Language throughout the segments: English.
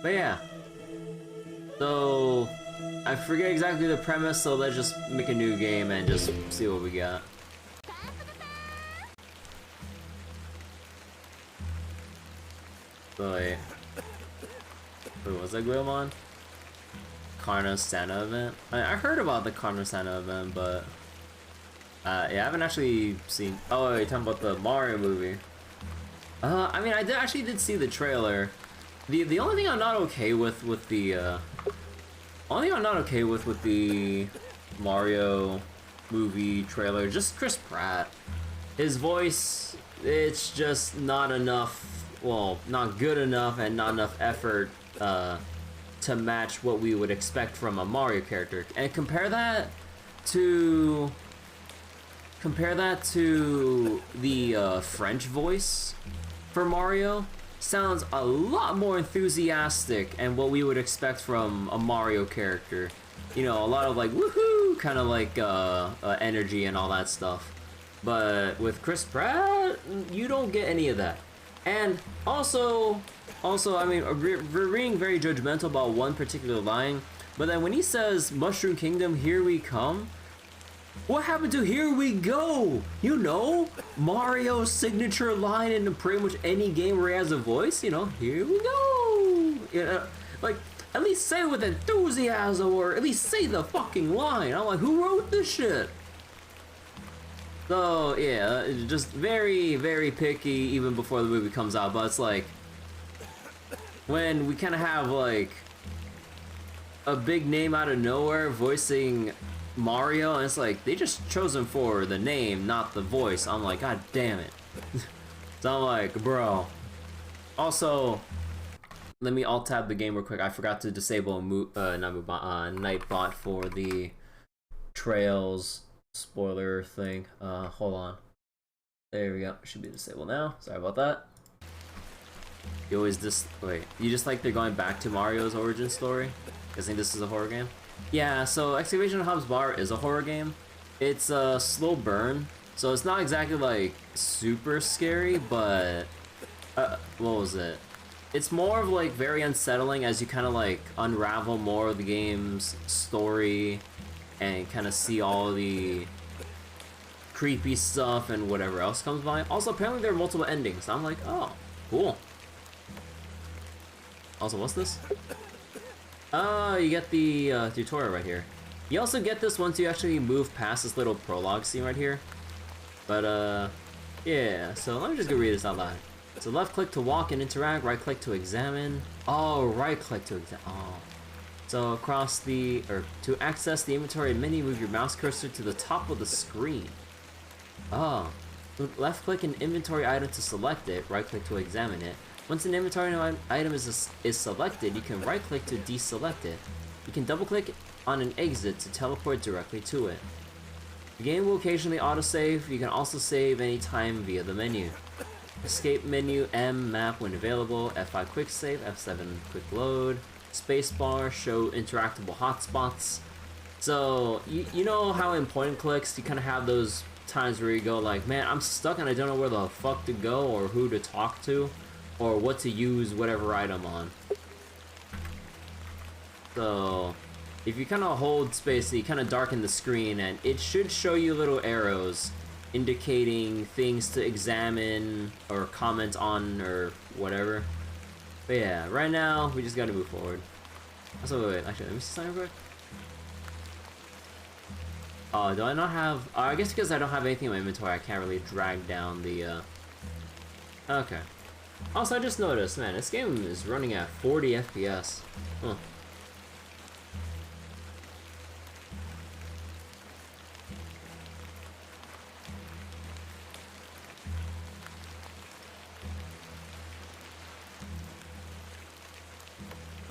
But yeah. So I forget exactly the premise, so let's just make a new game and just see what we got. So wait, was that Guilmon? Carno Santa event? I heard about the Carno Santa event, but yeah, I haven't actually seen. Oh, you're talking about the Mario movie. I mean, I actually did see the trailer. The only thing I'm not okay with the Mario movie trailer, just Chris Pratt. His voice, it's just not enough. Well, not good enough and not enough effort to match what we would expect from a Mario character. And compare that to the French voice for Mario. Sounds a lot more enthusiastic and what we would expect from a Mario character. You know, a lot of like woohoo kind of like energy and all that stuff. But with Chris Pratt, you don't get any of that. And also, I mean, we're being very judgmental about one particular line, but then when he says Mushroom Kingdom, here we come, what happened to here we go? You know, Mario's signature line in pretty much any game where he has a voice, you know, here we go. You know, like, at least say it with enthusiasm, or at least say the fucking line. I'm like, who wrote this shit? So, yeah, just very, very picky even before the movie comes out, but it's like, when we kind of have, like, a big name out of nowhere voicing Mario, and it's like, they just chose him for the name, not the voice. I'm like, god damn it. So I'm like, bro. Also, let me alt-tab the game real quick. I forgot to disable Nightbot for the Trails spoiler thing. Hold on. There we go. Should be disabled now. Sorry about that. You always wait. You just like they're going back to Mario's origin story? Guessing this is a horror game? Yeah, so Excavation Hobbs Bar is a horror game. It's a slow burn, so it's not exactly like super scary, but what was it? It's more of like very unsettling as you kind of like unravel more of the game's story and kind of see all the creepy stuff and whatever else comes by. Also, apparently there are multiple endings. So I'm like, oh, cool. Also, what's this? You get the tutorial right here. You also get this once you actually move past this little prologue scene right here. But, yeah, so let me just go read this out loud. So left click to walk and interact, right click to examine. Oh, right click to examine. Oh. So across the, or to access the inventory menu, move your mouse cursor to the top of the screen. Oh. Left click an inventory item to select it, right click to examine it. Once an inventory item is selected, you can right click to deselect it. You can double click on an exit to teleport directly to it. The game will occasionally autosave. You can also save anytime via the menu. Escape menu, M, map when available, F5 quick save, F7 quick load, spacebar, show interactable hotspots. So, you know how in point and clicks, you kind of have those times where you go like, man, I'm stuck and I don't know where the fuck to go or who to talk to or what to use whatever item on. So, if you kind of hold space, you kind of darken the screen and it should show you little arrows indicating things to examine or comment on or whatever. But yeah, right now we just gotta move forward. Also, wait, actually, let me see something real quick. Oh, do I not have... I guess because I don't have anything in my inventory, I can't really drag down the... Okay. Also, I just noticed, man, this game is running at 40 FPS. Huh.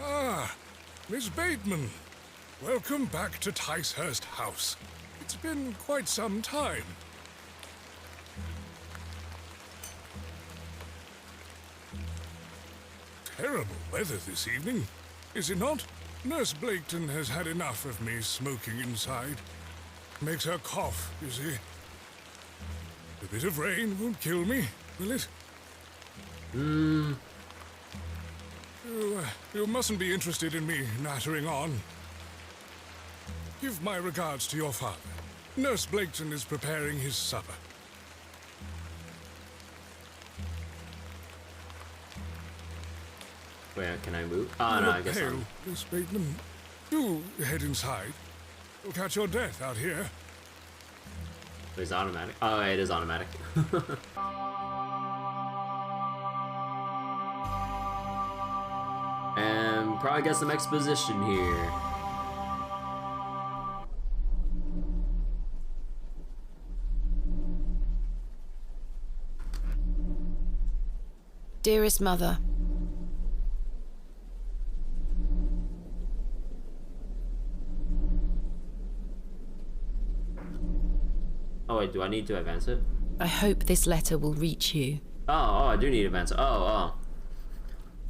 Ah, Miss Bateman. Welcome back to Ticehurst House. It's been quite some time. Terrible weather this evening, is it not? Nurse Blaketon has had enough of me smoking inside. Makes her cough, you see. A bit of rain won't kill me, will it? You mustn't be interested in me nattering on. Give my regards to your father. Nurse Blaketon is preparing his supper. Where can I move? Oh, no, I guess pale, Miss Bateman. Do head inside. You'll catch your death out here. It's automatic. Oh, it is automatic. And probably get some exposition here. Dearest Mother, Oh wait, do I need to advance it? I hope this letter will reach you. Oh, I do need to advance it. Oh.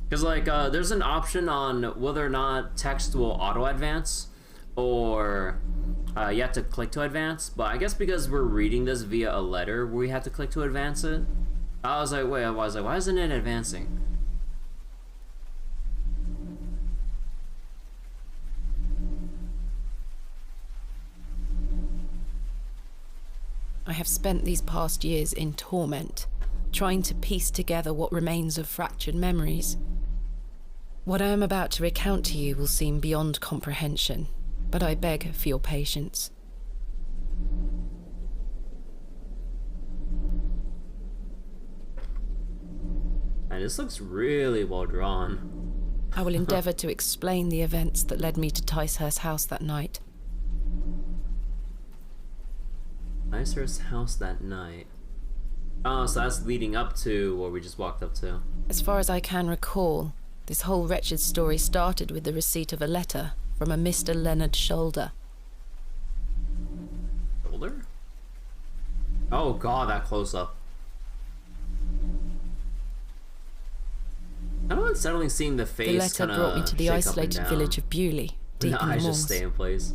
Because, like, there's an option on whether or not text will auto-advance, or you have to click to advance. But I guess because we're reading this via a letter, we have to click to advance it. I was like, why isn't it advancing? I have spent these past years in torment, trying to piece together what remains of fractured memories. What I am about to recount to you will seem beyond comprehension, but I beg for your patience. And this looks really well drawn. I will endeavour to explain the events that led me to Ticehurst's house that night. Ticehurst's house that night. Oh, so that's leading up to what we just walked up to. As far as I can recall, this whole wretched story started with the receipt of a letter from a Mr. Leonard Shoulder. Shoulder? Oh god, that close up. Kind of unsettling seeing the face. The letter brought me to the isolated village of Bewlay, deep in the moors. Just stay in place.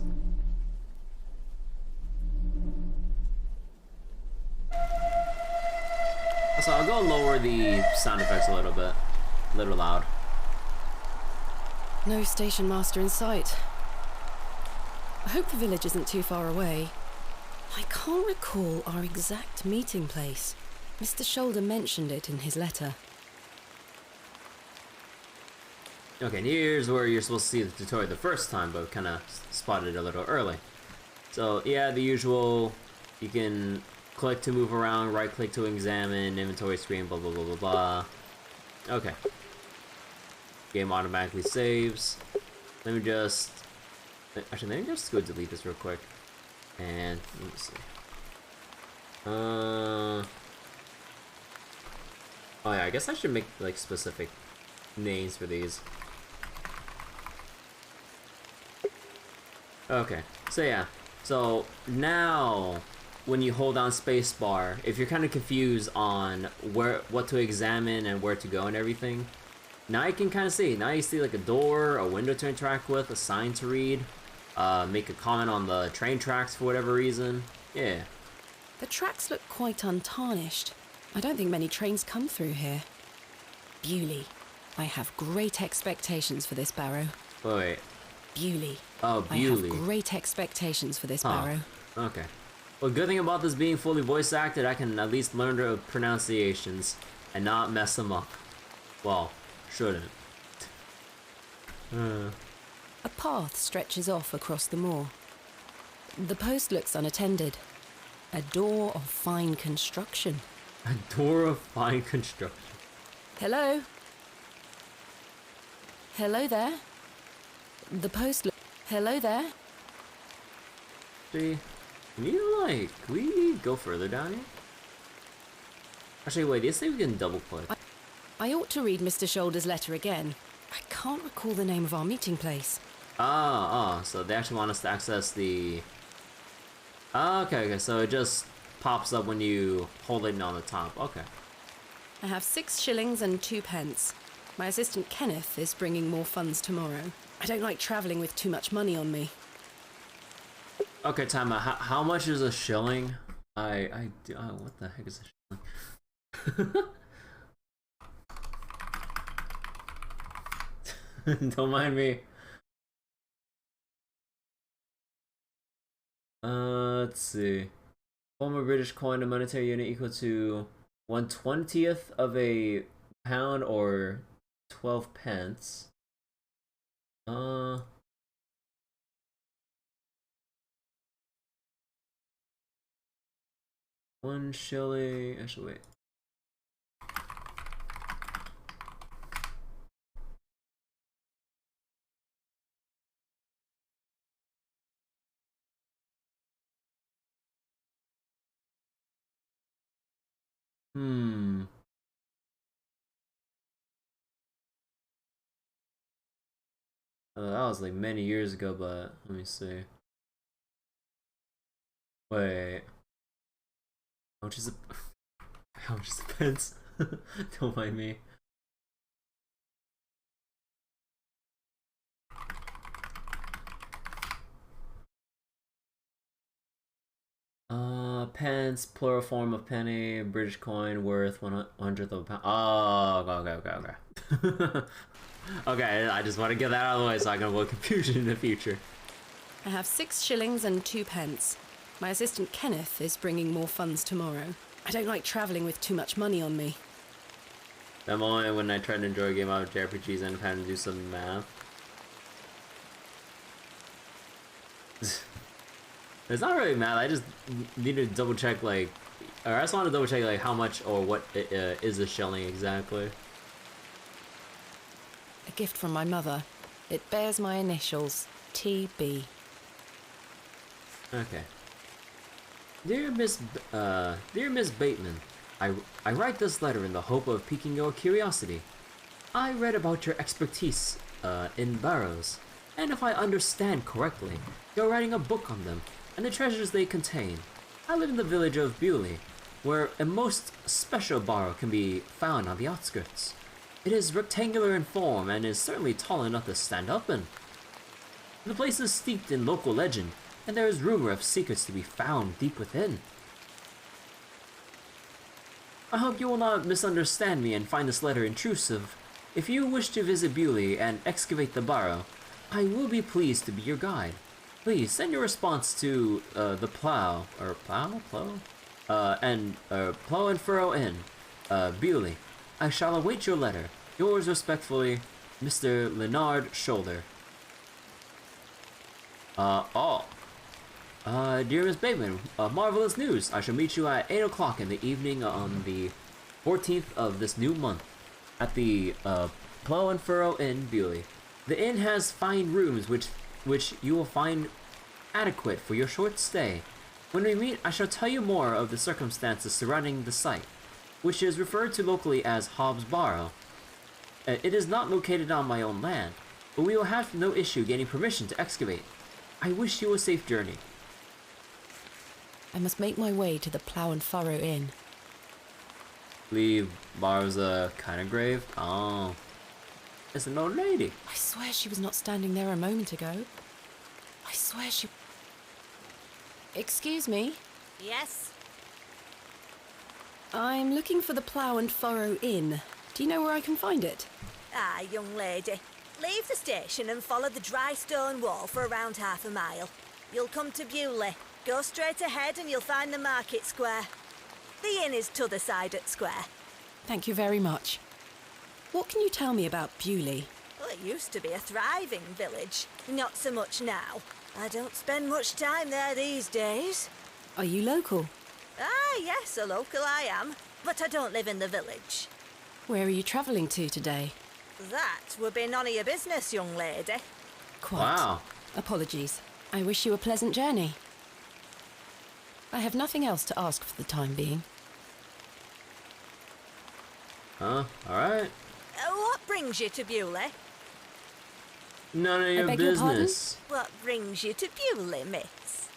So I'll go lower the sound effects a little bit. A little loud. No station master in sight. I hope the village isn't too far away. I can't recall our exact meeting place. Mr. Shoulder mentioned it in his letter. Okay, and here's where you're supposed to see the tutorial the first time, but kind of spotted it a little early. So yeah, the usual. You can click to move around, right click to examine, inventory screen, blah blah blah blah blah. Okay. Game automatically saves. Let me just... Actually, let me just go delete this real quick. And, let me see. Oh yeah, I guess I should make, like, specific names for these. Okay, so yeah. So, now... when you hold down spacebar, if you're kind of confused on what to examine and where to go and everything, now you can kind of see. Now you see like a door, a window to interact with, a sign to read, make a comment on the train tracks for whatever reason. Yeah. The tracks look quite untarnished. I don't think many trains come through here. Bewlay. I have great expectations for this Barrow. Wait. Bewlay. Oh, Bewlay. I have great expectations for this Barrow. Okay. Well, good thing about this being fully voice acted, I can at least learn the pronunciations and not mess them up. Well, shouldn't. A path stretches off across the moor. The post looks unattended. A door of fine construction. A door of fine construction. Hello? Hello there? The post Hello there? See? Can we go further down here? Actually, wait, do you say we can double click? I ought to read Mr. Shoulder's letter again. I can't recall the name of our meeting place. So they actually want us to access the... okay, so it just pops up when you hold it on the top, okay. I have 6 shillings and 2 pence. My assistant Kenneth is bringing more funds tomorrow. I don't like travelling with too much money on me. Okay, time out. How much is a shilling? What the heck is a shilling? Don't mind me. Let's see. Former British coin, a monetary unit equal to 1/20th of a pound or 12 pence. One shilling. Actually, wait. That was like many years ago, but let me see. Wait. How much is a how much is a pence? Don't mind me. Pence, plural form of penny, British coin worth 1/100th of a pound. Oh, okay. Okay, I just want to get that out of the way so I can avoid confusion in the future. I have 6 shillings and 2 pence. My assistant Kenneth is bringing more funds tomorrow. I don't like travelling with too much money on me. That moment when I tried to enjoy a game out of JRPGs and had to do some math. It's not really math, I just need to double check, like, or I just want to double check, like, how much or what is a shilling exactly. A gift from my mother. It bears my initials, TB. Okay. Dear Miss Bateman, I write this letter in the hope of piquing your curiosity. I read about your expertise in barrows, and if I understand correctly, you're writing a book on them and the treasures they contain. I live in the village of Bewlay, where a most special barrow can be found on the outskirts. It is rectangular in form and is certainly tall enough to stand up in. The place is steeped in local legend, and there is rumor of secrets to be found deep within. I hope you will not misunderstand me and find this letter intrusive. If you wish to visit Bewlay and excavate the barrow, I will be pleased to be your guide. Please send your response to the Plow and Furrow Inn, Bewlay. I shall await your letter. Yours respectfully, Mr. Leonard Shoulder. Dear Miss Bateman, marvelous news. I shall meet you at 8 o'clock in the evening on the 14th of this new month at the Plow and Furrow Inn, Bewlay. The inn has fine rooms which you will find adequate for your short stay. When we meet, I shall tell you more of the circumstances surrounding the site, which is referred to locally as Hobbs Barrow. It is not located on my own land, but we will have no issue getting permission to excavate. I wish you a safe journey. I must make my way to the Plow and Furrow Inn. Leave Barrow's kind of grave? Oh. It's an old lady. I swear she was not standing there a moment ago. I swear she... Excuse me? Yes? I'm looking for the Plow and Furrow Inn. Do you know where I can find it? Ah, young lady. Leave the station and follow the dry stone wall for around half a mile. You'll come to Bewlay. Go straight ahead and you'll find the market square. The inn is t'other side at square. Thank you very much. What can you tell me about Bewlay? Well, it used to be a thriving village. Not so much now. I don't spend much time there these days. Are you local? Ah, yes, a local I am. But I don't live in the village. Where are you travelling to today? That would be none of your business, young lady. Quite. Wow. Apologies. I wish you a pleasant journey. I have nothing else to ask for the time being. Huh? Alright. What brings you to Bewlay? None of your beg your business. What brings you to Bewlay, miss?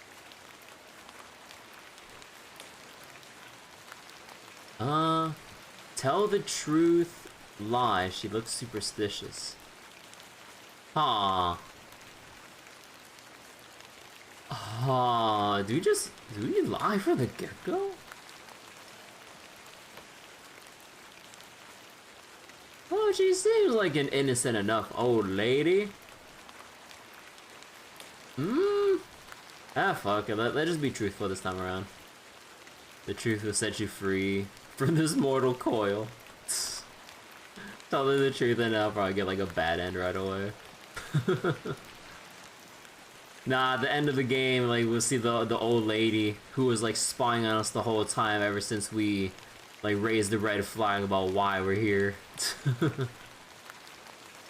Tell the truth, lie. She looks superstitious. Do we lie from the get-go? 'Cause Well, she seems like an innocent enough old lady. Ah, fuck it. Let's just be truthful this time around. The truth will set you free from this mortal coil. Tell me the truth and I'll probably get like a bad end right away. Nah, at the end of the game, like, we'll see the old lady who was like spying on us the whole time ever since we like raised the red flag about why we're here.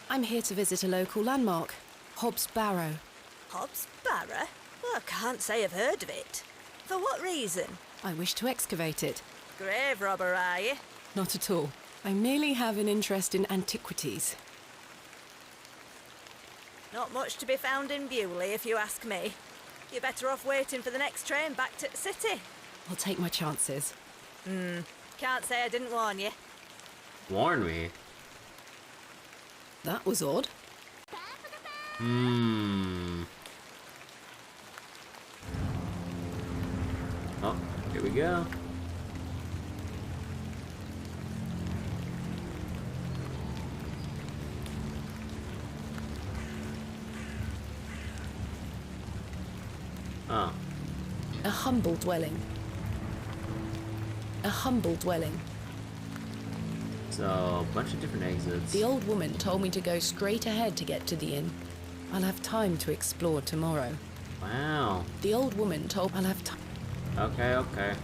I'm here to visit a local landmark, Hobbs Barrow. Hobbs Barrow? Well, I can't say I've heard of it. For what reason? I wish to excavate it. Grave robber, are you? Not at all. I merely have an interest in antiquities. Not much to be found in Bewlay, if you ask me. You're better off waiting for the next train back to the city. I'll take my chances. Can't say I didn't warn you. Warn me? That was odd. Oh, here we go. Oh. A humble dwelling. A humble dwelling. So, a bunch of different exits. The old woman told me to go straight ahead to get to the inn. I'll have time to explore tomorrow. Wow. The old woman told I'll have time. Okay, okay.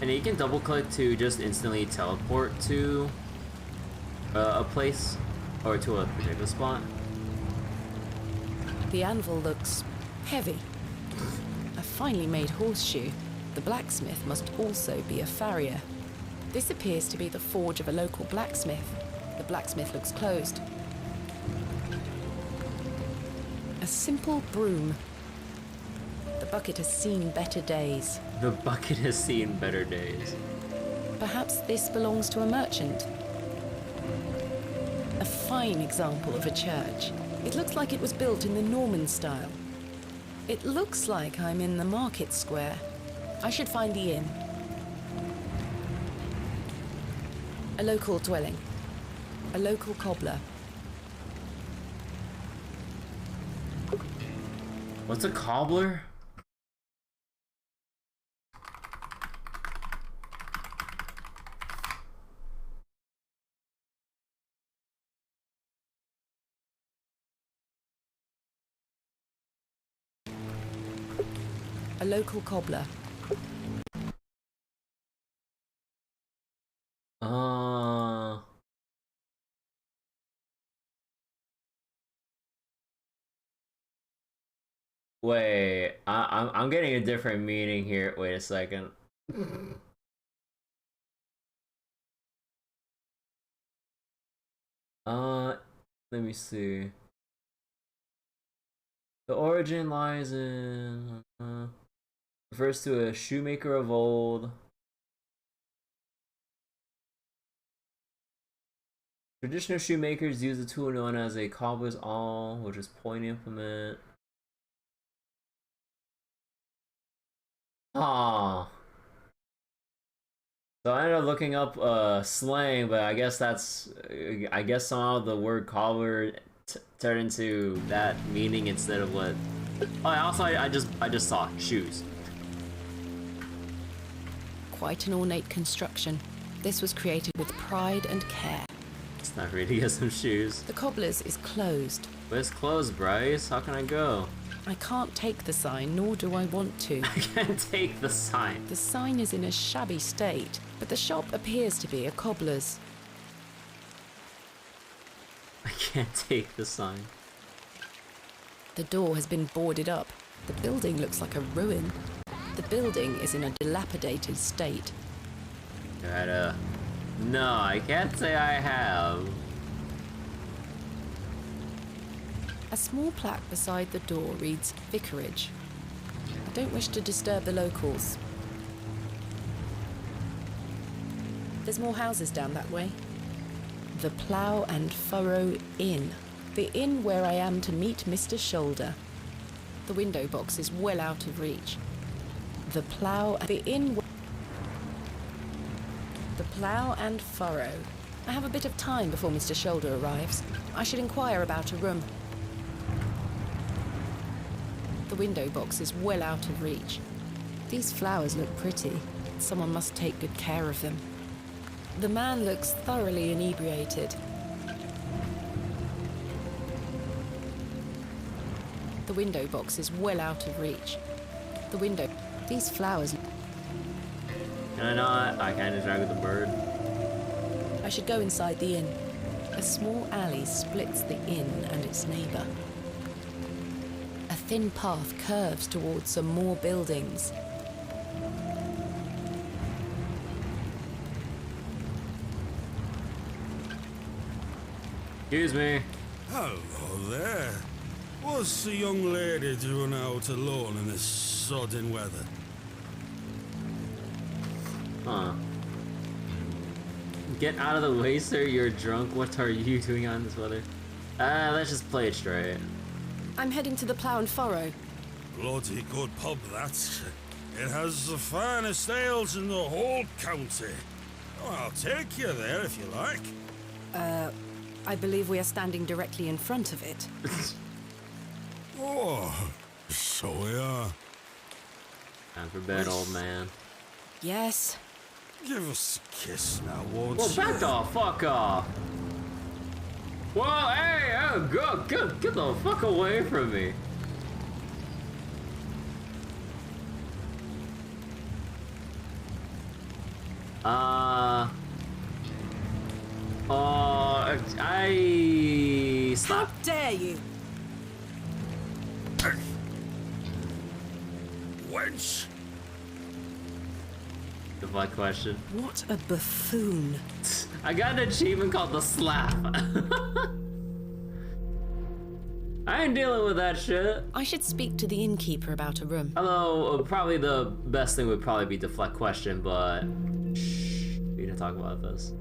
And you can double click to just instantly teleport to a place or to a particular spot. The anvil looks heavy. A finely made horseshoe. The blacksmith must also be a farrier. This appears to be the forge of a local blacksmith. The blacksmith looks closed. A simple broom. The bucket has seen better days. The bucket has seen better days. Perhaps this belongs to a merchant. A fine example of a church. It looks like it was built in the Norman style. It looks like I'm in the market square. I should find the inn. A local dwelling. A local cobbler. What's a cobbler? A local cobbler. Wait, I'm getting a different meaning here. Wait a second. Let me see. The origin lies in refers to a shoemaker of old. Traditional shoemakers use a tool known as a cobbler's awl, which is point implement. Ah. So I ended up looking up slang, but I guess somehow the word cobbler turned into that meaning instead of what. Oh, I just saw shoes. Quite an ornate construction. This was created with pride and care. It's not really get some shoes. The cobbler's is closed. But it's closed, Bryce. How can I go? I can't take the sign, nor do I want to. I can't take the sign. The sign is in a shabby state, but the shop appears to be a cobbler's. I can't take the sign. The door has been boarded up. The building looks like a ruin. The building is in a dilapidated state. No, I can't say I have. A small plaque beside the door reads Vicarage. I don't wish to disturb the locals. There's more houses down that way. The Plough and Furrow Inn. The inn where I am to meet Mr. Shoulder. The window box is well out of reach. The Plough and Furrow. I have a bit of time before Mr. Shoulder arrives. I should inquire about a room. The window box is well out of reach. These flowers look pretty. Someone must take good care of them. The man looks thoroughly inebriated. The window box is well out of reach. The window... These flowers... Can I not? I can't interact with the bird. I should go inside the inn. A small alley splits the inn and its neighbour. A thin path curves towards some more buildings. Excuse me. Hello there. What's the young lady doing out alone in this sodden weather? Huh. Get out of the way, sir. You're drunk. What are you doing on this weather? Let's just play it straight. I'm heading to the Plough and Furrow. Bloody good pub, that. It has the finest ales in the whole county. Oh, I'll take you there if you like. I believe we are standing directly in front of it. Oh, so we are. Time for bed, old man. Yes. Give us a kiss now, won't Well, you? back the fuck off. Well, hey, oh, get the fuck away from me. How dare you? Wench! Deflect question. What a buffoon. I got an achievement called the slap. I ain't dealing with that shit. I should speak to the innkeeper about a room. Although, probably the best thing would probably be deflect question, but shh, we didn't talk about this.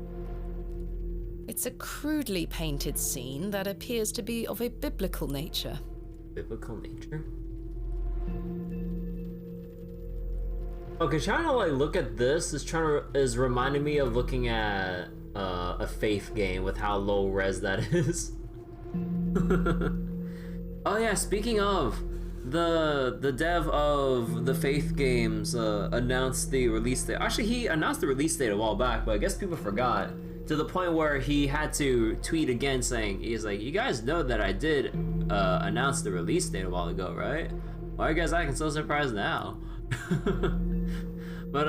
It's a crudely painted scene that appears to be of a biblical nature. Biblical nature? Okay, trying to like look at this is reminding me of looking at a Faith game with how low res that is. Oh yeah, speaking of, the dev of the Faith games announced the release date. Actually, he announced the release date a while back, but I guess people forgot, to the point where he had to tweet again saying, he's like, you guys know that I did announce the release date a while ago, right? Why are you guys acting so surprised now? But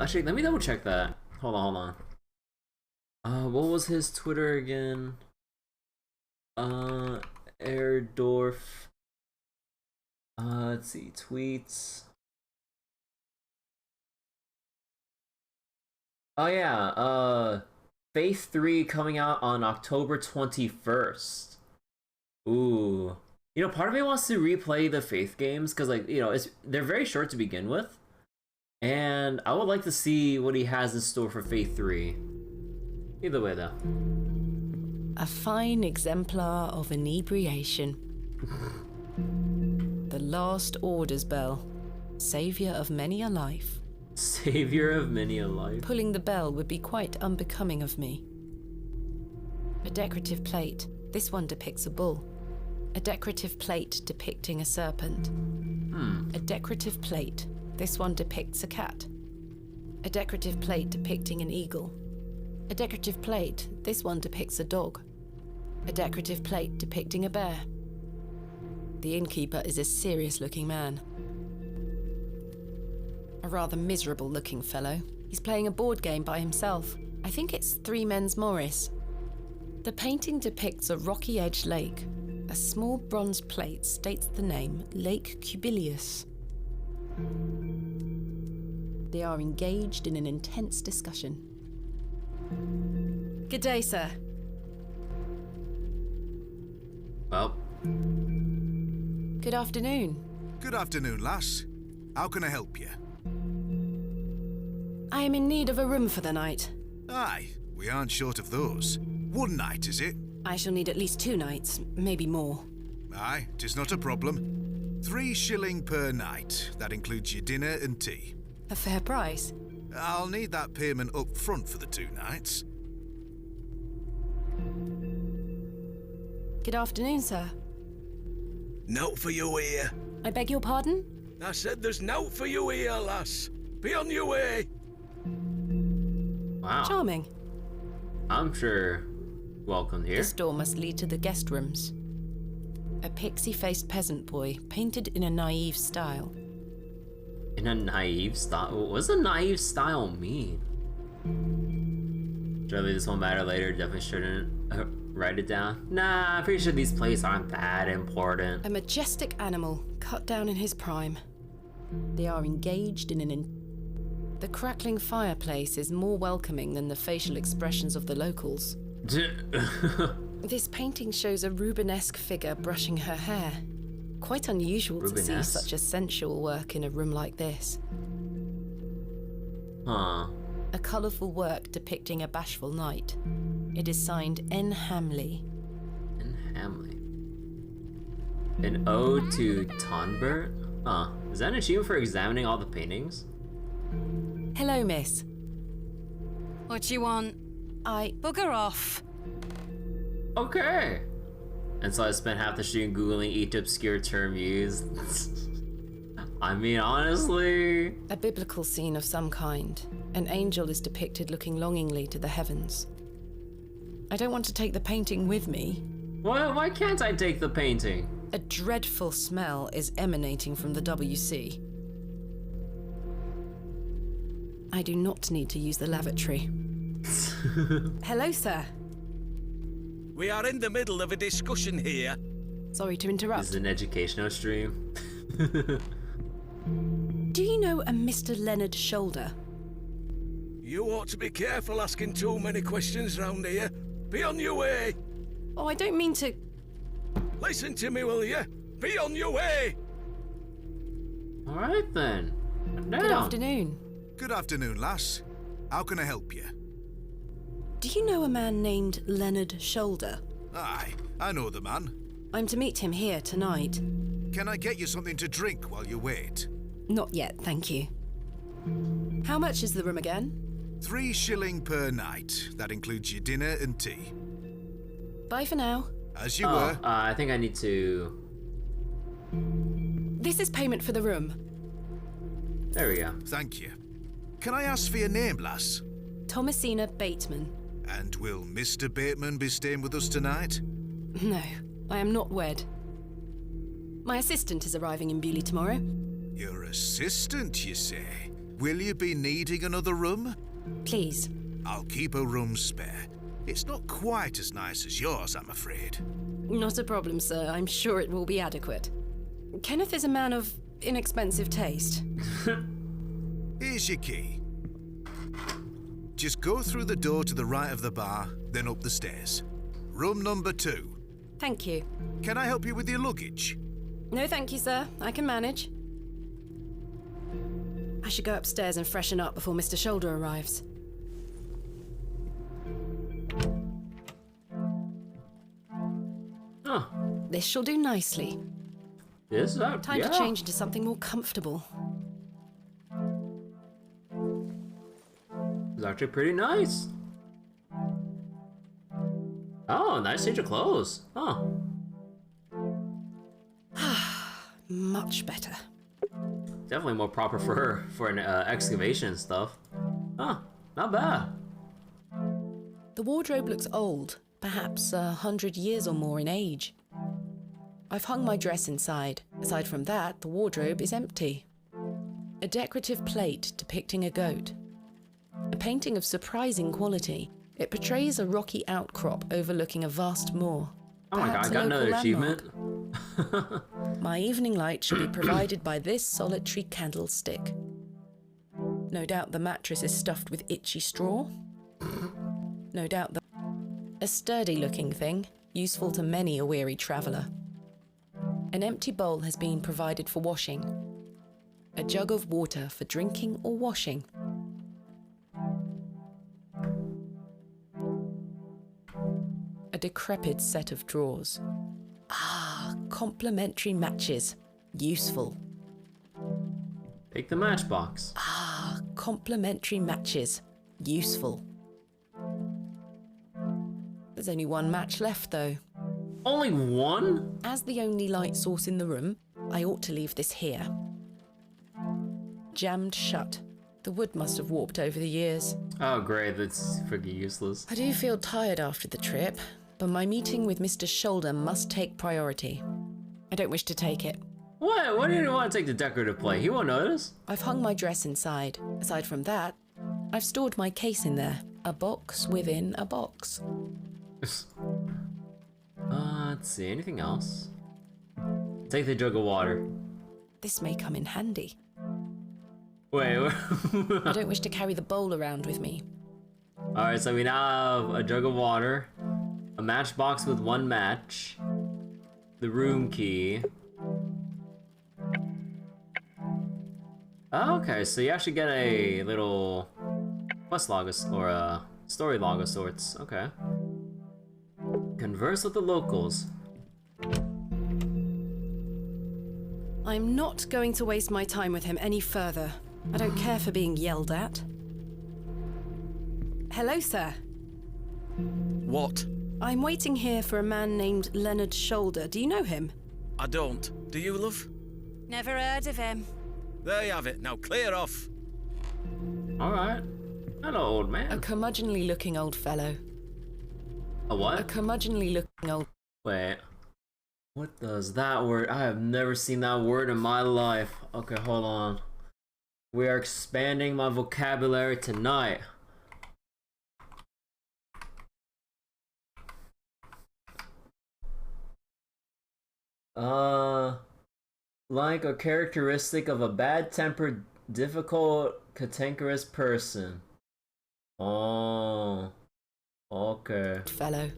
actually, let me double check that. Hold on. What was his Twitter again? Erdorf. Let's see, tweets. Oh yeah, Faith 3 coming out on October 21st. Ooh. You know, part of me wants to replay the Faith games because, like, you know, they're very short to begin with. And I would like to see what he has in store for Faith 3. Either way, though. A fine exemplar of inebriation. The last orders bell. Savior of many a life. Savior of many a life. Pulling the bell would be quite unbecoming of me. A decorative plate. This one depicts a bull. A decorative plate depicting a serpent. A decorative plate. This one depicts a cat. A decorative plate depicting an eagle. A decorative plate. This one depicts a dog. A decorative plate depicting a bear. The innkeeper is a serious-looking man. A rather miserable-looking fellow. He's playing a board game by himself. I think it's Three Men's Morris. The painting depicts a rocky-edged lake. A small bronze plate states the name Lake Cubilius. They are engaged in an intense discussion. Good day, sir. Well. Good afternoon. Good afternoon, lass. How can I help you? I am in need of a room for the night. Aye, we aren't short of those. One night, is it? I shall need at least 2 nights, maybe more. Aye, 'tis not a problem. 3 shilling per night. That includes your dinner and tea. A fair price. I'll need that payment up front for the 2 nights. Good afternoon, sir. Note for you here. I beg your pardon? I said there's note for you here, lass. Be on your way. Wow. Charming. I'm sure welcome here. This door must lead to the guest rooms. A pixie-faced peasant boy, painted in a naive style. In a naive style? What does a naive style mean? Should I leave this one matter later? Definitely shouldn't write it down. Nah, I'm pretty sure these plates aren't that important. A majestic animal, cut down in his prime. They are engaged in The crackling fireplace is more welcoming than the facial expressions of the locals. This painting shows a Rubenesque figure brushing her hair. Quite unusual to see Rubenesque? such a sensual work in a room like this. Huh. A colourful work depicting a bashful knight. It is signed N. Hamley. And Hamley. An ode to Tonbert? Huh. Is that an achievement for examining all the paintings? Hello, miss. What do you want? Bugger off. Okay. And so I spent half the shooting Googling each obscure term used. I mean, honestly. A biblical scene of some kind. An angel is depicted looking longingly to the heavens. I don't want to take the painting with me. Why can't I take the painting? A dreadful smell is emanating from the WC. I do not need to use the lavatory. Hello, sir. We are in the middle of a discussion here. Sorry to This interrupt. is an educational stream. Do you know a Mr. Leonard Shoulder? You ought to be careful asking too many questions round here. Be on your way. Oh, I don't mean to... Listen to me, will you? Be on your way. Alright then. Good afternoon. Good afternoon, lass. How can I help you? Do you know a man named Leonard Shoulder? Aye, I know the man. I'm to meet him here tonight. Can I get you something to drink while you wait? Not yet, thank you. How much is the room again? 3 shilling per night. That includes your dinner and tea. Bye for now. As you were. I think I need to... This is payment for the room. There we go. Thank you. Can I ask for your name, lass? Thomasina Bateman. And will Mr. Bateman be staying with us tonight? No, I am not wed. My assistant is arriving in Bewlay tomorrow. Your assistant, you say? Will you be needing another room? Please. I'll keep a room spare. It's not quite as nice as yours, I'm afraid. Not a problem, sir. I'm sure it will be adequate. Kenneth is a man of inexpensive taste. Here's your key. Just go through the door to the right of the bar, then up the stairs. Room number 2. Thank you. Can I help you with your luggage? No, thank you, sir. I can manage. I should go upstairs and freshen up before Mr. Shoulder arrives. Huh. This shall do nicely. This is up. Time yeah. to change into something more comfortable. It's actually pretty nice. Oh, nice change of clothes. Huh. Much better. Definitely more proper for an excavation stuff. Huh. Not bad. The wardrobe looks old, perhaps 100 years or more in age. I've hung my dress inside. Aside from that, the wardrobe is empty. A decorative plate depicting a goat. A painting of surprising quality. It portrays a rocky outcrop overlooking a vast moor. Oh my god, I Perhaps a got another local achievement. landmark. My evening light shall be provided by this solitary candlestick. No doubt the mattress is stuffed with itchy straw. No doubt a sturdy-looking thing, useful to many a weary traveller. An empty bowl has been provided for washing. A jug of water for drinking or washing. A decrepit set of drawers. Complementary matches. Useful. Take the matchbox. Complementary matches. Useful. There's only one match left, though. Only one? As the only light source in the room, I ought to leave this here. Jammed shut. The wood must have warped over the years. Oh great, that's freaking useless. I do feel tired after the trip, but my meeting with Mr. Shoulder must take priority. I don't wish to take it. What? Why do you want to take the decorative plate? He won't notice. I've hung my dress inside. Aside from that, I've stored my case in there. A box within a box. Let's see, anything else? Take the jug of water. This may come in handy. Wait. I don't wish to carry the bowl around with me. Alright, so we now have a jug of water, a matchbox with one match, the room key. Okay, so you actually get a little quest log or a story log of sorts. Okay. Converse with the locals. I'm not going to waste my time with him any further. I don't care for being yelled at. Hello, sir. What? I'm waiting here for a man named Leonard Shoulder. Do you know him? I don't. Do you, love? Never heard of him. There you have it. Now clear off. Alright. Hello, old A man. curmudgeonly looking old fellow. A A what? curmudgeonly looking old... Wait. What does that word? I have never seen that word in my life. Okay, hold on. We are expanding my vocabulary tonight. Like a characteristic of a bad-tempered, difficult, cantankerous person. Oh. Okay. fellow.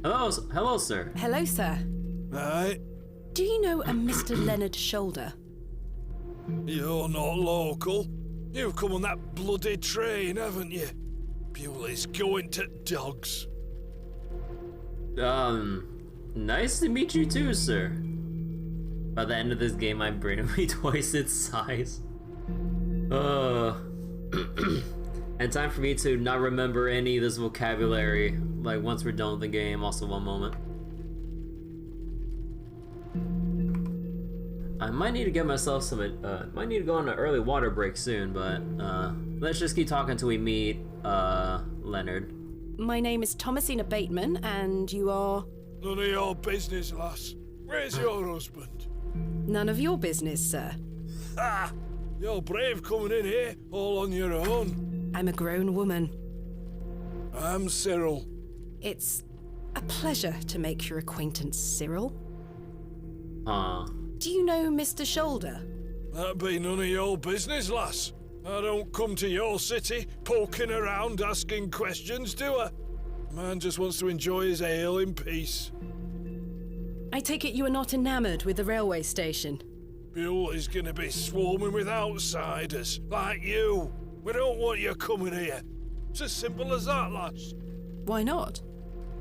Hello, sir. Hello, sir. Right, Do you know a Mr. Leonard Shoulder? you're not local. You've come on that bloody train, haven't you? Bewlay's going to dogs. Nice to meet you too, sir. By the end of this game, my brain will be twice its size. And time for me to not remember any of this vocabulary. Like, once we're done with the game, also one moment. I might need to get myself some, might need to go on an early water break soon, but, let's just keep talking until we meet, Leonard. My name is Thomasina Bateman, and you are... None of your business, lass. Where's your husband? None of your business, sir. Ha! You're brave coming in here, all on your own. I'm a grown woman. I'm Cyril. It's a pleasure to make your acquaintance, Cyril. Do you know Mr. Shoulder? That be none of your business, lass. I don't come to your city poking around asking questions, do I? Man just wants to enjoy his ale in peace. I take it you are not enamoured with the railway station. Bewlay's gonna be swarming with outsiders, like you. We don't want you coming here. It's as simple as that, lass. Why not?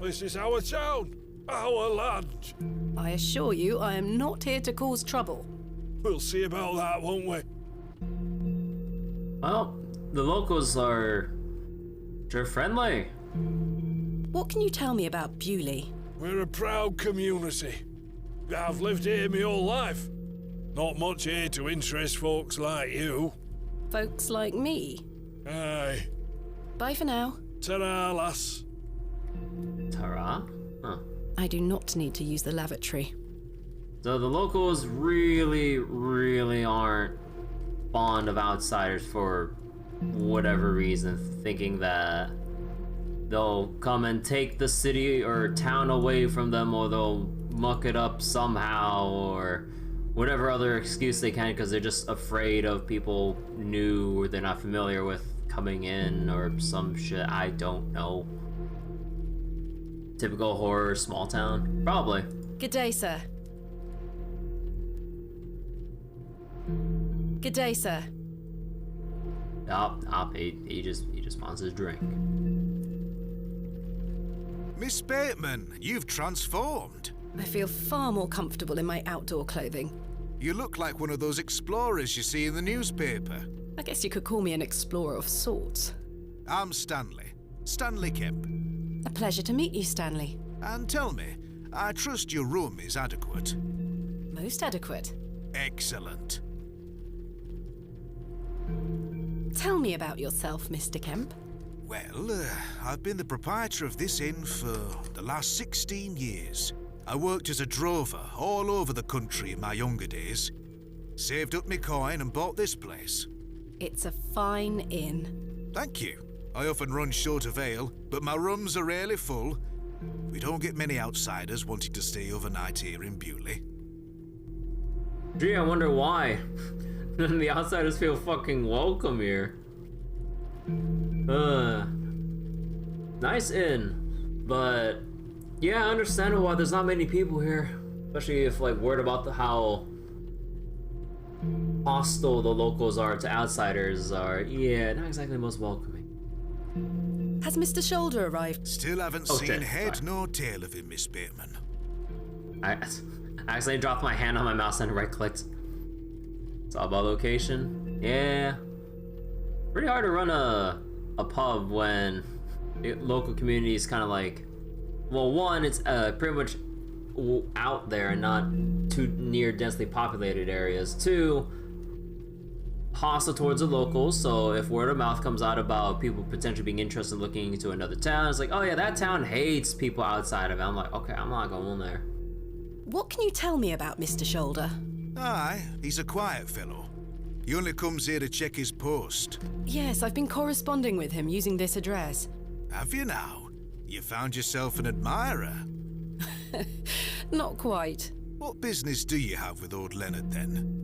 This is our town, our land. I assure you, I am not here to cause trouble. We'll see about that, won't we? Well, the locals are... they're friendly. What can you tell me about Bewlay? We're a proud community. I've lived here my whole life. Not much here to interest folks like you. Folks like me. Aye. Bye for now. Ta-ra, lass. Tara? Huh. I do not need to use the lavatory. So the locals really aren't fond of outsiders for whatever reason, thinking that they'll come and take the city or town away from them, or they'll muck it up somehow, or whatever other excuse they can, because they're just afraid of people new or they're not familiar with coming in, or some shit. I don't know. Typical horror small town? Probably. Good day, sir. Good day, sir. He just wants his drink. Miss Bateman, you've transformed. I feel far more comfortable in my outdoor clothing. You look like one of those explorers you see in the newspaper. I guess you could call me an explorer of sorts. I'm Stanley. Stanley Kemp. A pleasure to meet you, Stanley. And tell me, I trust your room is adequate. Most adequate. Excellent. Tell me about yourself, Mr. Kemp. Well, I've been the proprietor of this inn for the last 16 years. I worked as a drover all over the country in my younger days. Saved up my coin and bought this place. It's a fine inn. Thank you. I often run short of ale, but my rooms are rarely full. We don't get many outsiders wanting to stay overnight here in Bewlay. Gee, I wonder why. None of the outsiders feel fucking welcome here. Nice inn, but yeah, I understand why there's not many people here, especially if like word about how hostile the locals are to outsiders are. Yeah, not exactly most welcoming. Has Mr. Shoulder arrived? Still haven't seen head nor tail of him, Miss Bateman. I accidentally dropped my hand on my mouse and right-clicked. It's all about location. Yeah. Pretty hard to run a pub when the local community is kind of like, well, one, it's pretty much out there and not too near densely populated areas. Two, hostile towards the locals, so if word of mouth comes out about people potentially being interested in looking into another town, it's like, oh yeah, that town hates people outside of it. I'm like, okay, I'm not going there. What can you tell me about Mr. Shoulder? Aye, he's a quiet fellow. He only comes here to check his post. Yes, I've been corresponding with him using this address. Have you now? You found yourself an admirer. Not quite. What business do you have with old Leonard, then?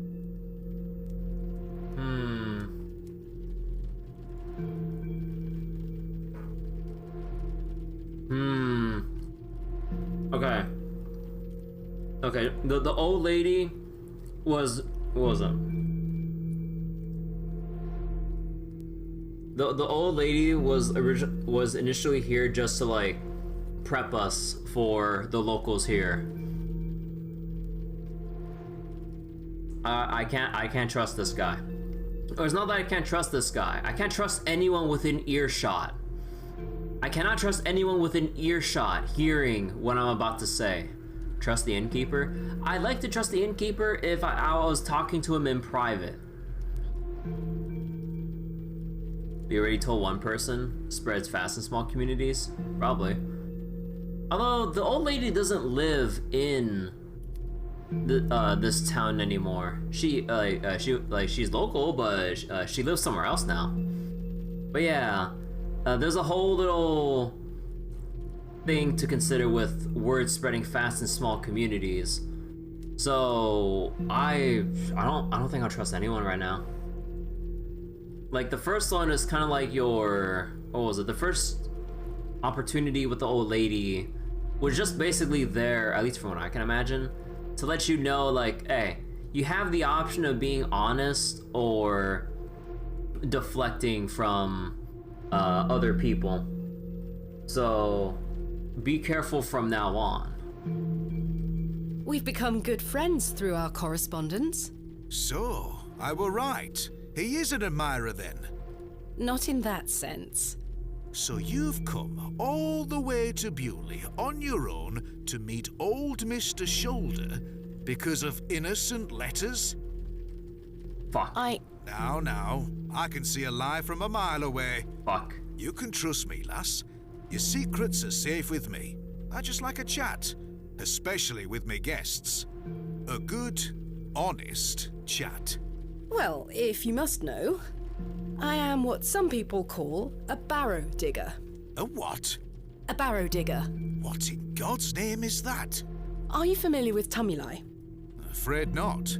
Okay. The old lady was what was it? The old lady was initially here just to like prep us for the locals here. I can't trust this guy. Or it's not that I can't trust this guy. I can't trust anyone within earshot. I cannot trust anyone within earshot hearing what I'm about to say. Trust the innkeeper? I'd like to trust the innkeeper if I was talking to him in private. You already told one person? Spreads fast in small communities? Probably. Although the old lady doesn't live in this town anymore. She's local, but she lives somewhere else now. But yeah, there's a whole little thing to consider with word spreading fast in small communities. So I don't think I'll trust anyone right now. Like the first one is kind of like your, what was it? The first opportunity with the old lady was just basically there, at least from what I can imagine, to let you know, like, hey, you have the option of being honest or deflecting from other people. So be careful from now on. We've become good friends through our correspondence. So, I were right. He is an admirer then. Not in that sense. So you've come all the way to Bewlay on your own to meet old Mr. Shoulder because of innocent letters? Fuck. Now, I can see a lie from a mile away. Fuck. You can trust me, lass. Your secrets are safe with me. I just like a chat, especially with me guests. A good, honest chat. Well, if you must know, I am what some people call a barrow digger. A what? A barrow digger. What in God's name is that? Are you familiar with tumuli? Afraid not.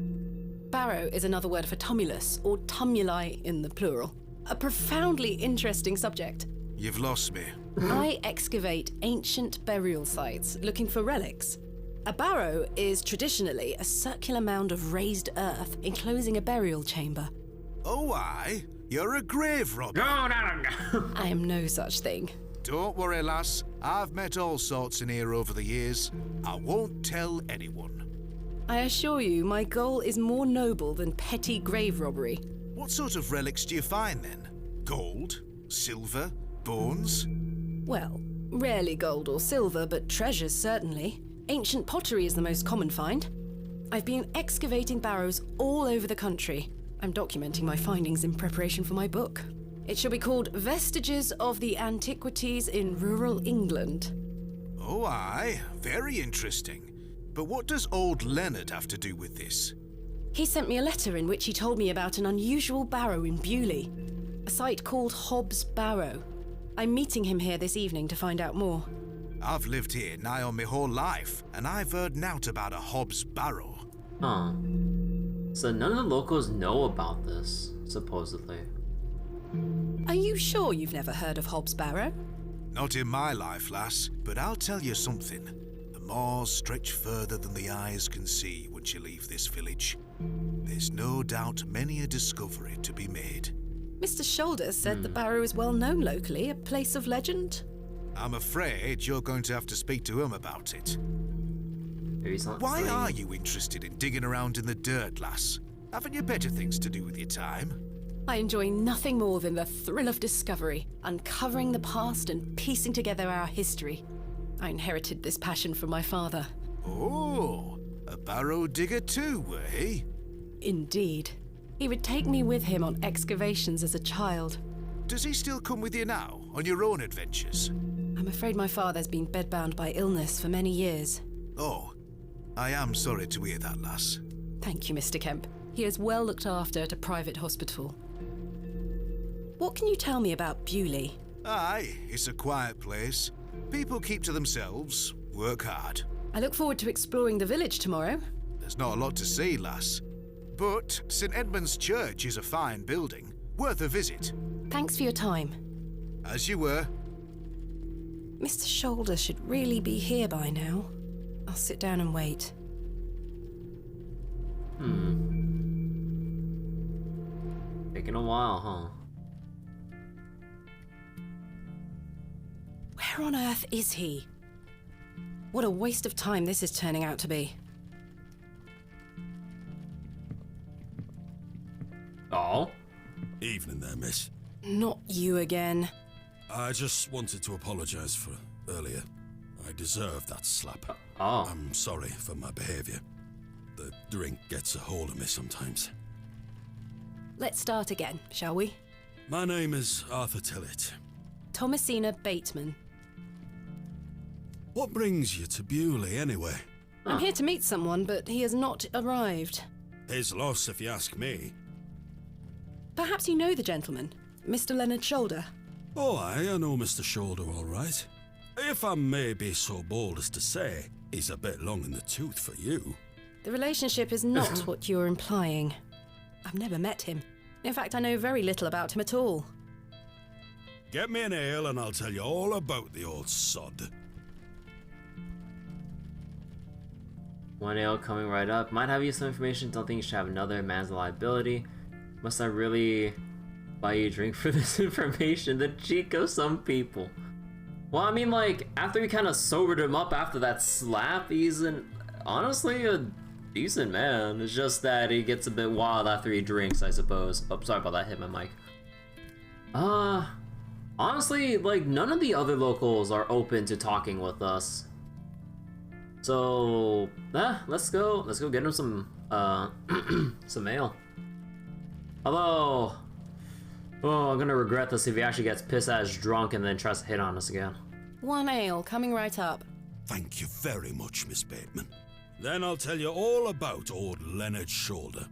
Barrow is another word for tumulus, or tumuli in the plural. A profoundly interesting subject. You've lost me. I excavate ancient burial sites looking for relics. A barrow is traditionally a circular mound of raised earth enclosing a burial chamber. Oh, aye? You're a grave robber. No. I am no such thing. Don't worry, lass. I've met all sorts in here over the years. I won't tell anyone. I assure you, my goal is more noble than petty grave robbery. What sort of relics do you find, then? Gold? Silver? Bones? Well, Rarely gold or silver, but treasures certainly. Ancient pottery is the most common find. I've been excavating barrows all over the country. I'm documenting my findings in preparation for my book. It shall be called Vestiges of the Antiquities in Rural England. Oh, aye. Very interesting. But what does old Leonard have to do with this? He sent me a letter in which he told me about an unusual barrow in Bewlay, a site called Hobbs Barrow. I'm meeting him here this evening to find out more. I've lived here nigh on my whole life, and I've heard nowt about a Hobbs Barrow. Huh. So none of the locals know about this, supposedly. Are you sure you've never heard of Hobbs Barrow? Not in my life, lass, but I'll tell you something. The moors stretch further than the eyes can see once you leave this village. There's no doubt many a discovery to be made. Mr. Shoulder said the barrow is well known locally, a place of legend. I'm afraid you're going to have to speak to him about it. Maybe something. Why are you interested in digging around in the dirt, lass? Haven't you better things to do with your time? I enjoy nothing more than the thrill of discovery, uncovering the past and piecing together our history. I inherited this passion from my father. Oh, a barrow digger too, were he? Indeed. He would take me with him on excavations as a child. Does he still come with you now, on your own adventures? I'm afraid my father's been bedbound by illness for many years. Oh, I am sorry to hear that, lass. Thank you, Mr. Kemp. He is well looked after at a private hospital. What can you tell me about Bewlay? Aye, it's a quiet place. People keep to themselves, work hard. I look forward to exploring the village tomorrow. There's not a lot to see, lass. But St. Edmund's Church is a fine building, worth a visit. Thanks for your time. As you were. Mr. Shoulder should really be here by now. I'll sit down and wait. Taking a while, huh? Where on earth is he? What a waste of time this is turning out to be. Oh? Evening there, miss. Not you again. I just wanted to apologize for earlier. I deserved that slap. Oh. I'm sorry for my behavior. The drink gets a hold of me sometimes. Let's start again, shall we? My name is Arthur Tillett. Thomasina Bateman. What brings you to Bewlay, anyway? I'm here to meet someone, but he has not arrived. His loss, if you ask me. Perhaps you know the gentleman, Mr. Leonard Shoulder. Oh, I know Mr. Shoulder all right. If I may be so bold as to say, he's a bit long in the tooth for you. The relationship is not what you're implying. I've never met him. In fact, I know very little about him at all. Get me an ale and I'll tell you all about the old sod. One ale coming right up. Might have useful information. Don't think you should have another. Man's a liability. Must I really buy you a drink for this information? The cheek of some people. Well, I mean, like, after we kind of sobered him up after that slap, he's honestly a decent man. It's just that he gets a bit wild after he drinks, I suppose. Oh, sorry about that, hit my mic. Honestly, like, none of the other locals are open to talking with us. So, let's go get him some, some ale. Hello. Oh, I'm gonna regret this if he actually gets piss-ass drunk and then tries to hit on us again. One ale, coming right up. Thank you very much, Miss Bateman. Then I'll tell you all about old Leonard Shoulder.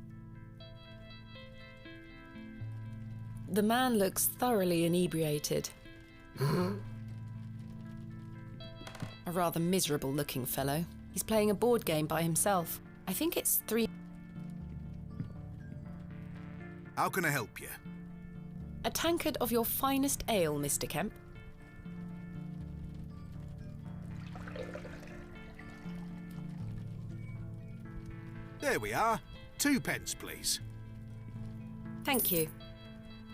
The man looks thoroughly inebriated. A rather miserable-looking fellow. He's playing a board game by himself. I think it's 3... How can I help you? A tankard of your finest ale, Mr. Kemp. There we are. 2 pence, please. Thank you.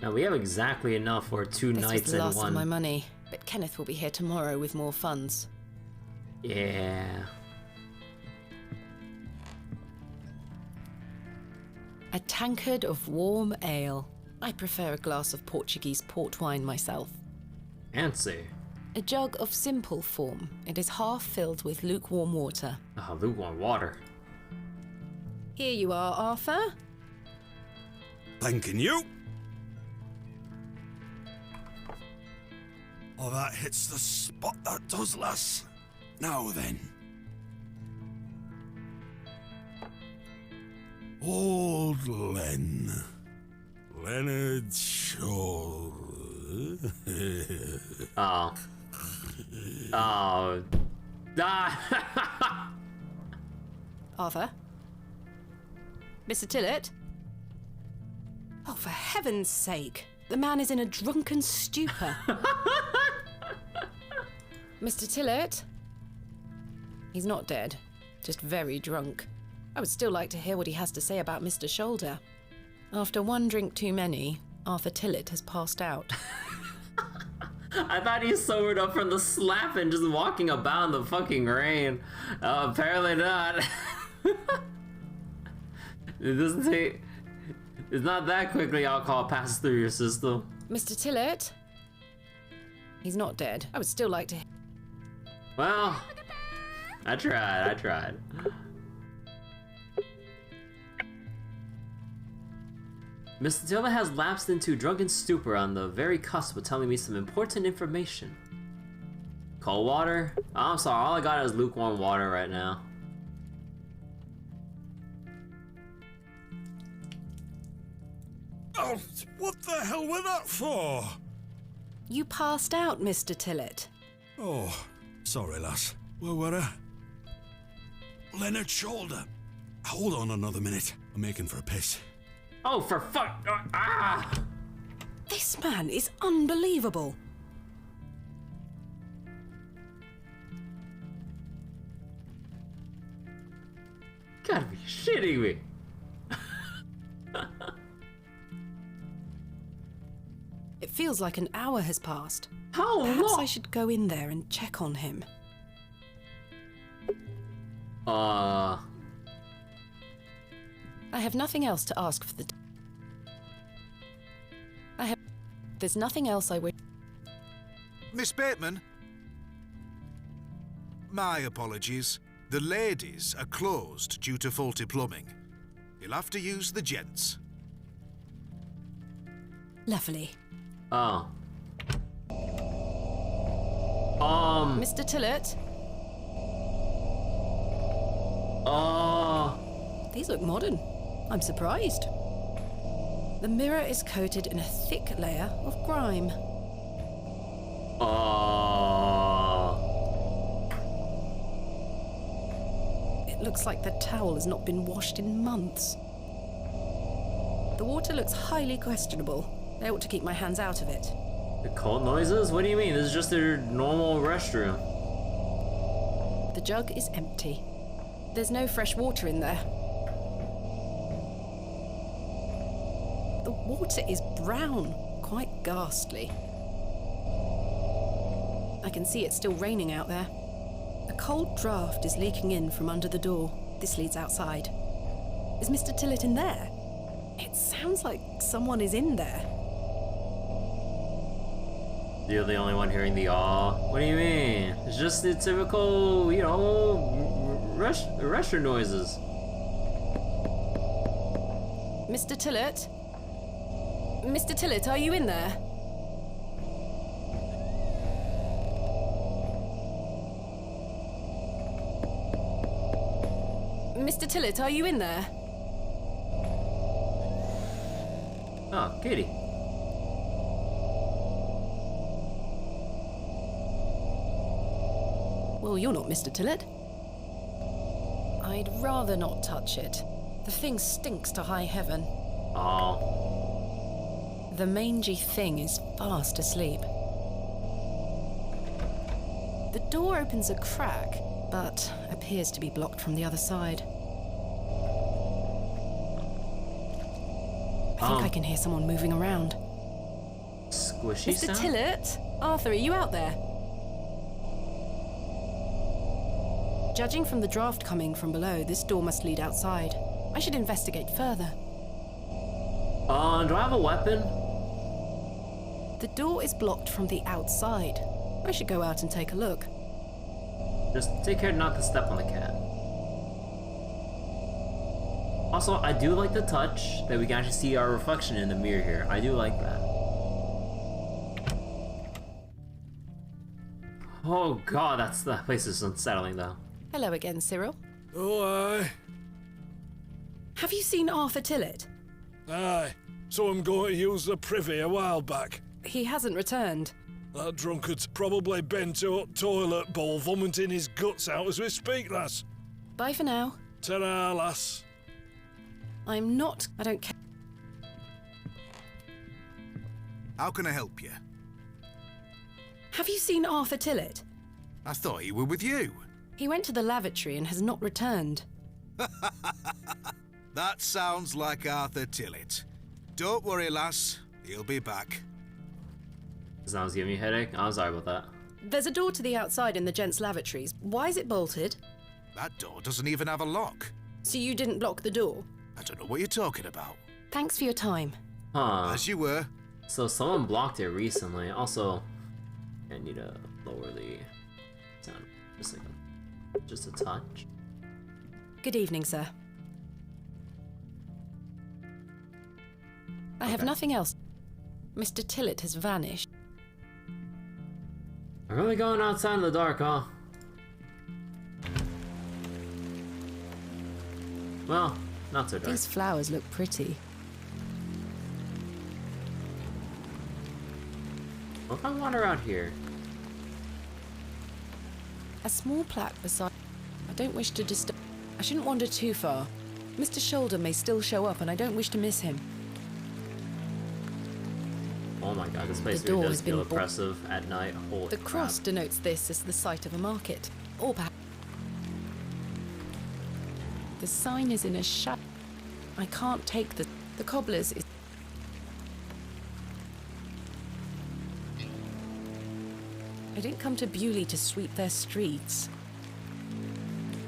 Now we have exactly enough for 2 This was nights the and last of one. my money, but Kenneth will be here tomorrow with more funds. Yeah. A tankard of warm ale. I prefer a glass of Portuguese port wine myself. Fancy. A jug of simple form. It is half filled with lukewarm water. Oh, lukewarm water. Here you are, Arthur. Thanking you. Oh, that hits the spot, that does, lass. Now then. Old Len. Leonard Shaw. Oh. Oh. Ah. Arthur? Mr. Tillett? Oh, for heaven's sake. The man is in a drunken stupor. Mr. Tillett? He's not dead, just very drunk. I would still like to hear what he has to say about Mr. Shoulder. After one drink too many, Arthur Tillett has passed out. I thought he sobered up from the slapping just walking about in the fucking rain. Apparently not. It doesn't take... It's not that quickly alcohol passes through your system. Mr. Tillett? He's not dead. I would still like to... Well, I tried. Mr. Tillett has lapsed into drunken stupor on the very cusp of telling me some important information. Cold water? Oh, I'm sorry, all I got is lukewarm water right now. Oh, what the hell were that for? You passed out, Mr. Tillett. Oh, sorry, lass. Where were I? Leonard Shoulder. Hold on another minute. I'm making for a piss. Oh, for fuck! Ah! This man is unbelievable. Gotta be shitting me. It feels like an hour has passed. How Perhaps long? I should go in there and check on him. I have nothing else to ask for the... There's nothing else I wish... Miss Bateman? My apologies. The ladies are closed due to faulty plumbing. You'll have to use the gents. Lovely. Oh. Mr. Tillett? These look modern. I'm surprised. The mirror is coated in a thick layer of grime. It looks like the towel has not been washed in months. The water looks highly questionable. I ought to keep my hands out of it. The cold noises? What do you mean? This is just their normal restroom. The jug is empty. There's no fresh water in there. The water is brown, quite ghastly. I can see it's still raining out there. A cold draft is leaking in from under the door. This leads outside. Is Mr. Tillett in there? It sounds like someone is in there. You're the only one hearing the awe. What do you mean? It's just the typical, you know, restroom noises. Mr. Tillett? Mr. Tillett, are you in there? Mr. Tillett, are you in there? Oh, Katie. Well, you're not Mr. Tillett. I'd rather not touch it. The thing stinks to high heaven. Oh. The mangy thing is fast asleep. The door opens a crack, but appears to be blocked from the other side. I think I can hear someone moving around. Squishy Mr. sound? Tillett? Arthur, are you out there? Judging from the draft coming from below, this door must lead outside. I should investigate further. Do I have a weapon? The door is blocked from the outside. I I should go out and take a look. Just take care not to step on the cat. Also, I do like the touch that we can actually see our reflection in the mirror here. I do like that. Oh god, that place is unsettling though. Hello again, Cyril. Oh, aye. Have you seen Arthur Tillett? Aye. Saw him going to use the privy a while back. He hasn't returned. That drunkard's probably been to a toilet bowl vomiting his guts out as we speak, lass. Bye for now. Ta-ra, lass. I don't care. How can I help you? Have you seen Arthur Tillett? I thought he were with you. He went to the lavatory and has not returned. That sounds like Arthur Tillett. Don't worry, lass. He'll be back. Sounds giving you a headache? I'm sorry about that. There's a door to the outside in the gents' lavatories. Why is it bolted? That door doesn't even have a lock. So you didn't block the door? I don't know what you're talking about. Thanks for your time. Huh. As you were. So someone blocked it recently. Also, I need to lower the sound just a touch. Good evening, sir. I have nothing else. Mr. Tillett has vanished. I'm really going outside in the dark, huh? Well, not so dark. These flowers look pretty. What if I wander out here? A small plaque beside... I don't wish to disturb... I shouldn't wander too far. Mr. Shoulder may still show up and I don't wish to miss him. Oh my god, this place The really door does has been feel oppressive at night. Holy The crap. cross denotes this as the site of a market. Or perhaps... The sign is in a shadow. I can't take the... The cobbler's is... I didn't come to Bewlay to sweep their streets.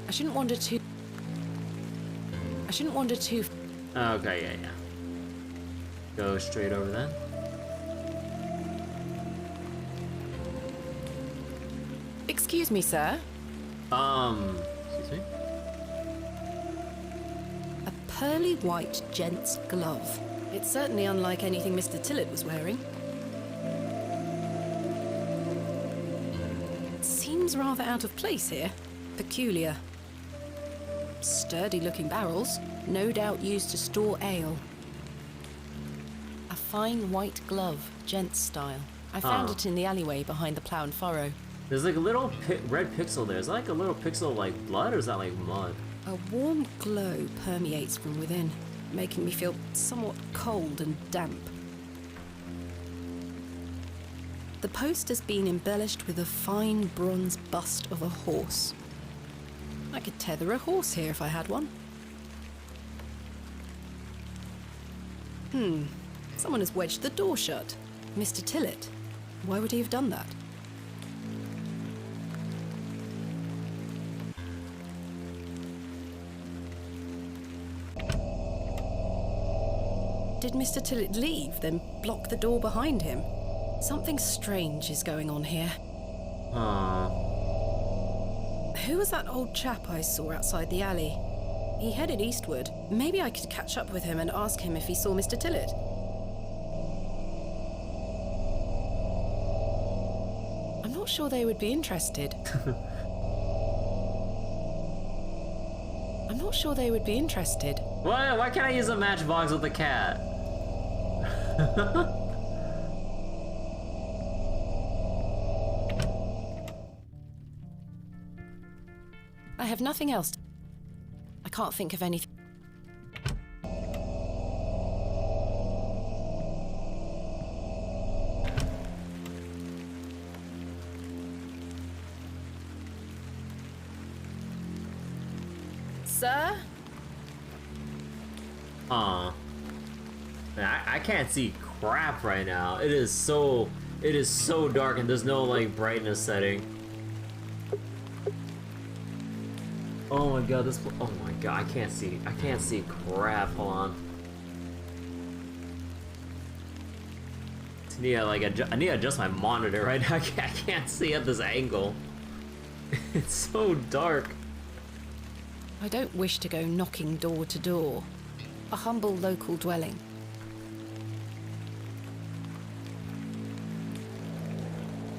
I shouldn't wander too... Okay, yeah. Go straight over then. Excuse me, sir. Excuse me? A pearly white gent's glove. It's certainly unlike anything Mr. Tillett was wearing. It seems rather out of place here. Peculiar. Sturdy-looking barrels, no doubt used to store ale. A fine white glove, gent's style. I found it in the alleyway behind the plough and furrow. There's like a little red pixel there. Is that like a little pixel of like blood or is that like mud? A warm glow permeates from within, making me feel somewhat cold and damp. The post has been embellished with a fine bronze bust of a horse. I could tether a horse here if I had one. Someone has wedged the door shut. Mr. Tillett. Why would he have done that? Did Mr. Tillett leave, then block the door behind him? Something strange is going on here. Who was that old chap I saw outside the alley? He headed eastward. Maybe I could catch up with him and ask him if he saw Mr. Tillett. I'm not sure they would be interested. Why can't I use a matchbox with a cat? I have nothing else. I can't think of anything. Sir? Man, I can't see crap right now. It is so dark and there's no like brightness setting. Oh my god, oh my god, I can't see crap, hold on. Yeah, like I need to adjust my monitor right now. I can't see at this angle. It's so dark. I don't wish to go knocking door to door. A humble local dwelling.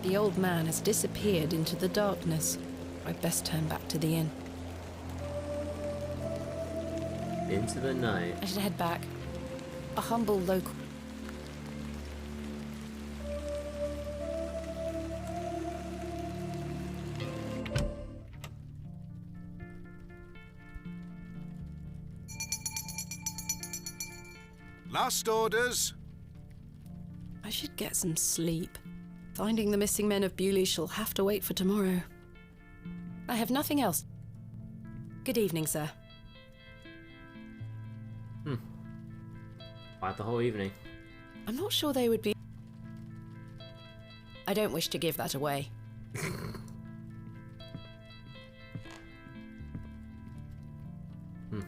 The old man has disappeared into the darkness. I'd best turn back to the inn. Into the night. I should head back. A humble local... Last orders. I should get some sleep. Finding the missing men of Bewlay shall have to wait for tomorrow. I have nothing else. Good evening, sir. Quite the whole evening. I'm not sure they would be... I don't wish to give that away.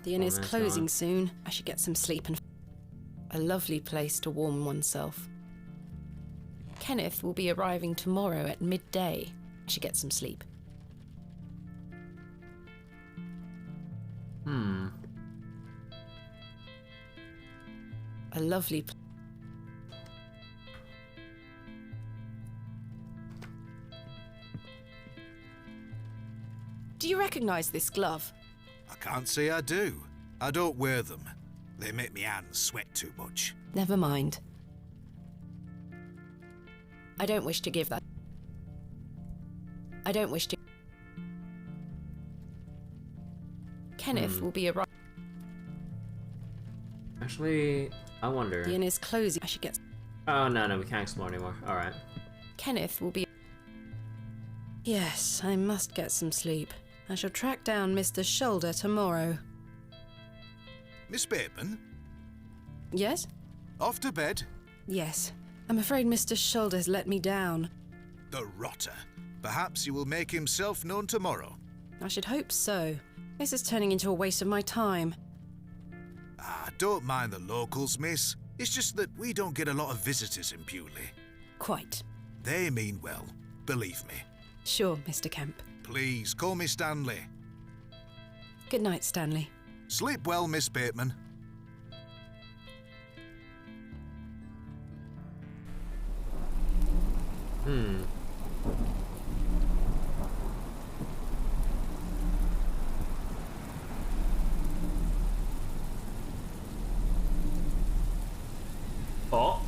The inn is closing soon. I should get some sleep and... A lovely place to warm oneself. Kenneth will be arriving tomorrow at midday. I should get some sleep. A lovely Do you recognize this glove? I can't say I do. I don't wear them. They make me hands sweat too much. Never mind. I don't wish to give that. I don't wish to... Kenneth will be arriving. Actually, I wonder. The inn is closing. I should get... Oh, no, we can't explore anymore. Alright. Kenneth will be... Yes, I must get some sleep. I shall track down Mr. Shoulder tomorrow. Miss Bateman? Yes? Off to bed? Yes. I'm afraid Mr. Shoulder's let me down. The rotter. Perhaps he will make himself known tomorrow. I should hope so. This is turning into a waste of my time. Ah, don't mind the locals, miss. It's just that we don't get a lot of visitors in Bewlay. Quite. They mean well, believe me. Sure, Mr. Kemp. Please, call me Stanley. Good night, Stanley. Sleep well, Miss Bateman. Oh.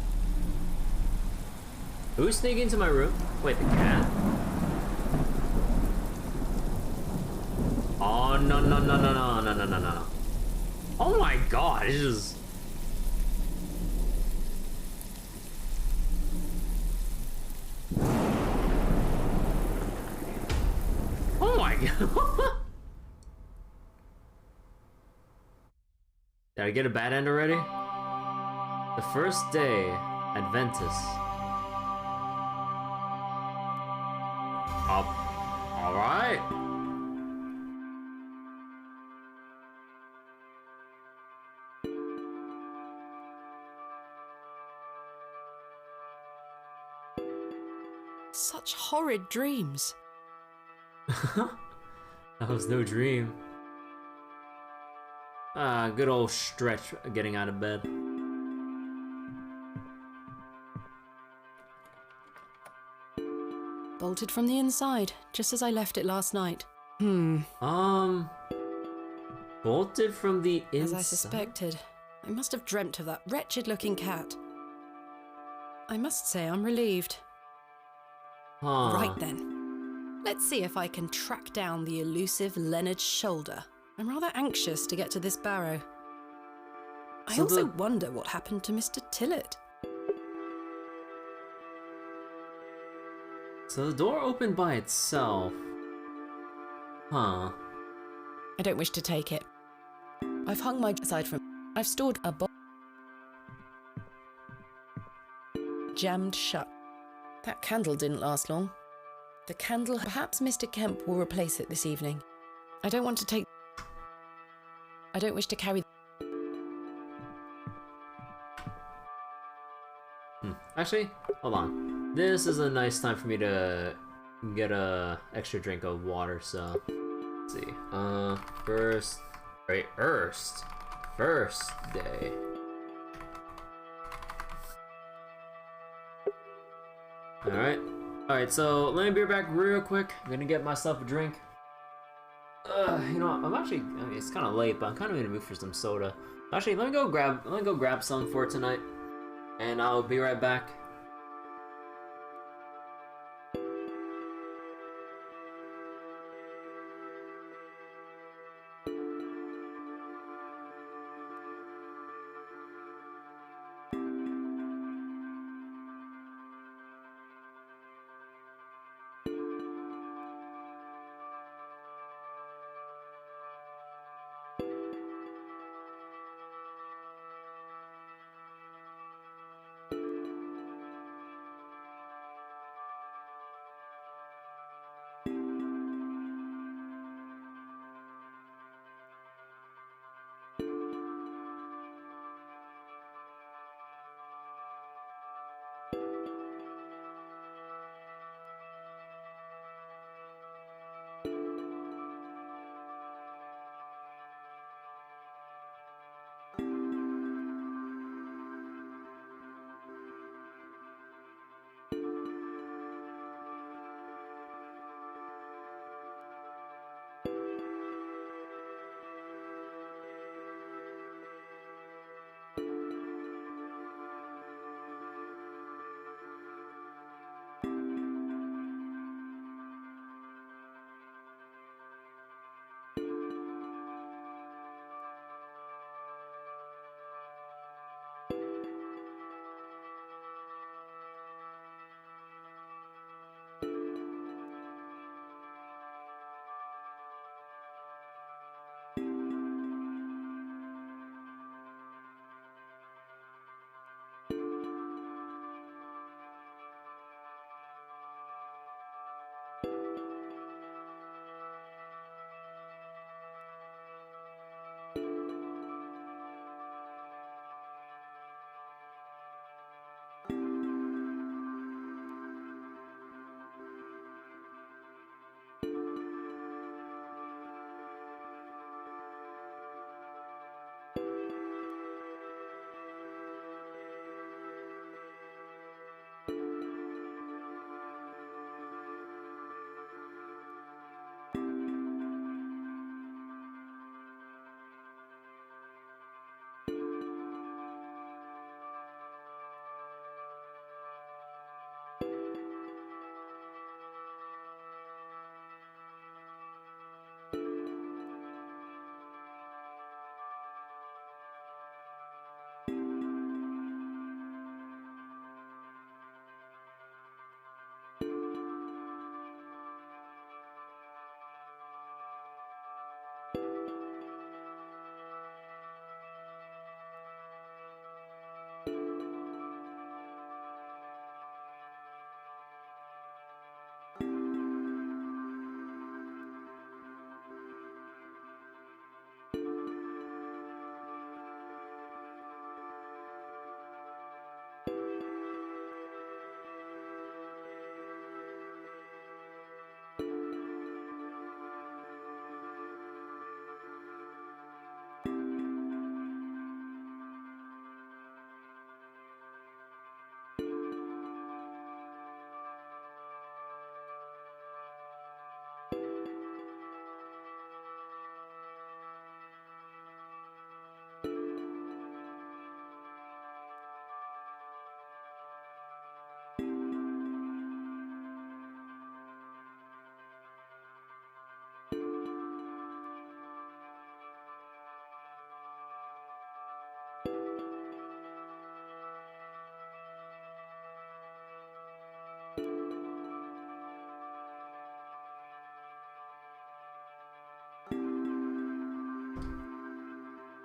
Who's sneaking into my room? Wait, the cat? Oh, no. Oh my god, it's just... Oh my god. Did I get a bad end already? The first day, Adventus. Up. Alright. Such horrid dreams. That was no dream. Ah, good old stretch getting out of bed. Bolted from the inside, just as I left it last night. Bolted from the inside? As I suspected. I must have dreamt of that wretched-looking cat. I must say I'm relieved. Huh. Right then. Let's see if I can track down the elusive Leonard Shoulder. I'm rather anxious to get to this barrow. I also wonder what happened to Mr. Tillett. So the door opened by itself. Huh. I don't wish to take it. I've hung my aside from... I've stored a box jammed shut. That candle didn't last long. The candle... Perhaps Mr. Kemp will replace it this evening. I don't want to take... I don't wish to carry... Actually, hold on. This is a nice time for me to get a extra drink of water, so let's see. First day. Alright, so let me be back real quick. I'm gonna get myself a drink. You know, I mean, it's kind of late, but I'm kind of in the mood for some soda. Actually, let me go grab some for tonight, and I'll be right back.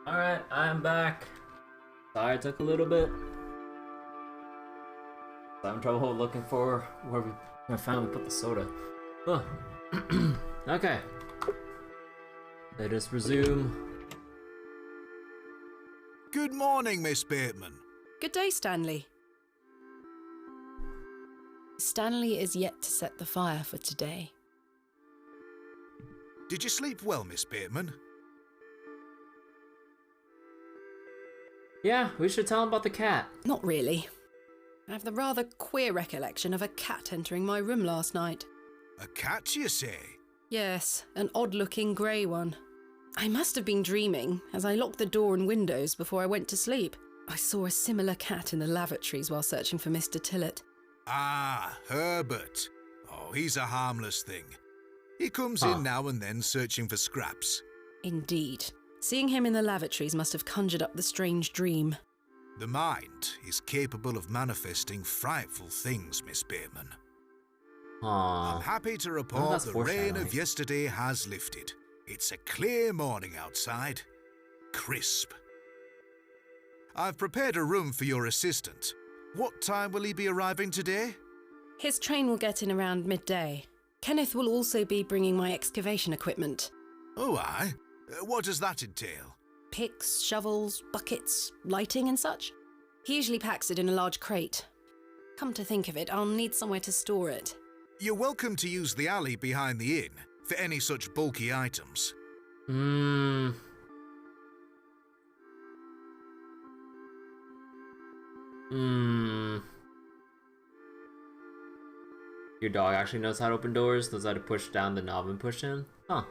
Alright, I'm back. Sorry it took a little bit. I'm having trouble looking for where I finally put the soda. Oh. Okay. Let us resume. Good morning, Miss Bateman. Good day, Stanley. Stanley is yet to set the fire for today. Did you sleep well, Miss Bateman? Yeah, we should tell him about the cat. Not really. I have the rather queer recollection of a cat entering my room last night. A cat, you say? Yes, an odd-looking grey one. I must have been dreaming, as I locked the door and windows before I went to sleep. I saw a similar cat in the lavatories while searching for Mr. Tillett. Ah, Herbert. Oh, he's a harmless thing. He comes in now and then searching for scraps. Indeed. Seeing him in the lavatories must have conjured up the strange dream. The mind is capable of manifesting frightful things, Miss Bateman. I'm happy to report the rain of yesterday has lifted. It's a clear morning outside. Crisp. I've prepared a room for your assistant. What time will he be arriving today? His train will get in around midday. Kenneth will also be bringing my excavation equipment. Oh, aye? What does that entail? Picks, shovels, buckets, lighting and such. He usually packs it in a large crate. Come to think of it, I'll need somewhere to store it. You're welcome to use the alley behind the inn for any such bulky items. Your dog actually knows how to open doors, knows how to push down the knob and push in? Huh.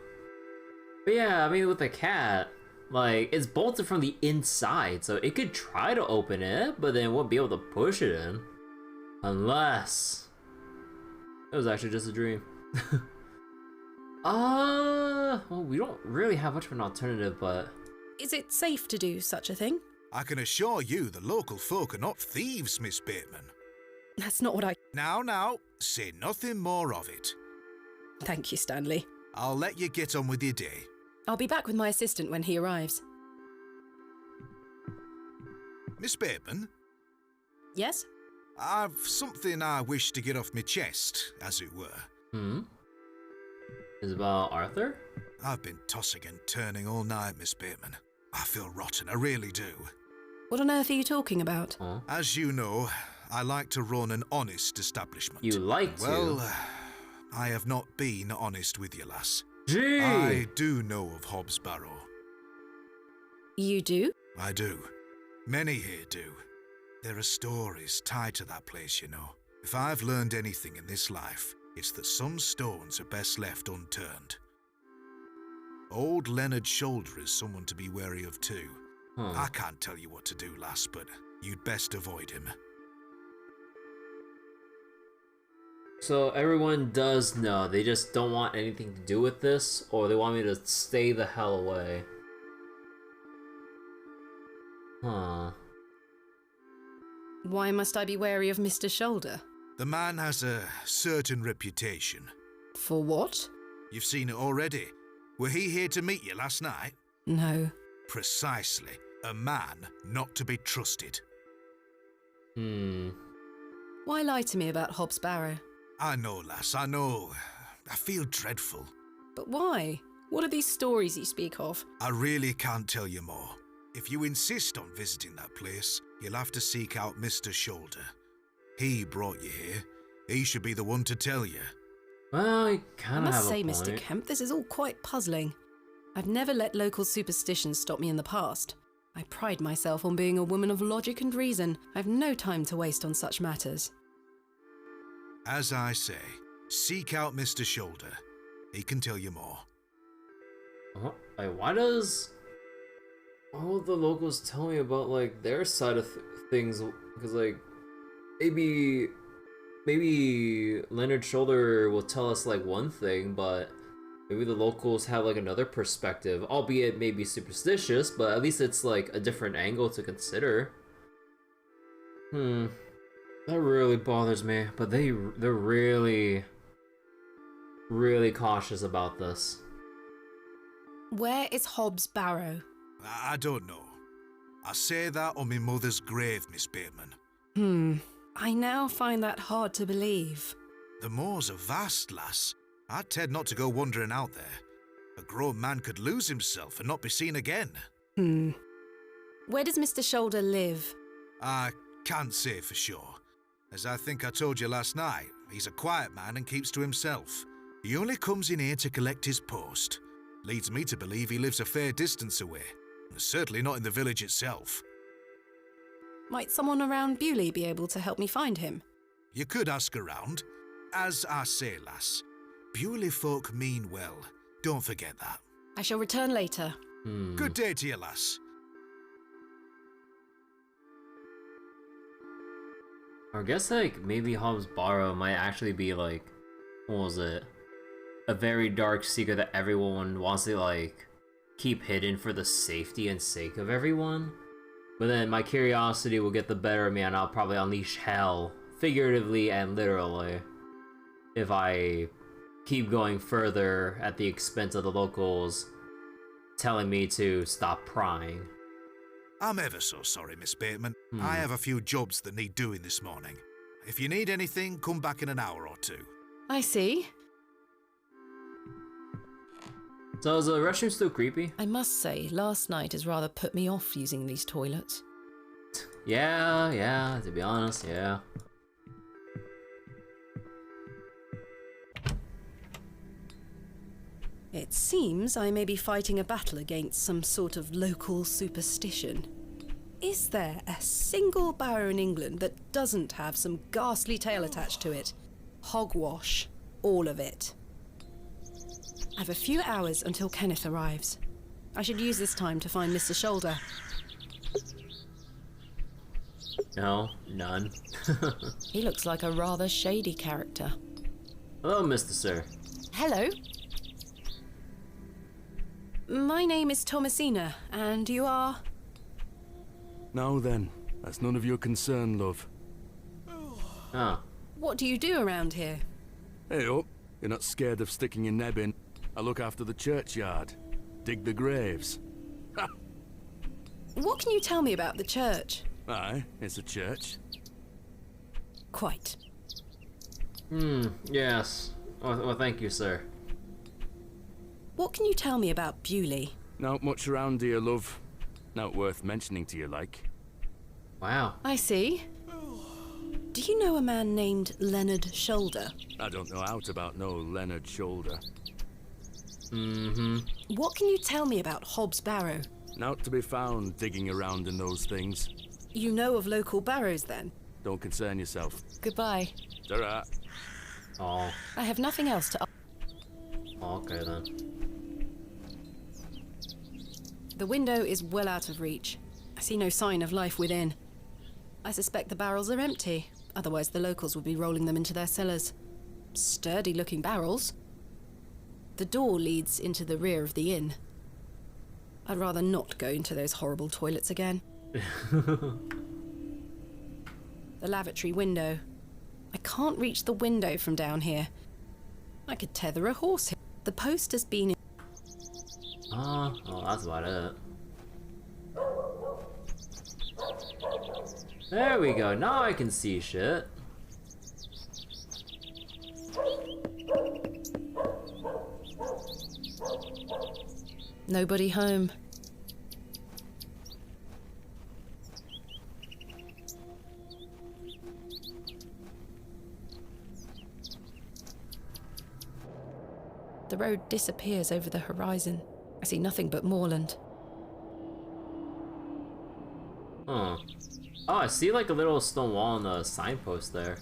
But yeah, I mean, with the cat, like, it's bolted from the inside, so it could try to open it, but then won't be able to push it in. Unless it was actually just a dream. Well, we don't really have much of an alternative, but... Is it safe to do such a thing? I can assure you the local folk are not thieves, Miss Bateman. That's not what I... Now, say nothing more of it. Thank you, Stanley. I'll let you get on with your day. I'll be back with my assistant when he arrives. Miss Bateman? Yes? I've something I wish to get off my chest, as it were. Is it about Arthur? I've been tossing and turning all night, Miss Bateman. I feel rotten, I really do. What on earth are you talking about? As you know, I like to run an honest establishment. You like to? Well, I have not been honest with you, lass. Gee! I do know of Hobbs Barrow. You do? I do. Many here do. There are stories tied to that place, you know. If I've learned anything in this life, it's that some stones are best left unturned. Old Leonard Shoulder is someone to be wary of too. I can't tell you what to do, lass, but you'd best avoid him. So everyone does know, they just don't want anything to do with this, or they want me to stay the hell away. Why must I be wary of Mr. Shoulder? The man has a certain reputation. For what? You've seen it already. Were he here to meet you last night? No. Precisely. A man not to be trusted. Why lie to me about Hobbs Barrow? I know, lass, I know. I feel dreadful. But why? What are these stories you speak of? I really can't tell you more. If you insist on visiting that place, you'll have to seek out Mr. Shoulder. He brought you here. He should be the one to tell you. Well, you kind of have a point. I must say, Mr. Kemp, this is all quite puzzling. I've never let local superstitions stop me in the past. I pride myself on being a woman of logic and reason. I've no time to waste on such matters. As I say, seek out Mr. Shoulder. He can tell you more. Like, why does all the locals tell me about, like, their side of things? Because, like, maybe Leonard Shoulder will tell us, like, one thing, but maybe the locals have, like, another perspective, albeit maybe superstitious, but at least it's, like, a different angle to consider. That really bothers me, but they're really cautious about this. Where is Hobbs Barrow? I don't know. I say that on my mother's grave, Miss Bateman. I now find that hard to believe. The moors are vast, lass. I'd tend not to go wandering out there. A grown man could lose himself and not be seen again. Where does Mr. Shoulder live? I can't say for sure. As I think I told you last night, He's a quiet man and keeps to himself. He only comes in here to collect his post. Leads me to believe he lives a fair distance away. Certainly not in the village itself. Might someone around Bewlay be able to help me find him? You could ask around. As I say, lass, Bewlay folk mean well. Don't forget that. I shall return later. Good day to you, lass. I guess, like, maybe Hobbs Barrow might actually be, like, what was it? A very dark secret that everyone wants to, like, keep hidden for the safety and sake of everyone. But then my curiosity will get the better of me and I'll probably unleash hell, figuratively and literally, if I keep going further at the expense of the locals telling me to stop prying. I'm ever so sorry, Miss Bateman. I have a few jobs that need doing this morning. If you need anything, come back in an hour or two. I see. So is the restroom still creepy? I must say, last night has rather put me off using these toilets. Yeah, to be honest, yeah. It seems I may be fighting a battle against some sort of local superstition. Is there a single barrow in England that doesn't have some ghastly tale attached to it? Hogwash. All of it. I've a few hours until Kenneth arrives. I should use this time to find Mr. Shoulder. No, none. He looks like a rather shady character. Hello, Mr. Sir. Hello. My name is Thomasina, and you are? Now then, that's none of your concern, love. Oh. What do you do around here? Hey up, you're not scared of sticking your neb in. I look after the churchyard, dig the graves. Ha! What can you tell me about the church? Aye, it's a church. Quite. Yes. Well, thank you, sir. What can you tell me about Bewlay? Not much around here, love. Not worth mentioning to you, like. Wow. I see. Do you know a man named Leonard Shoulder? I don't know aught about no Leonard Shoulder. What can you tell me about Hobbs Barrow? Not to be found digging around in those things. You know of local barrows, then? Don't concern yourself. Goodbye. Ta-ra. Oh. I have nothing else to... Okay, then. The window is well out of reach. I see no sign of life within. I suspect the barrels are empty, otherwise the locals would be rolling them into their cellars. Sturdy-looking barrels. The door leads into the rear of the inn. I'd rather not go into those horrible toilets again. The lavatory window. I can't reach the window from down here. I could tether a horse here. The post has been... Oh, that's about it. There we go, now I can see shit. Nobody home. The road disappears over the horizon. I see nothing but moorland. Huh. Oh, I see like a little stone wall on the signpost there.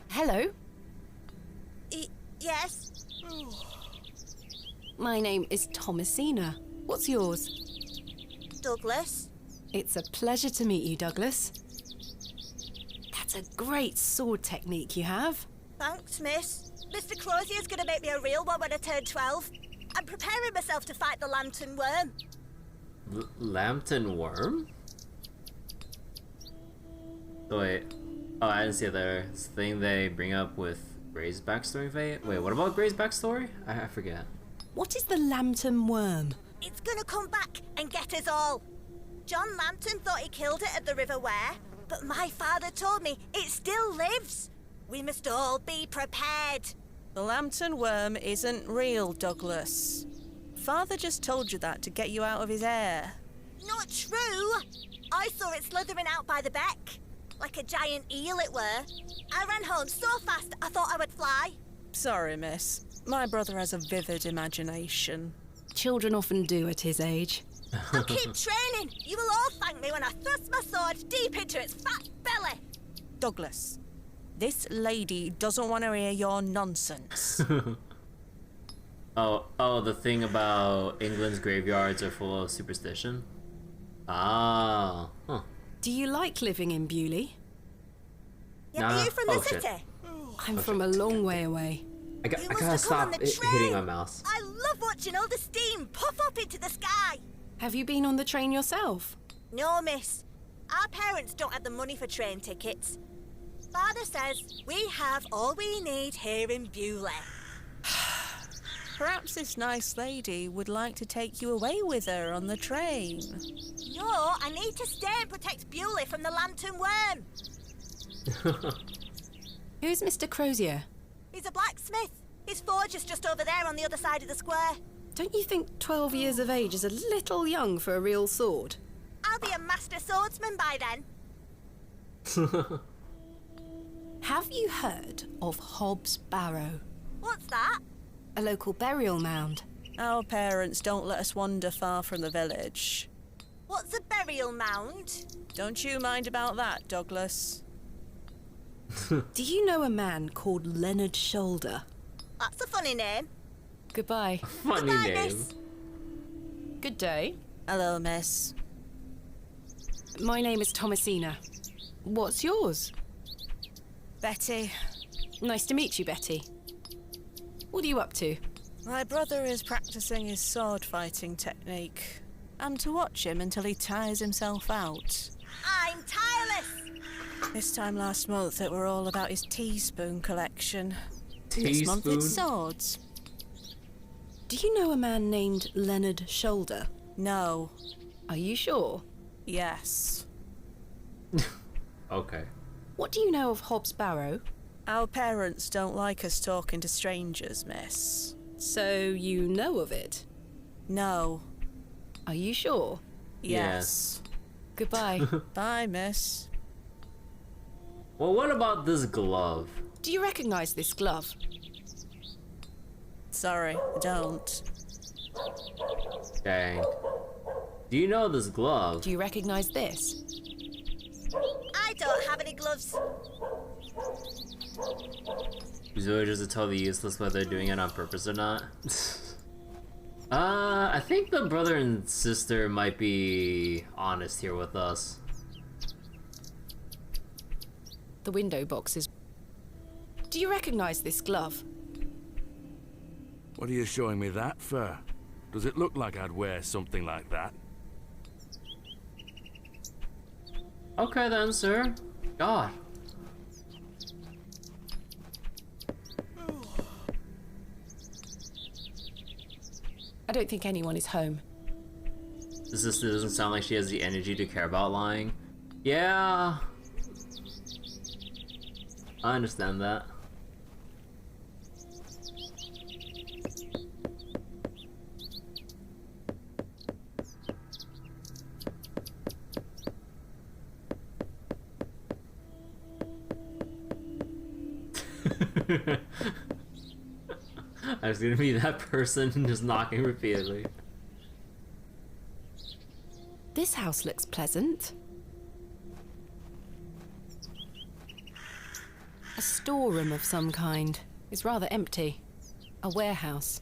Hello? Yes? My name is Thomasina. What's yours? Douglas? It's a pleasure to meet you, Douglas. That's a great sword technique you have. Thanks, miss. Mr. Crozier's gonna make me a real one when I turn 12. I'm preparing myself to fight the lantern worm. Lambton worm? Oh, wait. Oh, I didn't see it there. It's the thing they bring up with Gray's backstory. Wait, what about Gray's backstory? I forget. What is the Lambton worm? It's gonna come back and get us all. John Lambton thought he killed it at the River Ware, but my father told me it still lives. We must all be prepared. The Lambton worm isn't real, Douglas. Father just told you that to get you out of his hair. Not true. I saw it slithering out by the beck. Like a giant eel it were. I ran home so fast I thought I would fly. Sorry, miss. My brother has a vivid imagination. Children often do at his age. I'll keep training. You will all thank me when I thrust my sword deep into its fat belly. Douglas, this lady doesn't want to hear your nonsense. Oh, the thing about England's graveyards are full of superstition? Ah, huh. Do you like living in Bewlay? Yeah, are you from the city? Shit. I'm from a long way away. I gotta stop hitting my mouse. I love watching all the steam puff up into the sky. Have you been on the train yourself? No, miss. Our parents don't have the money for train tickets. Father says we have all we need here in Bewlay. Perhaps this nice lady would like to take you away with her on the train. No, I need to stay and protect Bewlay from the lantern worm. Who's Mr. Crozier? He's a blacksmith. His forge is just over there on the other side of the square. Don't you think 12 years of age is a little young for a real sword? I'll be a master swordsman by then. Have you heard of Hobbs Barrow? What's that? A local burial mound. Our parents don't let us wander far from the village. What's a burial mound? Don't you mind about that, Douglas. Do you know a man called Leonard Shoulder? That's a funny name. Goodbye. Funny Goodbye, name. miss. Good day. Hello, miss. My name is Thomasina. What's yours? Betty. Nice to meet you, Betty. What are you up to? My brother is practicing his sword fighting technique. I'm to watch him until he tires himself out. I'm tireless. This time last month it were all about his teaspoon collection. This month Teaspoon? it's swords. Do you know a man named Leonard Shoulder? No. Are you sure? Yes. Okay. What do you know of Hobbs Barrow? Our parents don't like us talking to strangers, miss. So you know of it? No. Are you sure? Yes. Goodbye. Bye, miss. Well, what about this glove? Do you recognize this glove? Sorry, I don't. Dang. Do you know this glove? Do you recognize this? I don't have any gloves. These villagers are totally useless whether they're doing it on purpose or not. I think the brother and sister might be honest here with us. The window boxes. Do you recognize this glove? What are you showing me that for? Does it look like I'd wear something like that? Okay then, sir. God. I don't think anyone is home. This sister doesn't sound like she has the energy to care about lying. Yeah. I understand that. I was gonna be that person just knocking repeatedly. This house looks pleasant. A storeroom of some kind. It's rather empty. A warehouse.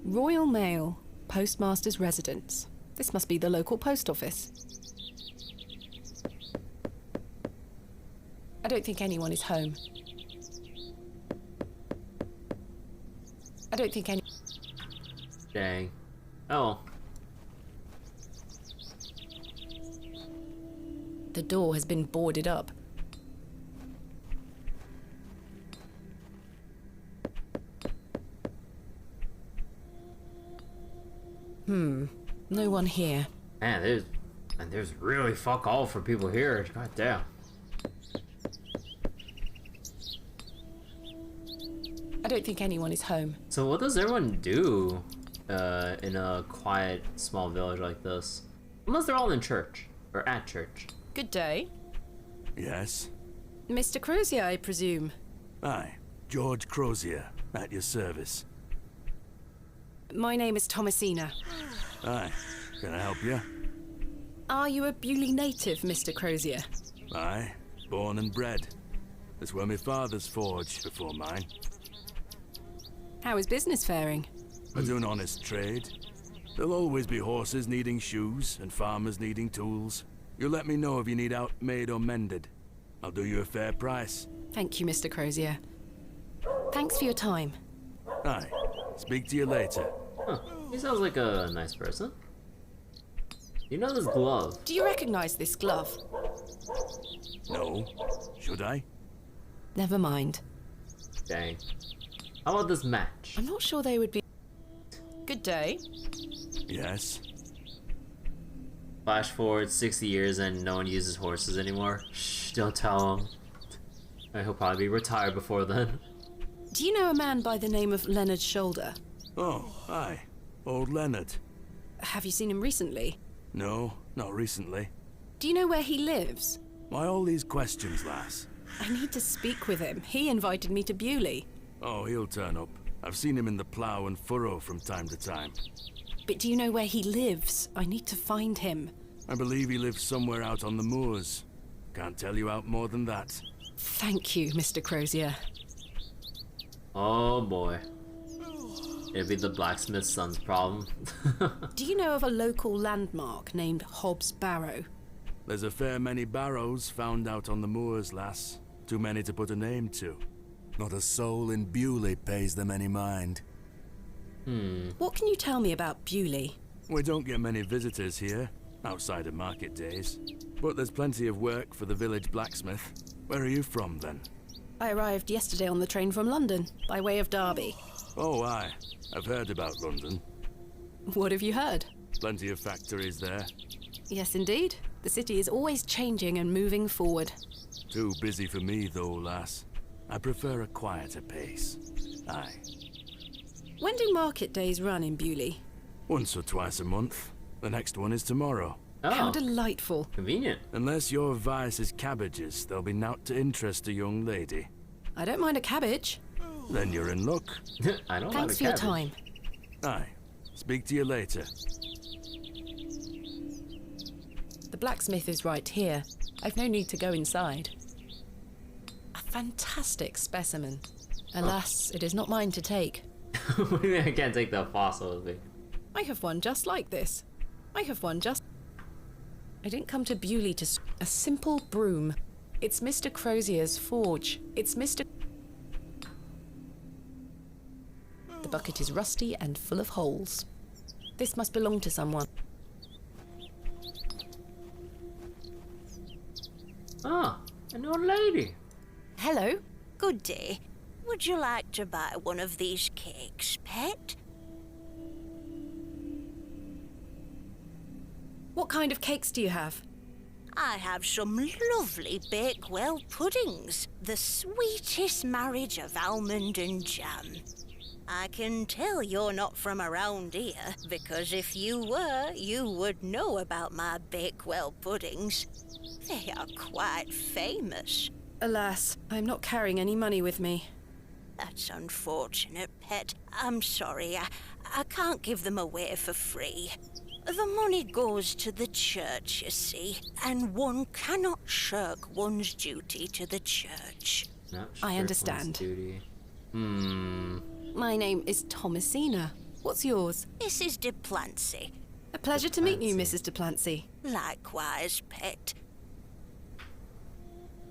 Royal Mail, Postmaster's Residence. This must be the local post office. I don't think anyone is home. I don't think any... Dang. Oh. The door has been boarded up. No one here. Man, there's really fuck all for people here. God damn. I don't think anyone is home. So what does everyone do in a quiet, small village like this? Unless they're all in church, or at church. Good day. Yes? Mr. Crozier, I presume. Aye, George Crozier, at your service. My name is Thomasina. Aye, can I help you? Are you a Bewlay native, Mr. Crozier? Aye, born and bred. That's where my father's forged before mine. How is business faring? I do an honest trade. There'll always be horses needing shoes and farmers needing tools. You let me know if you need out made or mended. I'll do you a fair price. Thank you, Mr. Crozier. Thanks for your time. Aye, speak to you later. Huh, he sounds like a nice person. You know this glove? Do you recognize this glove? No. Should I? Never mind. Dang. How about this match? I'm not sure they would be... Good day. Yes. Flash forward 60 years and no one uses horses anymore. Shh, don't tell him. He'll probably be retired before then. Do you know a man by the name of Leonard Shoulder? Oh, aye. Old Leonard. Have you seen him recently? No, not recently. Do you know where he lives? Why all these questions, lass? I need to speak with him. He invited me to Bewlay. Oh, he'll turn up. I've seen him in the plough and furrow from time to time. But do you know where he lives? I need to find him. I believe he lives somewhere out on the moors. Can't tell you out more than that. Thank you, Mr. Crozier. Oh boy. It'd be the blacksmith's son's problem. Do you know of a local landmark named Hobbs Barrow? There's a fair many barrows found out on the moors, lass. Too many to put a name to. Not a soul in Bewlay pays them any mind. What can you tell me about Bewlay? We don't get many visitors here, outside of market days. But there's plenty of work for the village blacksmith. Where are you from, then? I arrived yesterday on the train from London, by way of Derby. Oh, aye. I've heard about London. What have you heard? Plenty of factories there. Yes, indeed. The city is always changing and moving forward. Too busy for me, though, lass. I prefer a quieter pace. Aye. When do market days run in Bewlay? Once or twice a month. The next one is tomorrow. Oh, How delightful. convenient. Unless your vice is cabbages, there'll be naught to interest a young lady. I don't mind a cabbage. Then you're in luck. I don't Thanks for your time. Aye. Speak to you later. The blacksmith is right here. I've no need to go inside. A fantastic specimen. Alas, it is not mine to take. What do you mean I can't take the fossil with me? I have one just like this. I have one just... I didn't come to Bewlay to... A simple broom. It's Mr. Crozier's forge. It's Mr... The bucket is rusty and full of holes. This must belong to someone. Ah, an old lady. Hello. Good day. Would you like to buy one of these cakes, pet? What kind of cakes do you have? I have some lovely Bakewell puddings. The sweetest marriage of almond and jam. I can tell you're not from around here, because if you were, you would know about my Bakewell puddings. They are quite famous. Alas, I'm not carrying any money with me. That's unfortunate, pet. I'm sorry, I can't give them away for free. The money goes to the church, you see, and one cannot shirk one's duty to the church. I understand. Duty. My name is Thomasina. What's yours? Mrs. de Plancy. A pleasure to meet you, Mrs. de Plancy. Likewise, pet.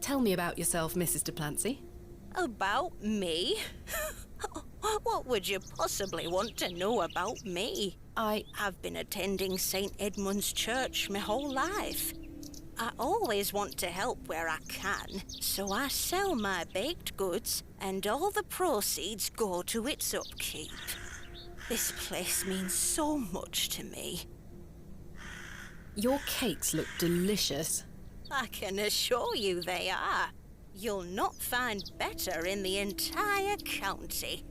Tell me about yourself, Mrs. de Plancy. About me? What would you possibly want to know about me? I've been attending St. Edmund's Church my whole life. I always want to help where I can, so I sell my baked goods, and all the proceeds go to its upkeep. This place means so much to me. Your cakes look delicious. I can assure you they are. You'll not find better in the entire county.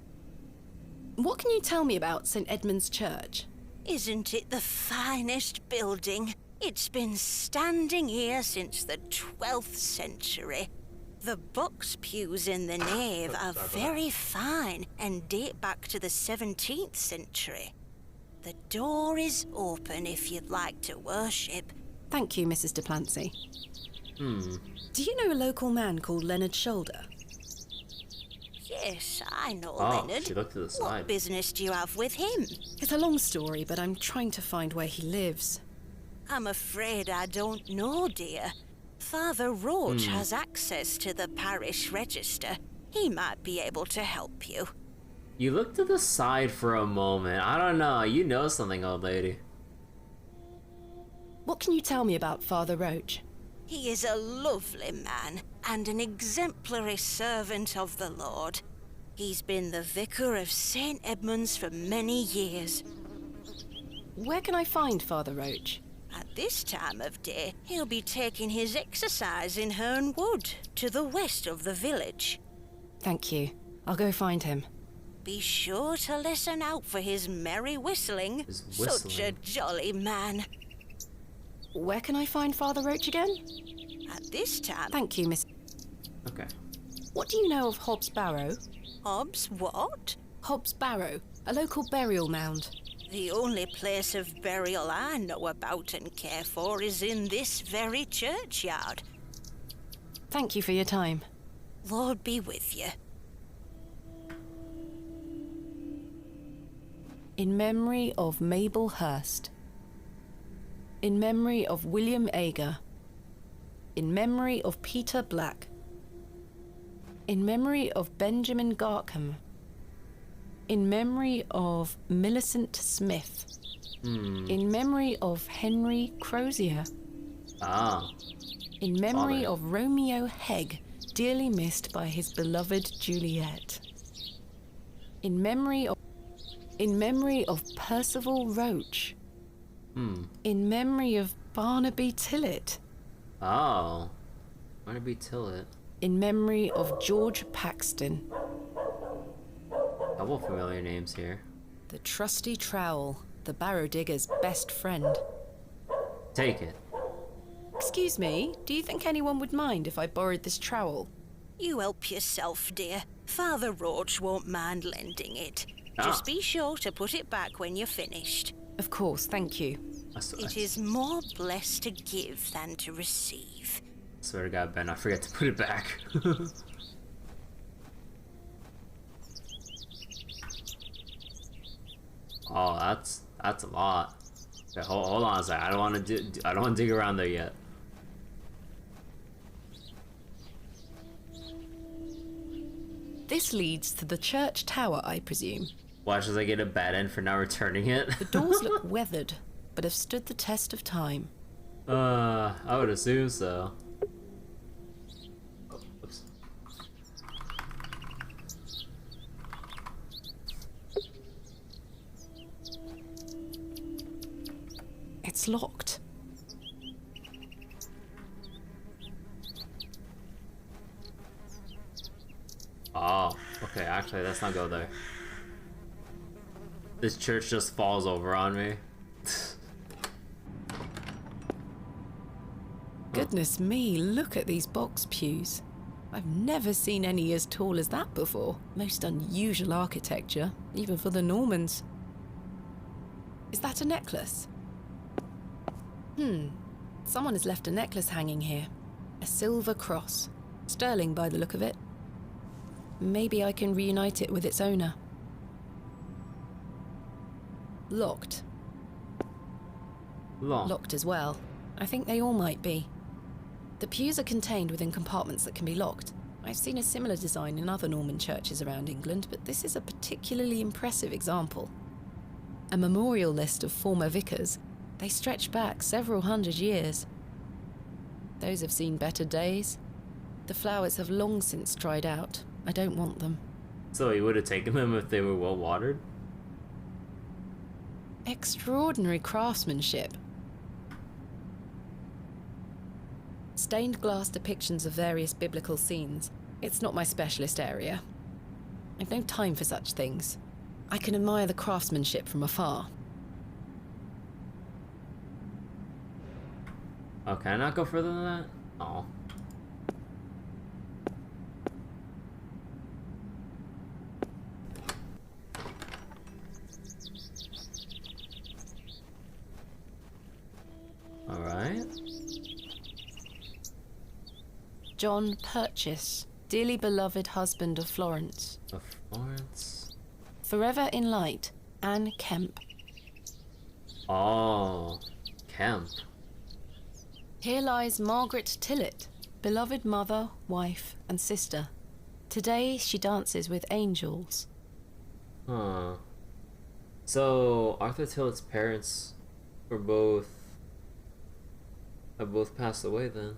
What can you tell me about St. Edmund's Church? Isn't it the finest building? It's been standing here since the 12th century. The box pews in the nave are very fine and date back to the 17th century. The door is open if you'd like to worship. Thank you, Mrs. Duplancy. Do you know a local man called Leonard Shoulder? Yes, I know Leonard. She Leonard. looked to the side. What business do you have with him? It's a long story, but I'm trying to find where he lives. I'm afraid I don't know, dear. Father Roach has access to the parish register. He might be able to help you. You looked to the side for a moment. I don't know. You know something, old lady. What can you tell me about Father Roach? He is a lovely man and an exemplary servant of the Lord. He's been the vicar of St. Edmund's for many years. Where can I find Father Roach? At this time of day, he'll be taking his exercise in Herne Wood, to the west of the village. Thank you. I'll go find him. Be sure to listen out for his merry whistling. Such a jolly man. Where can I find Father Roach again? At this time... Thank you, Miss... Okay. What do you know of Hobbs Barrow? Hobbs what? Hobbs Barrow, a local burial mound. The only place of burial I know about and care for is in this very churchyard. Thank you for your time. Lord be with you. In memory of Mabel Hurst. In memory of William Ager. In memory of Peter Black. In memory of Benjamin Garkham. In memory of Millicent Smith. In memory of Henry Crozier. Ah. In memory Father. of Romeo Hegg, dearly missed by his beloved Juliet. In memory of Percival Roach. In memory of Barnaby Tillett. Oh. Barnaby Tillett. In memory of George Paxton. Couple familiar names here. The trusty trowel, the barrow digger's best friend. Take it. Excuse me, do you think anyone would mind if I borrowed this trowel? You help yourself, dear. Father Roach won't mind lending it. Just be sure to put it back when you're finished. Of course, thank you. It is more blessed to give than to receive. I swear to God, Ben, I forget to put it back. Oh, that's a lot. Okay, hold on a sec. I don't want to dig around there yet. This leads to the church tower, I presume. Watch as I get a bad end for not returning it. The doors look weathered, but have stood the test of time. I would assume so. Oh, oops. It's locked. Oh, okay, actually, let's not go there. This church just falls over on me. Goodness me, look at these box pews. I've never seen any as tall as that before. Most unusual architecture, even for the Normans. Is that a necklace? Someone has left a necklace hanging here. A silver cross. Sterling by the look of it. Maybe I can reunite it with its owner. Locked. Locked as well. I think they all might be. The pews are contained within compartments that can be locked. I've seen a similar design in other Norman churches around England, but this is a particularly impressive example. A memorial list of former vicars. They stretch back several hundred years. Those have seen better days. The flowers have long since dried out. I don't want them. So you would have taken them if they were well watered? Extraordinary craftsmanship. stained glass depictions of various biblical scenes. It's not my specialist area. I've no time for such things. I can admire the craftsmanship from afar. Oh, can I not go further than that? Oh. Alright. John Purchase, dearly beloved husband of Florence. Of Florence. Forever in light, Anne Kemp. Oh, Kemp. Here lies Margaret Tillett, beloved mother, wife, and sister. Today she dances with angels. Huh. So Arthur Tillett's parents were have both passed away then.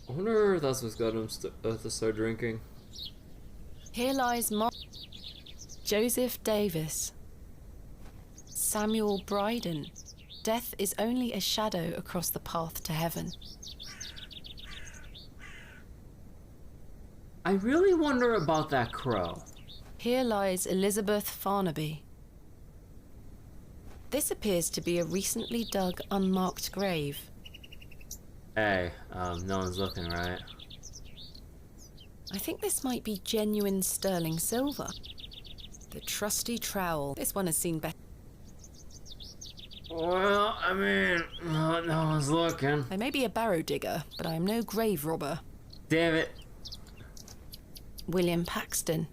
I wonder if that's what's got him to start drinking. Here lies Joseph Davis. Samuel Bryden. Death is only a shadow across the path to heaven. I really wonder about that crow. Here lies Elizabeth Farnaby. This appears to be a recently dug, unmarked grave. Hey, no one's looking, right? I think this might be genuine sterling silver. The trusty trowel. This one has seen better. Well, I mean, no one's looking. I may be a barrow digger, but I am no grave robber. Damn it. William Paxton.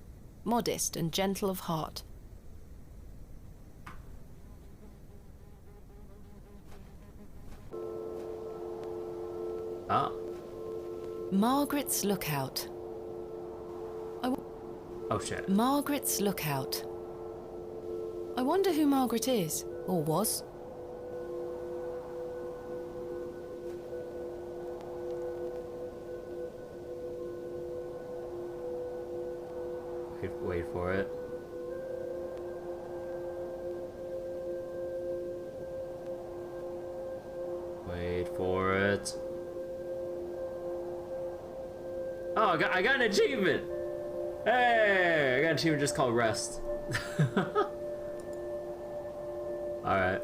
Modest and gentle of heart. Ah. Margaret's Lookout. Oh shit. Margaret's Lookout. I wonder who Margaret is, or was. Wait for it. Wait for it. Oh, I got an achievement! Hey! I got an achievement just called Rest. Alright.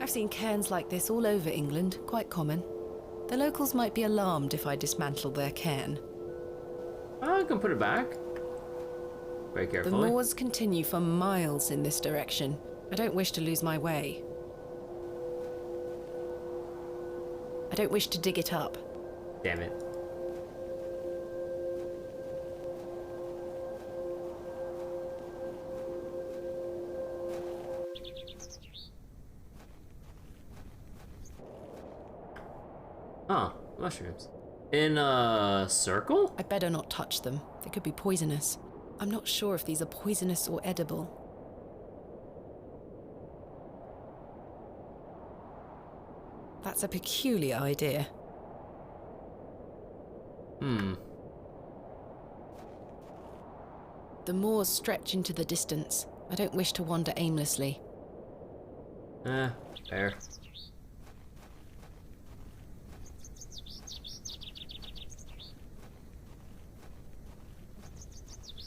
I've seen cairns like this all over England, quite common. The locals might be alarmed if I dismantle their cairn. I can put it back. Very The carefully. moors continue for miles in this direction. I don't wish to lose my way. I don't wish to dig it up. Damn it. Oh, mushrooms. In a circle? I'd better not touch them. They could be poisonous. I'm not sure if these are poisonous or edible. That's a peculiar idea. The moors stretch into the distance. I don't wish to wander aimlessly. Fair.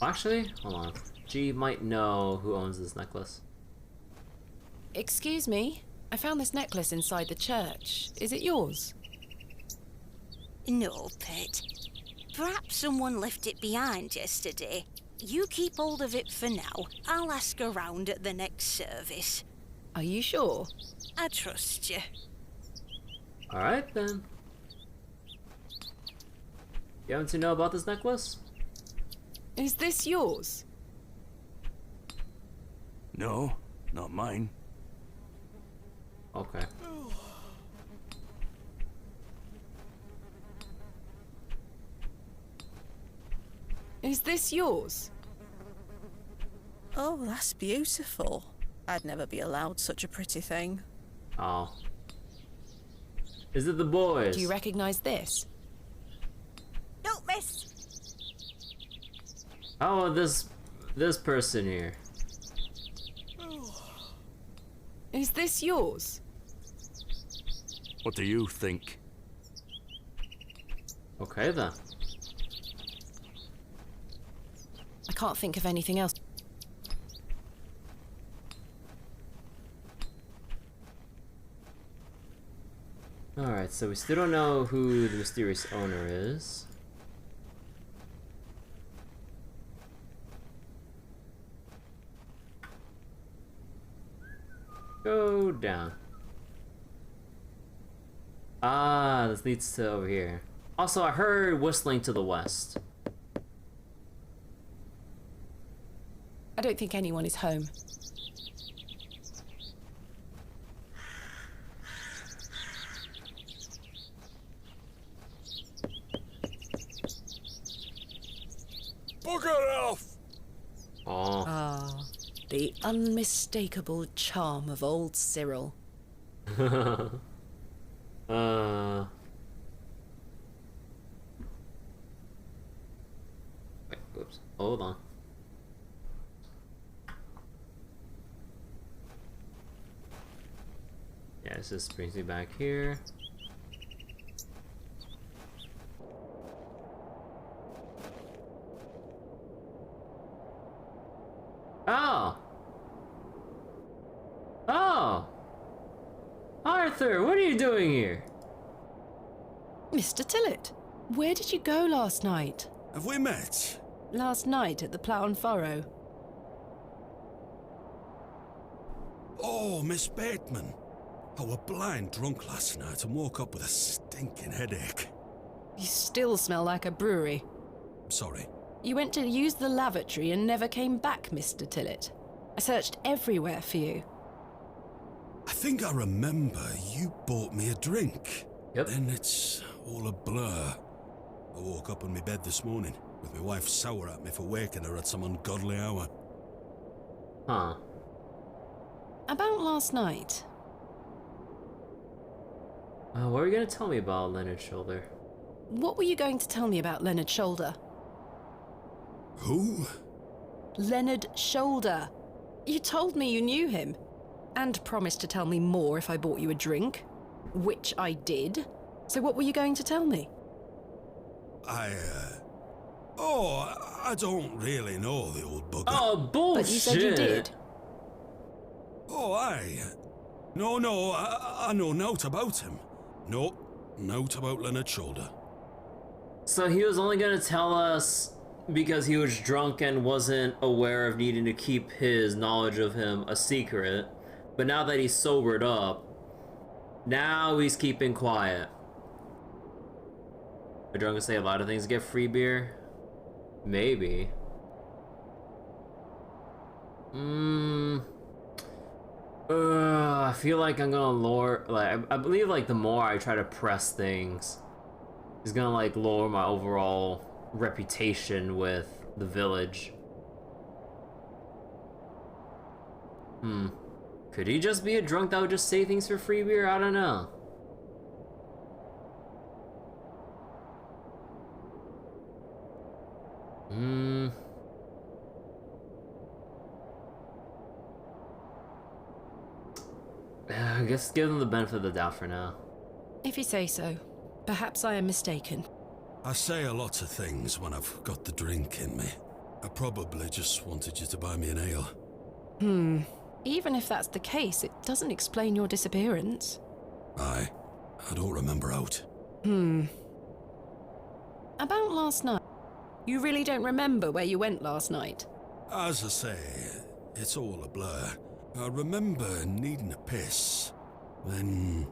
Actually, hold on. G might know who owns this necklace. Excuse me? I found this necklace inside the church. Is it yours? No, pet. Perhaps someone left it behind yesterday. You keep hold of it for now. I'll ask around at the next service. Are you sure? I trust you. Alright then. You happen to know about this necklace? Is this yours? No, not mine. Okay. Is this yours? Oh, that's beautiful. I'd never be allowed such a pretty thing. Oh. Is it the boys? Do you recognize this? Don't miss. Oh, this person here. Is this yours? What do you think? Okay then. I can't think of anything else. Alright, so we still don't know who the mysterious owner is. Go down. Ah, this leads to over here. Also, I heard whistling to the west. I don't think anyone is home. Bugger off! Oh. Ah, the unmistakable charm of old Cyril. Wait, oops. Hold on. Yeah, this just brings me back here. Oh! Oh! Arthur, what are you doing here? Mr. Tillett, where did you go last night? Have we met? Last night at the Plough and Furrow. Oh, Miss Bateman. I were blind drunk last night and woke up with a stinking headache. You still smell like a brewery. I'm sorry. You went to use the lavatory and never came back, Mr. Tillett. I searched everywhere for you. I think I remember you bought me a drink. Yep. Then it's all a blur. I woke up in my bed this morning with my wife sour at me for waking her at some ungodly hour. Huh. About last night. What were you gonna tell me about Leonard Shoulder? What were you going to tell me about Leonard Shoulder? Who? Leonard Shoulder. You told me you knew him. And promised to tell me more if I bought you a drink. Which I did. So what were you going to tell me? I don't really know the old bugger. Oh, bullshit! But you said you did. Oh, aye. No, I know naught about him. No, naught about Leonard Shoulder. So he was only gonna tell us because he was drunk and wasn't aware of needing to keep his knowledge of him a secret. But now that he's sobered up, now he's keeping quiet. Are drunk to say a lot of things get free beer? Maybe. I feel like I'm gonna lower, like, I believe like the more I try to press things, it's gonna like lower my overall reputation with the village. Could he just be a drunk that would just say things for free beer? I don't know. I guess give them the benefit of the doubt for now. If you say so. Perhaps I am mistaken. I say a lot of things when I've got the drink in me. I probably just wanted you to buy me an ale. Even if that's the case, it doesn't explain your disappearance. Aye, I don't remember out. About last night. You really don't remember where you went last night? As I say, it's all a blur. I remember needing a piss. Then...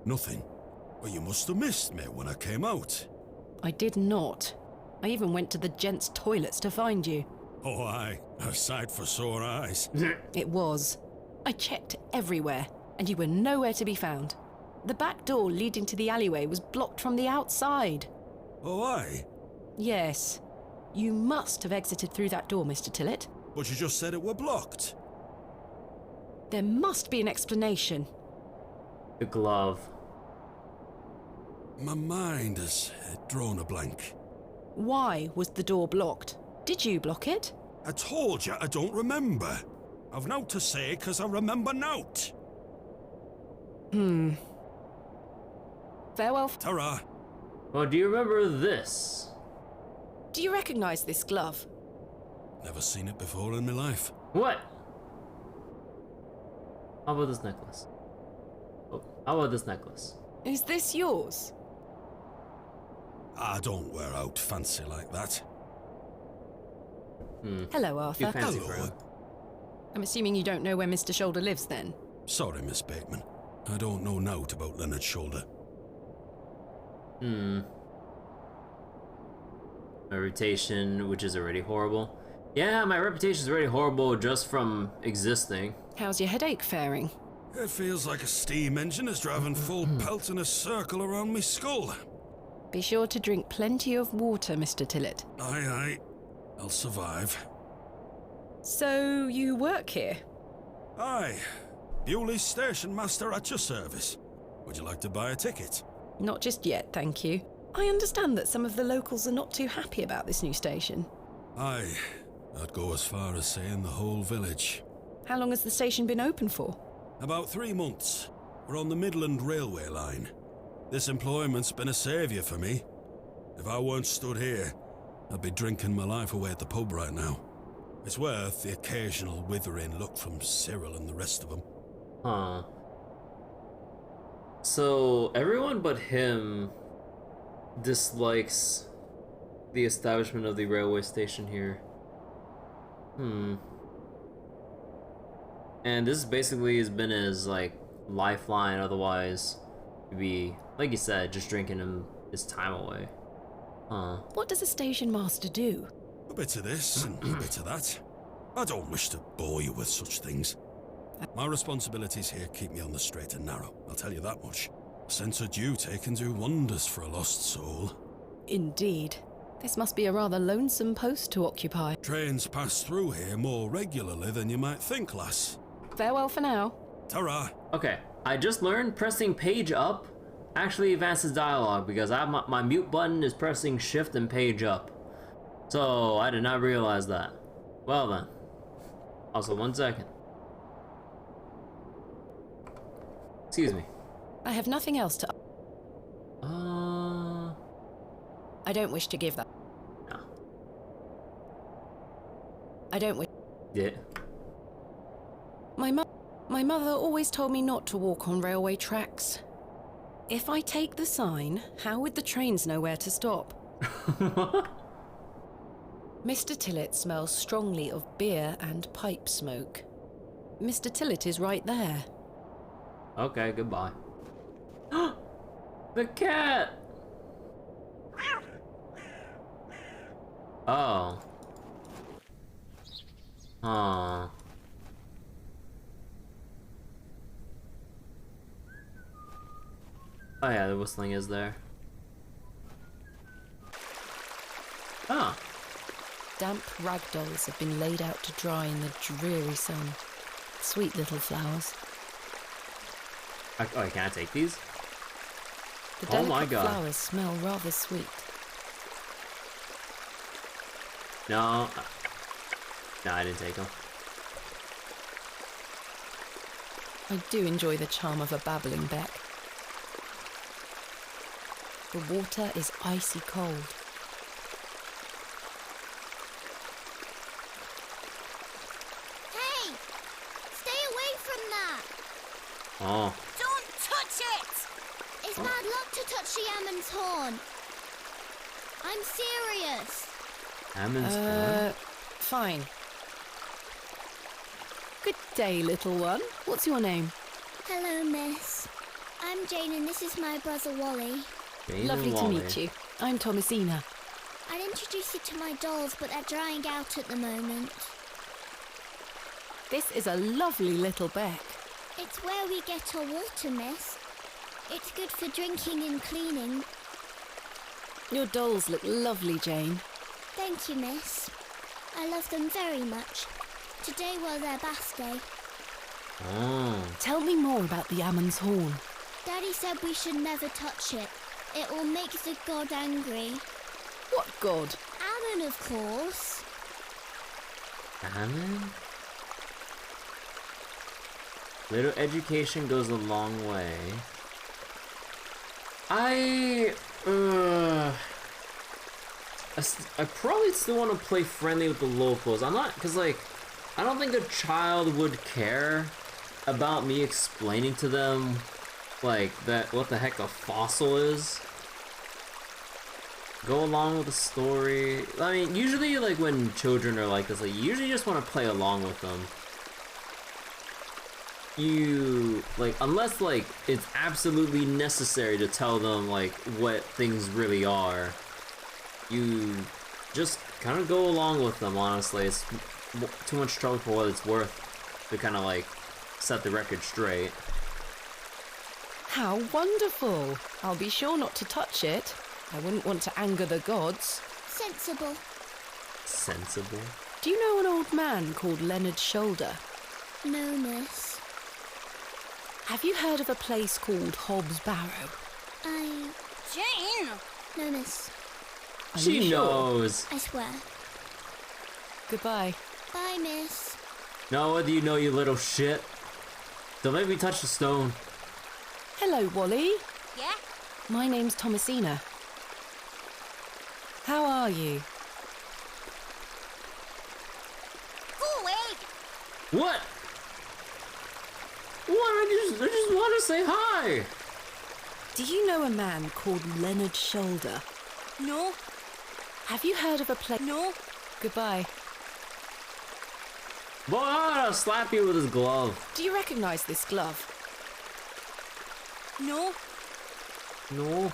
nothing. Well, you must have missed me when I came out. I did not. I even went to the gents' toilets to find you. Oh, aye. A sight for sore eyes. It was. I checked everywhere, and you were nowhere to be found. The back door leading to the alleyway was blocked from the outside. Oh, aye? Yes. You must have exited through that door, Mr. Tillett. But you just said it were blocked. There must be an explanation. The glove. My mind has drawn a blank. Why was the door blocked? Did you block it? I told you I don't remember. I've nowt to say 'cause I remember nowt. Farewell. Ta-ra. Well, do you remember this? Do you recognise this glove? Never seen it before in my life. What? How about this necklace? Oh, how about this necklace? Is this yours? I don't wear out fancy like that. Hello, Arthur. Too fancy Hello. for him. I'm assuming you don't know where Mr. Shoulder lives then? Sorry, Miss Bateman. I don't know nowt about Leonard Shoulder. My reputation, which is already horrible. Yeah, my reputation is already horrible just from existing. How's your headache faring? It feels like a steam engine is driving full pelt in a circle around me skull. Be sure to drink plenty of water, Mr. Tillett. Aye, aye. I'll survive. So, you work here? Aye. Bewlay Station Master at your service. Would you like to buy a ticket? Not just yet, thank you. I understand that some of the locals are not too happy about this new station. Aye. I'd go as far as saying the whole village. How long has the station been open for? About 3 months. We're on the Midland Railway line. This employment's been a saviour for me. If I weren't stood here, I'd be drinking my life away at the pub right now. It's worth the occasional withering look from Cyril and the rest of them. Huh. So, everyone but him dislikes the establishment of the railway station here. And this basically has been his, like, lifeline, otherwise he'd be, like you said, just drinking his time away. Huh. What does a station master do? A bit of this and a bit of that. I don't wish to bore you with such things. My responsibilities here keep me on the straight and narrow, I'll tell you that much. A sense of duty can do wonders for a lost soul. Indeed. This must be a rather lonesome post to occupy. Trains pass through here more regularly than you might think, lass. Farewell for now. Ta-ra. Okay, I just learned pressing page up actually advances dialogue because I have my mute button is pressing shift and page up. So I did not realize that. Well then. Also, 1 second. Excuse me. I have nothing else to... I don't wish to give that. No. I don't wish... Yeah. My mother always told me not to walk on railway tracks. If I take the sign, how would the trains know where to stop? Mr. Tillett smells strongly of beer and pipe smoke. Mr. Tillett is right there. Okay, goodbye. The cat! Oh. Aw. Oh yeah, the whistling is there. Oh. Damp ragdolls have been laid out to dry in the dreary sun. Sweet little flowers. Oh, can I take these? The Oh delicate my God. flowers smell rather sweet. No. No, I didn't take them. I do enjoy the charm of a babbling beck. The water is icy cold. Hey! Stay away from that! Oh. Don't touch it! It's bad luck to touch the Ammon's horn. I'm serious. Ammon's horn? Fine. Good day, little one. What's your name? Hello, miss. I'm Jane and this is my brother Wally. Jane Lovely and to Wally. meet you. I'm Thomasina. I'd introduce you to my dolls, but they're drying out at the moment. This is a lovely little beck. It's where we get our water, miss. It's good for drinking and cleaning. Your dolls look lovely, Jane. Thank you, miss. I love them very much. Today was their bath day. Oh. Tell me more about the Ammon's horn. Daddy said we should never touch it. It will make the god angry. What god? Ammon, of course. Amen? Little education goes a long way. I probably still want to play friendly with the locals. I'm not, because like, I don't think a child would care about me explaining to them, like, that what the heck a fossil is. Go along with the story. I mean, usually, like, when children are like this, like, you usually just want to play along with them. You, like, unless, like, it's absolutely necessary to tell them, like, what things really are, you just kind of go along with them, honestly. It's too much trouble for what it's worth to kind of, like, set the record straight. How wonderful! I'll be sure not to touch it. I wouldn't want to anger the gods. Sensible. Sensible? Do you know an old man called Leonard Shoulder? No, miss. Have you heard of a place called Hobbs Barrow? Jane! No, miss. She knows. I swear. Goodbye. Bye, miss. No, whether you know, you little shit. Don't make me touch the stone. Hello, Wally. Yeah? My name's Thomasina. How are you? Go away! What? What? I just want to say hi. Do you know a man called Leonard Shoulder? No. Have you heard of a place? No. Goodbye. Boy, I'll slap you with his glove. Do you recognize this glove? No. No.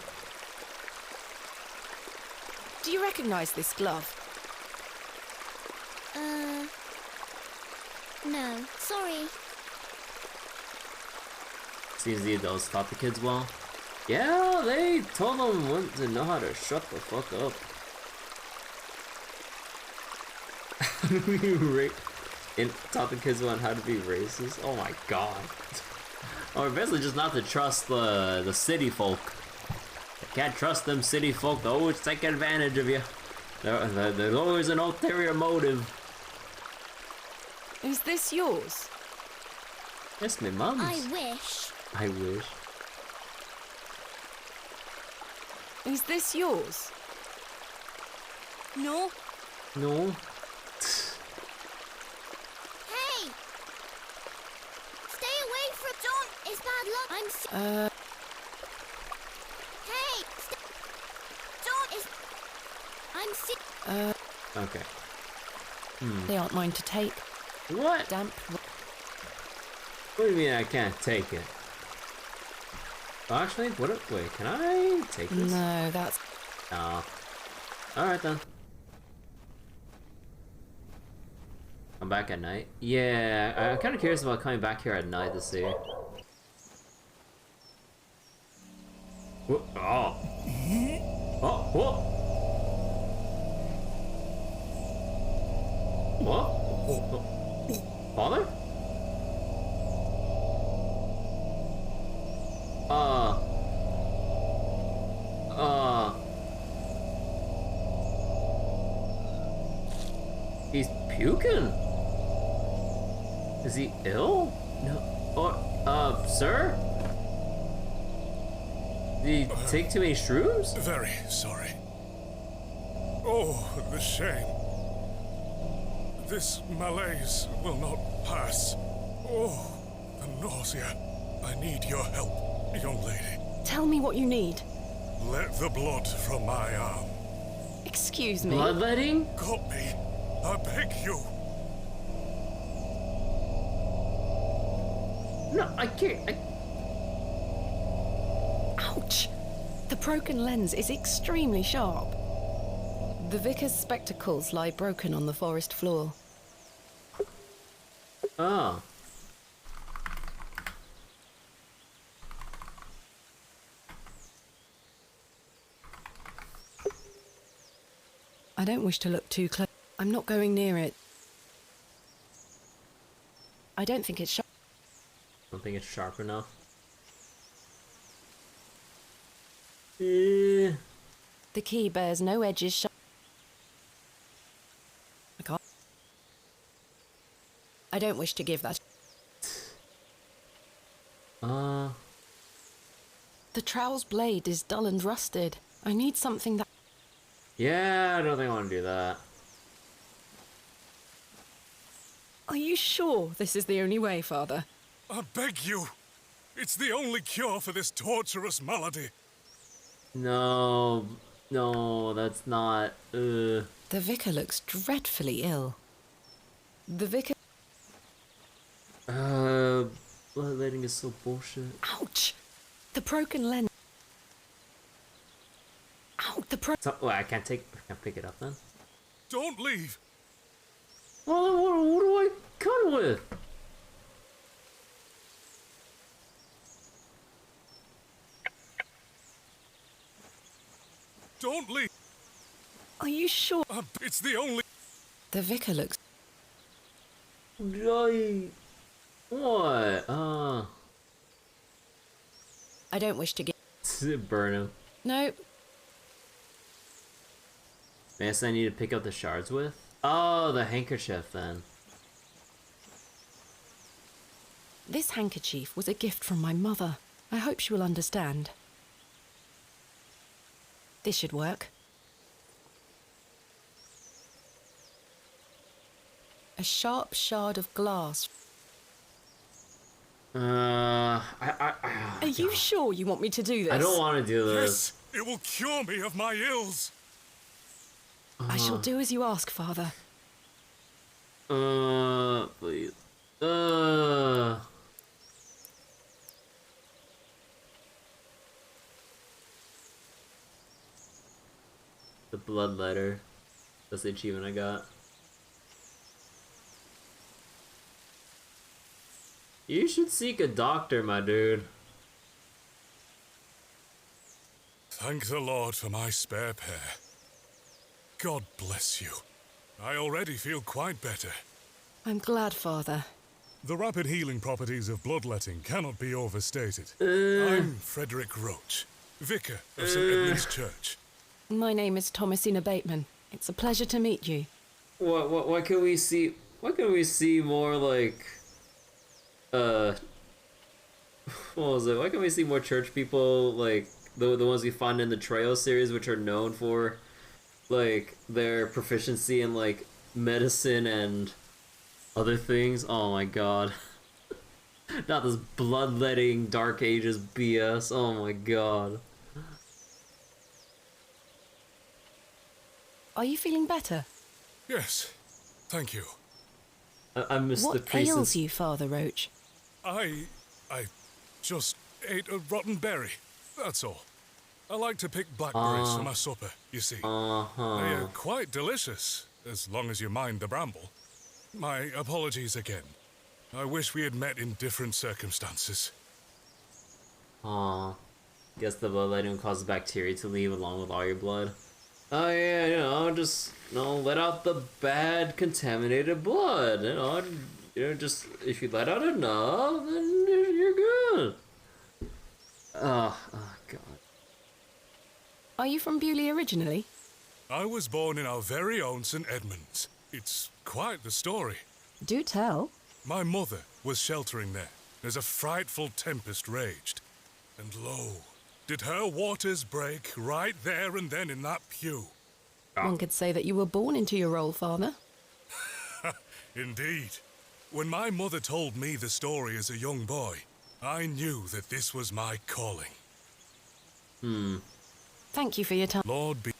Do you recognize this glove? No. Sorry. Seems the adults taught the kids well. Yeah, they told them when to know how to shut the fuck up. And taught the kids on how to be racist. Oh my god. Or basically just not to trust the city folk. You can't trust them city folk. They always take advantage of you. There's always an ulterior motive. Is this yours? It's my mum's. I wish. I wish. Is this yours? No. No. Hey! Stay away from... Don't! It's bad luck. Hey! Don't! It's... I'm sick. Okay. They aren't mine to take. What? Damp. What do you mean I can't take it? Actually, wait, can I take this? No, that's... Oh. Alright then. I'm back at night? Yeah, I'm kind of curious about coming back here at night to see. Whoa. Oh. Oh, whoa. What? Father? He's puking. Is he ill? No. Or, sir? Did he take too many shrooms? Very sorry. Oh, the shame. This malaise will not pass. Oh, the nausea. I need your help, young lady. Tell me what you need. Let the blood from my arm. Excuse me. Bloodletting? Got me. I beg you. No, I can't. Ouch! The broken lens is extremely sharp. The vicar's spectacles lie broken on the forest floor. Oh. I don't wish to look too close. I'm not going near it. I don't think it's sharp. Don't think it's sharp enough. Eh. The key bears no edges sharp. I can't. don't wish to give that. The trowel's blade is dull and rusted. I need something that... Yeah, I don't think I want to do that. Are you sure this is the only way, Father? I beg you. It's the only cure for this torturous malady. No, that's not. The vicar looks dreadfully ill. The vicar... Bloodletting is so bullshit. Ouch! The broken lens. Ow, Oh, I can't pick it up then? Don't leave. Well, what do I cut with? Don't leave. Are you sure? It's the only... The vicar looks... What? I don't wish to get... Burn him. No. Guess I need to pick up the shards with? Oh, the handkerchief then. This handkerchief was a gift from my mother. I hope she will understand. This should work. A sharp shard of glass. Are you sure you want me to do this? I don't want to do this. Yes, it will cure me of my ills. I shall do as you ask, Father. Please. The blood letter. That's the achievement I got. You should seek a doctor, my dude. Thank the Lord for my spare pair. God bless you. I already feel quite better. I'm glad, Father. The rapid healing properties of bloodletting cannot be overstated. I'm Frederick Roach, vicar of St. Edmund's Church. My name is Thomasina Bateman. It's a pleasure to meet you. Why can we see? Why can we see more like? What was it? Why can we see more church people like the ones we find in the Trail series, which are known for like their proficiency in like medicine and other things? Oh my god. Not this bloodletting Dark Ages BS. Oh my god. Are you feeling better? Yes, thank you. I missed the priestess. What ails you, Father Roach? I just ate a rotten berry, that's all. I like to pick blackberries for my supper, you see. They are quite delicious, as long as you mind the bramble. My apologies again. I wish we had met in different circumstances. Guess the bloodletting causes bacteria to leave along with all your blood. Oh yeah, just let out the bad contaminated blood. Just if you let out enough, then you're good. Oh god. Are you from Bewlay originally? I was born in our very own St. Edmund's. It's quite the story. Do tell. My mother was sheltering there as a frightful tempest raged. And lo, did her waters break right there and then in that pew. One could say that you were born into your role, Father. Indeed. When my mother told me the story as a young boy, I knew that this was my calling. Thank you for your time. Lord be...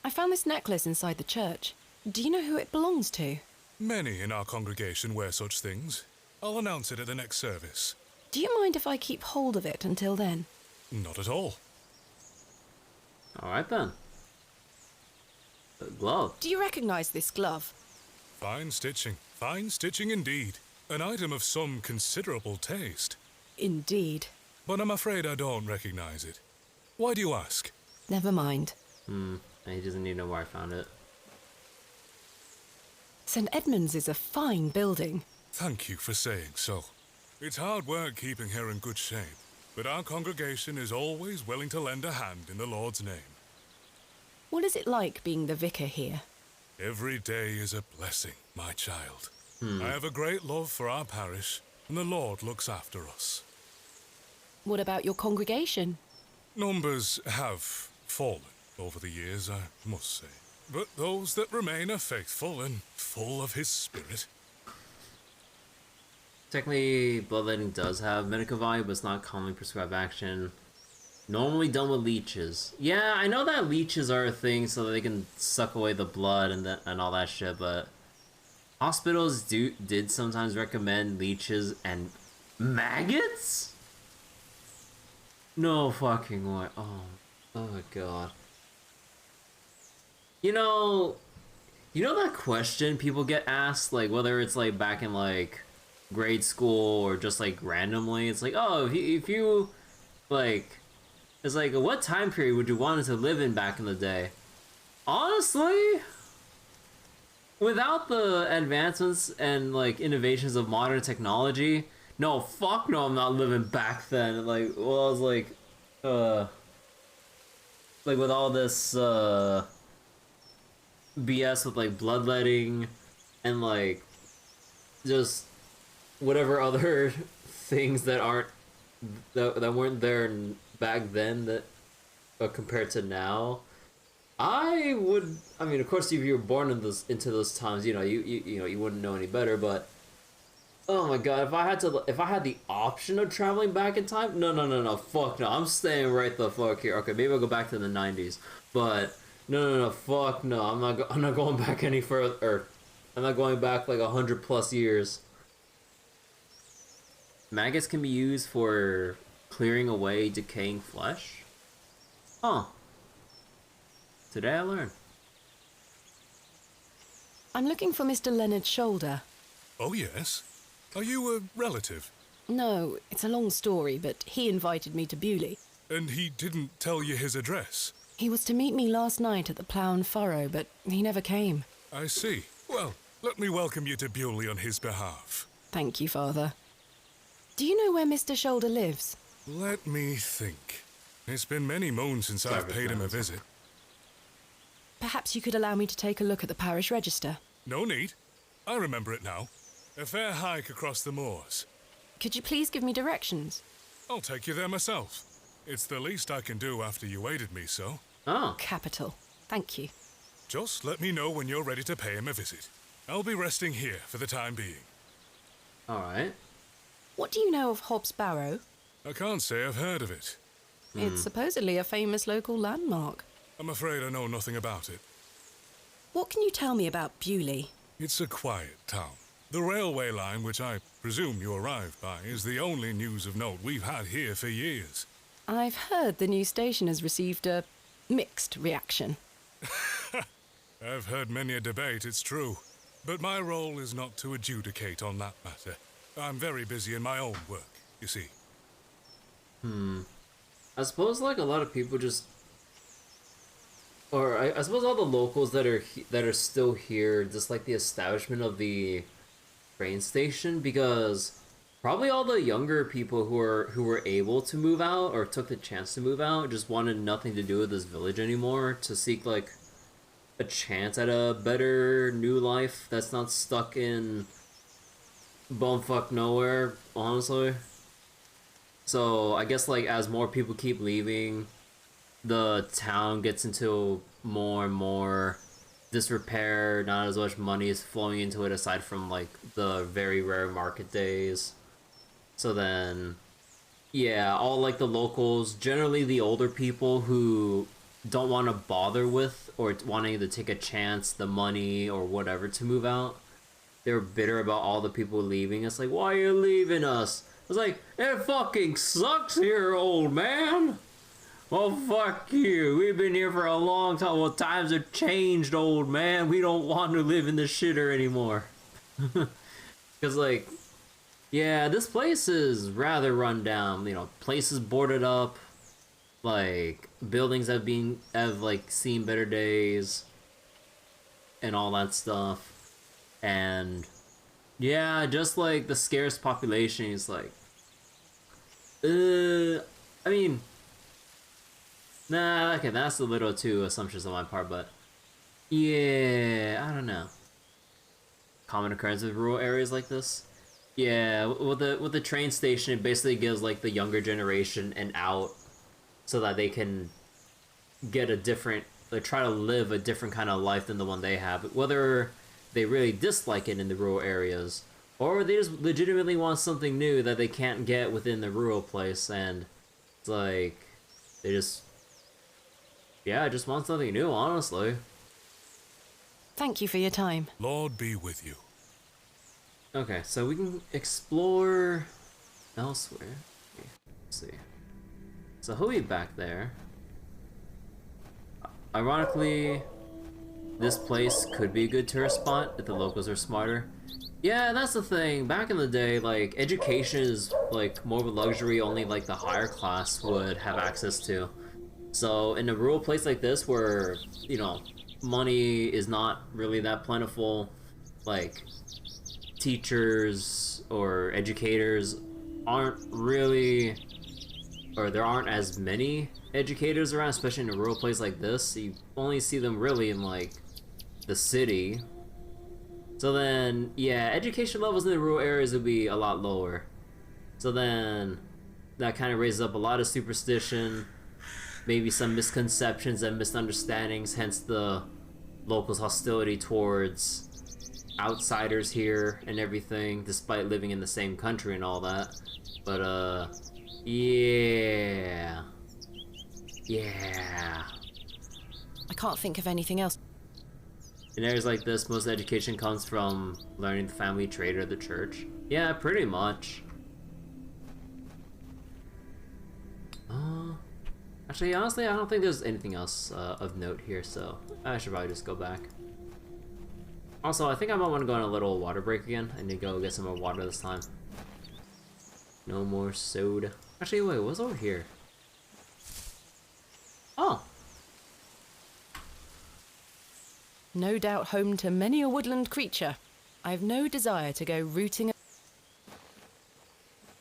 I found this necklace inside the church. Do you know who it belongs to? Many in our congregation wear such things. I'll announce it at the next service. Do you mind if I keep hold of it until then? Not at all. Alright then. A glove. Do you recognize this glove? Fine stitching indeed. An item of some considerable taste. Indeed. But I'm afraid I don't recognize it. Why do you ask? Never mind. He doesn't need to know where I found it. St. Edmund's is a fine building. Thank you for saying so. It's hard work keeping her in good shape, but our congregation is always willing to lend a hand in the Lord's name. What is it like being the vicar here? Every day is a blessing, my child. I have a great love for our parish, and the Lord looks after us. What about your congregation? Numbers have fallen over the years, I must say. But those that remain are faithful and full of his spirit. Technically, bloodletting does have medical value, but it's not commonly prescribed action. Normally done with leeches. Yeah, I know that leeches are a thing so that they can suck away the blood and all that shit, but hospitals did sometimes recommend leeches and maggots? No fucking way. Oh my god. You know that question people get asked, like whether it's like back in like grade school or just like randomly, it's like, oh, if you like, it's like, what time period would you want to live in back in the day? Honestly, without the advancements and like innovations of modern technology, no, fuck no, I'm not living back then. Like, well, I was like with all this BS with like bloodletting and like just whatever other things that that weren't there back then that compared to now. I mean, of course, if you were born into those times, you know, you wouldn't know any better, but oh my god, if I had the option of traveling back in time, no, fuck no, I'm staying right the fuck here. Okay, maybe I'll go back to the 90s, but no, fuck no, I'm not going back any further. I'm not going back like 100+ years. Maggots can be used for clearing away decaying flesh? Huh. Today I learned. I'm looking for Mr. Leonard Shoulder. Oh yes? Are you a relative? No, it's a long story, but he invited me to Bewlay. And he didn't tell you his address? He was to meet me last night at the Plough and Furrow, but he never came. I see. Well, let me welcome you to Bewlay on his behalf. Thank you, Father. Do you know where Mr. Shoulder lives? Let me think. It's been many moons since I've paid him a visit. Perhaps you could allow me to take a look at the parish register. No need. I remember it now. A fair hike across the moors. Could you please give me directions? I'll take you there myself. It's the least I can do after you aided me so. Oh. Capital. Thank you. Just let me know when you're ready to pay him a visit. I'll be resting here for the time being. Alright. What do you know of Hobbs Barrow? I can't say I've heard of it. It's supposedly a famous local landmark. I'm afraid I know nothing about it. What can you tell me about Bewlay? It's a quiet town. The railway line, which I presume you arrived by, is the only news of note we've had here for years. I've heard the new station has received a mixed reaction. I've heard many a debate, it's true. But my role is not to adjudicate on that matter. I'm very busy in my own work, you see. I suppose like a lot of people just, or I suppose all the locals that are still here just like the establishment of the train station, because probably all the younger people who were able to move out or took the chance to move out just wanted nothing to do with this village anymore, to seek like a chance at a better new life that's not stuck in bumfuck nowhere, honestly. So I guess like as more people keep leaving, the town gets into more and more disrepair, not as much money is flowing into it aside from like the very rare market days. So then, yeah, all like the locals, generally the older people who don't want to bother with or wanting to take a chance, the money or whatever to move out, they're bitter about all the people leaving. It's like, why are you leaving us? It's like, it fucking sucks here, old man. Well, fuck you. We've been here for a long time. Well, times have changed, old man. We don't want to live in the shitter anymore. Because, like, yeah, this place is rather run down. You know, places boarded up. Like, buildings have like, seen better days. And all that stuff. And yeah, just like the scarce population is like, I mean, nah, okay, that's a little too assumptions on my part, but Yeah, I don't know. Common occurrence in rural areas like this. Yeah, with the train station, it basically gives like the younger generation an out, so that they can get a different, like, try to live a different kind of life than the one they have. Whether they really dislike it in the rural areas, or they just legitimately want something new that they can't get within the rural place, and it's like they just, yeah, just want something new, honestly. Thank you for your time. Lord be with you. Okay, so we can explore elsewhere. Let's see. So he'll be back there. Ironically, this place could be a good tourist spot if the locals are smarter. Yeah, that's the thing. Back in the day, like, education is like more of a luxury only like the higher class would have access to. So in a rural place like this where, you know, money is not really that plentiful, like, teachers or educators aren't really, or there aren't as many educators around, especially in a rural place like this. You only see them really in like the city. So then, yeah, education levels in the rural areas would be a lot lower. So then that kind of raises up a lot of superstition, maybe some misconceptions and misunderstandings, hence the locals' hostility towards outsiders here and everything, despite living in the same country and all that. But yeah, I can't think of anything else. in areas like this, most education comes from learning the family trade or the church. Yeah, pretty much. Actually, honestly, I don't think there's anything else of note here, so I should probably just go back. Also, I think I might want to go on a little water break again. I need to go get some more water this time. No more soda. Actually, wait, what's over here? Oh! No doubt home to many a woodland creature. I've no desire to go rooting.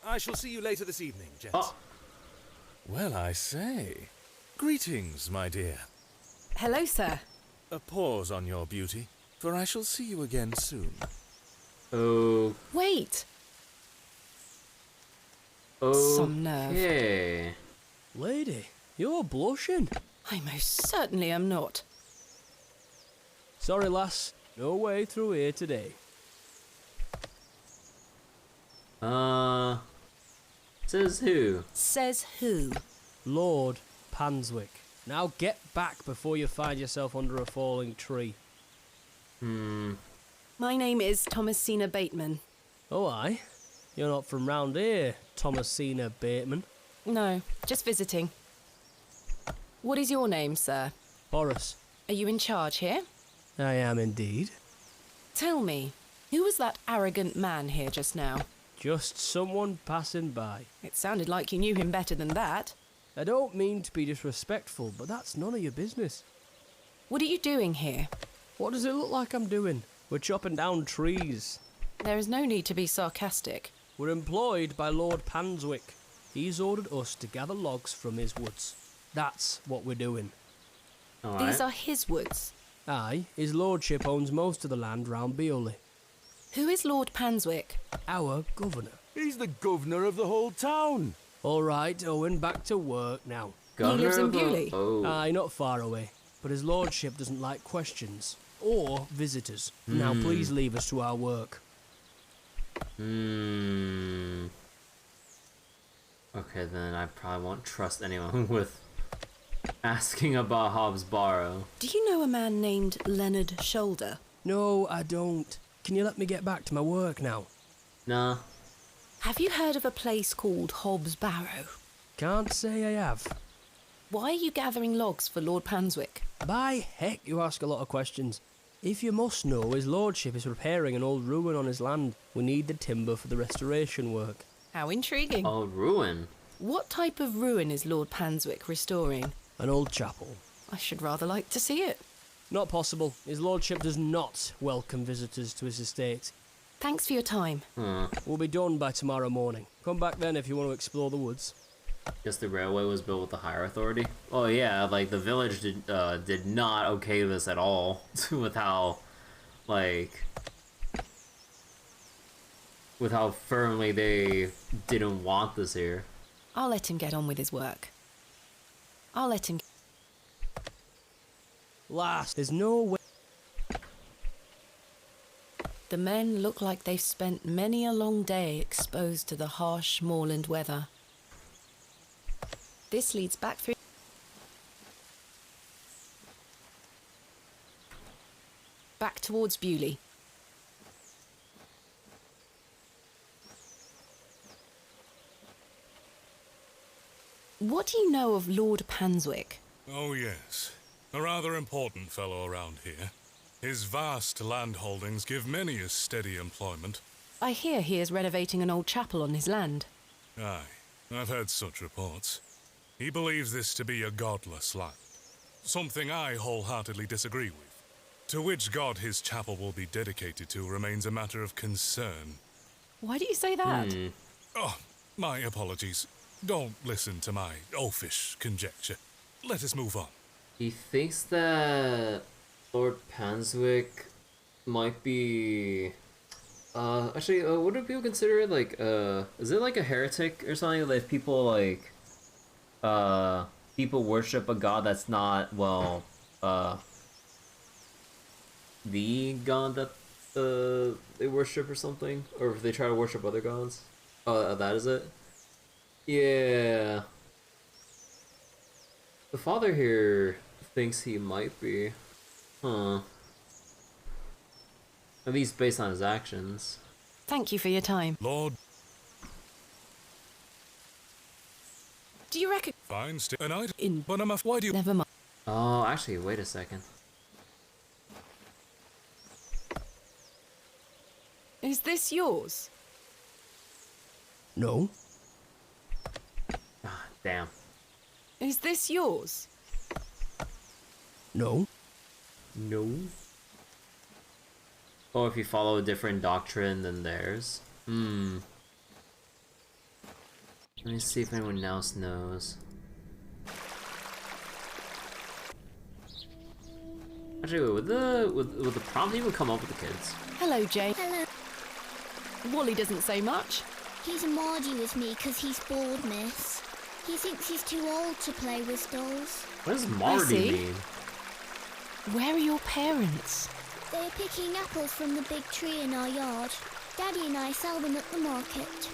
I shall see you later this evening, gents. Oh. Well, I say. Greetings, my dear. Hello, sir. A pause on your beauty, for I shall see you again soon. Oh. Wait! Some nerve. Okay. Lady, you're blushing. I most certainly am not. Sorry, lass. No way through here today. Says who? Says who? Lord Panswick. Now get back before you find yourself under a falling tree. My name is Thomasina Bateman. Oh, aye? You're not from round here, Thomasina Bateman. No, just visiting. What is your name, sir? Horace. Are you in charge here? I am indeed. Tell me, who was that arrogant man here just now? Just someone passing by. It sounded like you knew him better than that. I don't mean to be disrespectful, but that's none of your business. What are you doing here? What does it look like I'm doing? We're chopping down trees. There is no need to be sarcastic. We're employed by Lord Panswick. He's ordered us to gather logs from his woods. That's what we're doing. These are his woods. Aye, his lordship owns most of the land round Bewlay. Who is Lord Panswick? Our governor. He's the governor of the whole town. All right, Owen, back to work now. Governor he lives in Bewlay? Aye, not far away. But his lordship doesn't like questions. Or visitors. Now please leave us to our work. Okay, then I probably won't trust anyone with asking about Hobbs Barrow. Do you know a man named Leonard Shoulder? No, I don't. Can you let me get back to my work now? Nah. Have you heard of a place called Hobbs Barrow? Can't say I have. Why are you gathering logs for Lord Panswick? By heck, you ask a lot of questions. If you must know, his lordship is repairing an old ruin on his land. We need the timber for the restoration work. How intriguing. Old ruin? What type of ruin is Lord Panswick restoring? An old chapel. I should rather like to see it. Not possible. His lordship does not welcome visitors to his estate. Thanks for your time. We'll be done by tomorrow morning. Come back then if you want to explore the woods. Guess the railway was built with the higher authority. Oh yeah, like the village did not okay this at all with how, like, with how firmly they didn't want this here. I'll let him get on with his work. I'll let him... Lass, there's no way... The men look like they've spent many a long day exposed to the harsh moorland weather. This leads back through... back towards Bewlay. What do you know of Lord Panswick? Oh yes, a rather important fellow around here. His vast land holdings give many a steady employment. I hear he is renovating an old chapel on his land. Aye, I've heard such reports. He believes this to be a godless land, something I wholeheartedly disagree with. To which god his chapel will be dedicated to remains a matter of concern. Why do you say that? Oh, my apologies. Don't listen to my oafish conjecture. Let us move on. He thinks that Lord Panswick might be... actually, what do people consider it? Like, is it like a heretic or something? That if people, like, people worship a god that's not, well, the god that, they worship or something? Or if they try to worship other gods? Oh, that is it? Yeah. The father here thinks he might be. Huh. At least based on his actions. Thank you for your time. Lord. Do you reckon... Fine, an item. In... But I'm why do you... Never mind. Oh, actually, wait a second. Is this yours? No. Ah, damn. Is this yours? No. No. Oh, if you follow a different doctrine than theirs. Let me see if anyone else knows. Actually, wait, would the prompt even come up with the kids? Hello, Jane. Hello. Wally doesn't say much. He's a Margie with me because he's bored, miss. He thinks he's too old to play with dolls. What does Marty mean? Where are your parents? They're picking apples from the big tree in our yard. Daddy and I sell them at the market.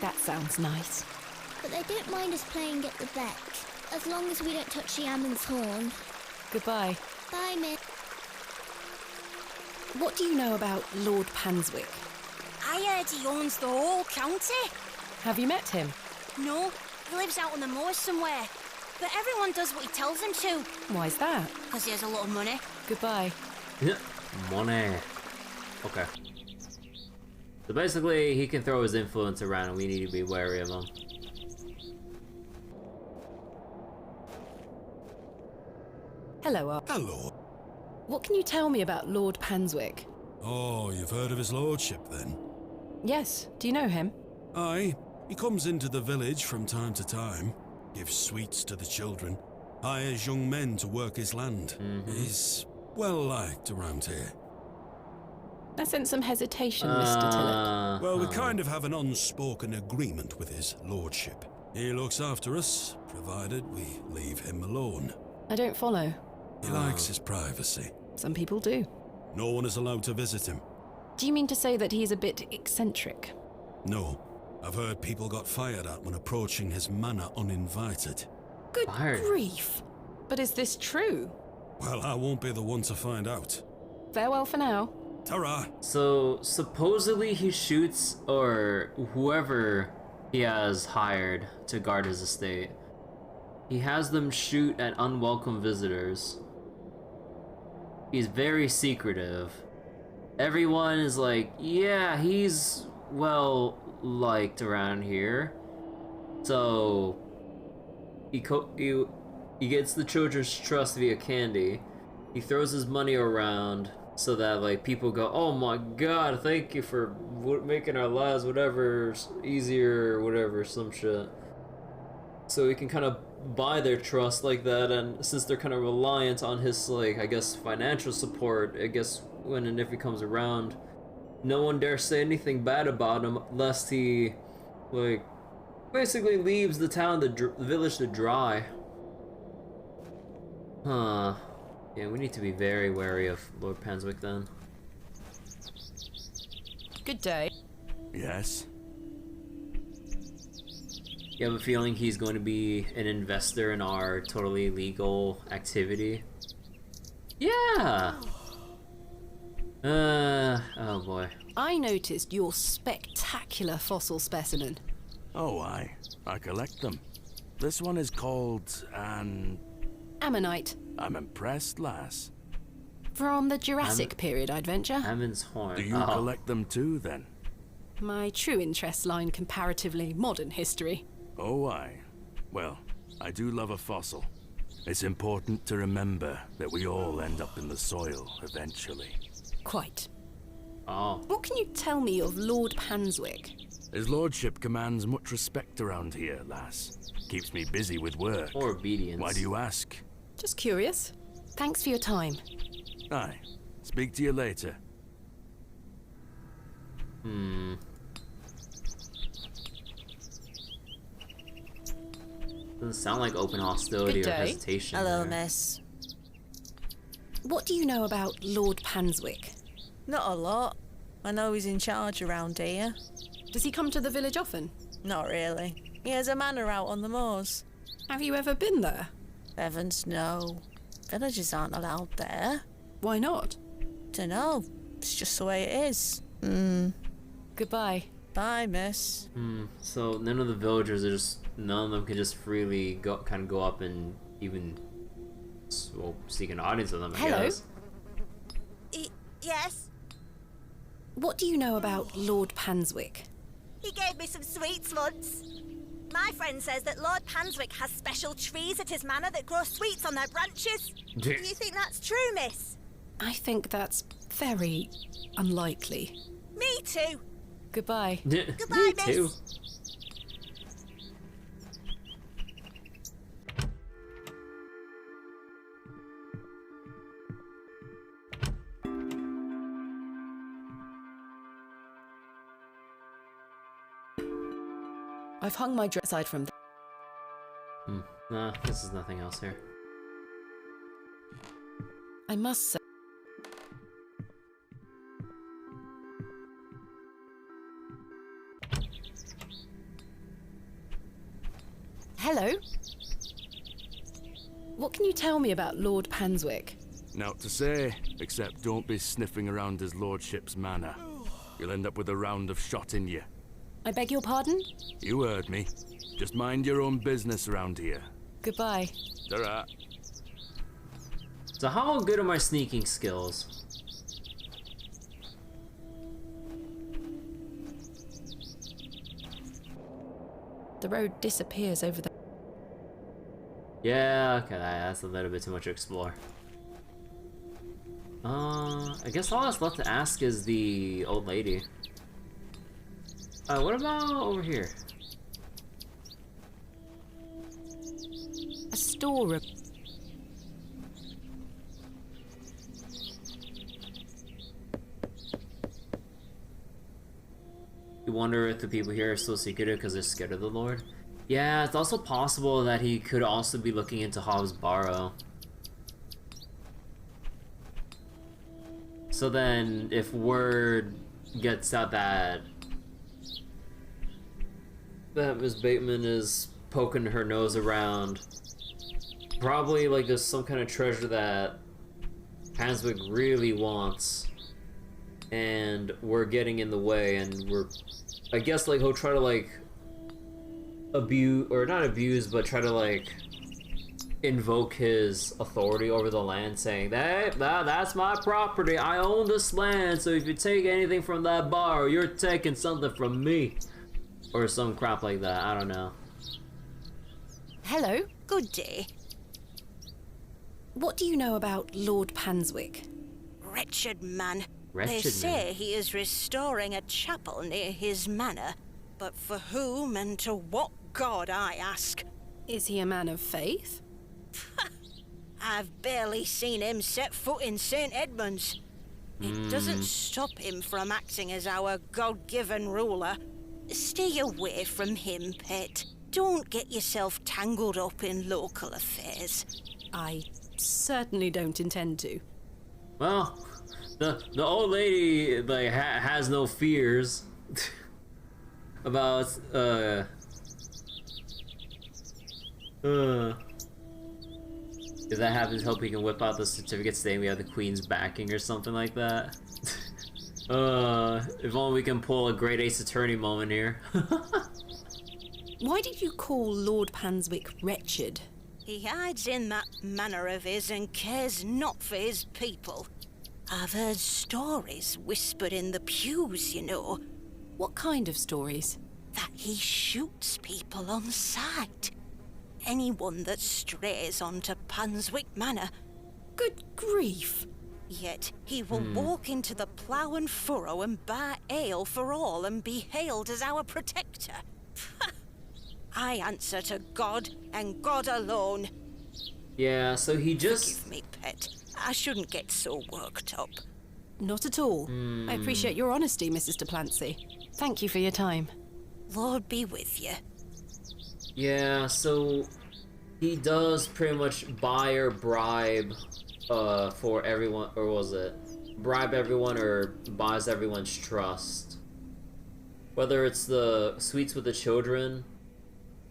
That sounds nice. But they don't mind us playing at the beck, as long as we don't touch the Ammon's horn. Goodbye. Bye, miss. What do you know about Lord Panswick? I heard he owns the whole county. Have you met him? No, he lives out on the moors somewhere. But everyone does what he tells them to. Why's that? Because he has a lot of money. Goodbye. Yeah, money. Okay. So basically, he can throw his influence around and we need to be wary of him. Hello, Hello. What can you tell me about Lord Panswick? Oh, you've heard of his lordship, then? Yes. Do you know him? Aye. He comes into the village from time to time, gives sweets to the children, hires young men to work his land. He's well-liked around here. I sense some hesitation, Mr. Tillett. Well, we kind of have an unspoken agreement with his lordship. He looks after us, provided we leave him alone. I don't follow. He likes his privacy. Some people do. No one is allowed to visit him. Do you mean to say that he's a bit eccentric? No. I've heard people got fired at when approaching his manor uninvited. Good grief. But is this true? Well, I won't be the one to find out. Farewell for now. Ta-ra! So, supposedly he shoots, or whoever he has hired to guard his estate, he has them shoot at unwelcome visitors. He's very secretive. Everyone is like, yeah, he's well liked around here. So he gets the children's trust via candy. He throws his money around so that like people go, oh my god, thank you for making our lives whatever easier, whatever, some shit. so we can kind of buy their trust like that. And since they're kind of reliant on his, like, I guess, financial support, I guess when and if he comes around, no one dare say anything bad about him lest he, like, basically leaves the town, the village to dry. Huh. Yeah, we need to be very wary of Lord Panswick then. Good day. Yes? You have a feeling he's going to be an investor in our totally legal activity? Yeah! Oh boy. I noticed your spectacular fossil specimen. Oh, I collect them. This one is called an... Ammonite. I'm impressed, lass. From the Jurassic period, I'd venture. Ammon's horn. Do you collect them too, then? My true interests lie in comparatively modern history. Oh, aye. Well, I do love a fossil. It's important to remember that we all end up in the soil eventually. Quite. Oh. What can you tell me of Lord Panswick? His lordship commands much respect around here, lass. Keeps me busy with work. Or obedience. Why do you ask? Just curious. Thanks for your time. Aye. Speak to you later. Doesn't sound like open hostility Good or day. hesitation. Hello, there. miss. What do you know about Lord Panswick? Not a lot. I know he's in charge around here. Does he come to the village often? Not really. He has a manor out on the moors. Have you ever been there? Heavens, no. Villagers aren't allowed there. Why not? Dunno. It's just the way it is. Goodbye. Bye, miss. So none of the villagers are just, none of them can just freely go up and even, well, seek an audience with them, I Hello? guess. Yes? What do you know about Lord Panswick? He gave me some sweets once. My friend says that Lord Panswick has special trees at his manor that grow sweets on their branches. Do you think that's true, miss? I think that's very unlikely. Me too. Goodbye. Goodbye, Me too. miss. I've hung my dress aside from... Nah, this is nothing else here. I must say... Hello? What can you tell me about Lord Panswick? Naught to say, except don't be sniffing around his lordship's manor. You'll end up with a round of shot in you. I beg your pardon? You heard me. Just mind your own business around here. Goodbye. Ta-ra. So how good are my sneaking skills? The road disappears over the... Yeah, okay, that's a little bit too much to explore. I guess all that's left to ask is the old lady. What about over here? A storeroom. You wonder if the people here are so secretive because they're scared of the Lord? Yeah, it's also possible that he could also be looking into Hobbs' Barrow. So then, if word gets out that Miss Bateman is poking her nose around, probably like there's some kind of treasure that Panswick really wants, and we're getting in the way, and I guess like he'll try to like abuse, or not abuse, but try to like invoke his authority over the land, saying that's my property, I own this land, so if you take anything from that bar, you're taking something from me, or some crap like that. I don't know. Hello? Good day. What do you know about Lord Panswick? Wretched man. Wretched They say man. he is restoring a chapel near his manor, but for whom and to what god, I ask? Is he a man of faith? I've barely seen him set foot in St. Edmunds. It doesn't stop him from acting as our God-given ruler. Stay away from him, pet. Don't get yourself tangled up in local affairs. I certainly don't intend to. Well, the old lady like has no fears about if that happens, hope he can whip out the certificate saying we have the Queen's backing or something like that. If only we can pull a great Ace Attorney moment here. Why did you call Lord Panswick wretched? He hides in that manner of his and cares not for his people. I've heard stories whispered in the pews, you know. What kind of stories? That he shoots people on sight. Anyone that strays onto Panswick Manor. Good grief! Yet he will walk into the plough and furrow and bar ale for all and be hailed as our protector. I answer to God and God alone. Yeah, so he just... Forgive me, pet. I shouldn't get so worked up. Not at all. I appreciate your honesty, Mrs. de Plancy. Thank you for your time. Lord be with you. Yeah, so he does pretty much buy or bribe for everyone, or was it? Bribe everyone or buys everyone's trust. Whether it's the sweets with the children,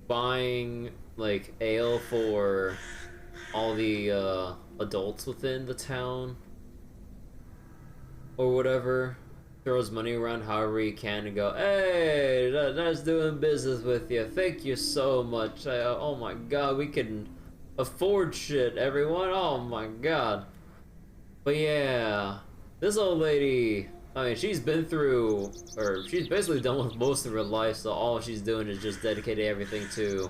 buying like ale for all the adults within the town, or whatever. Throws money around however he can and go, hey, that's doing business with you. Thank you so much. Oh my god, we can afford shit, everyone. Oh my god. But yeah, this old lady, I mean, she's been through, or she's basically done with most of her life, so all she's doing is just dedicating everything to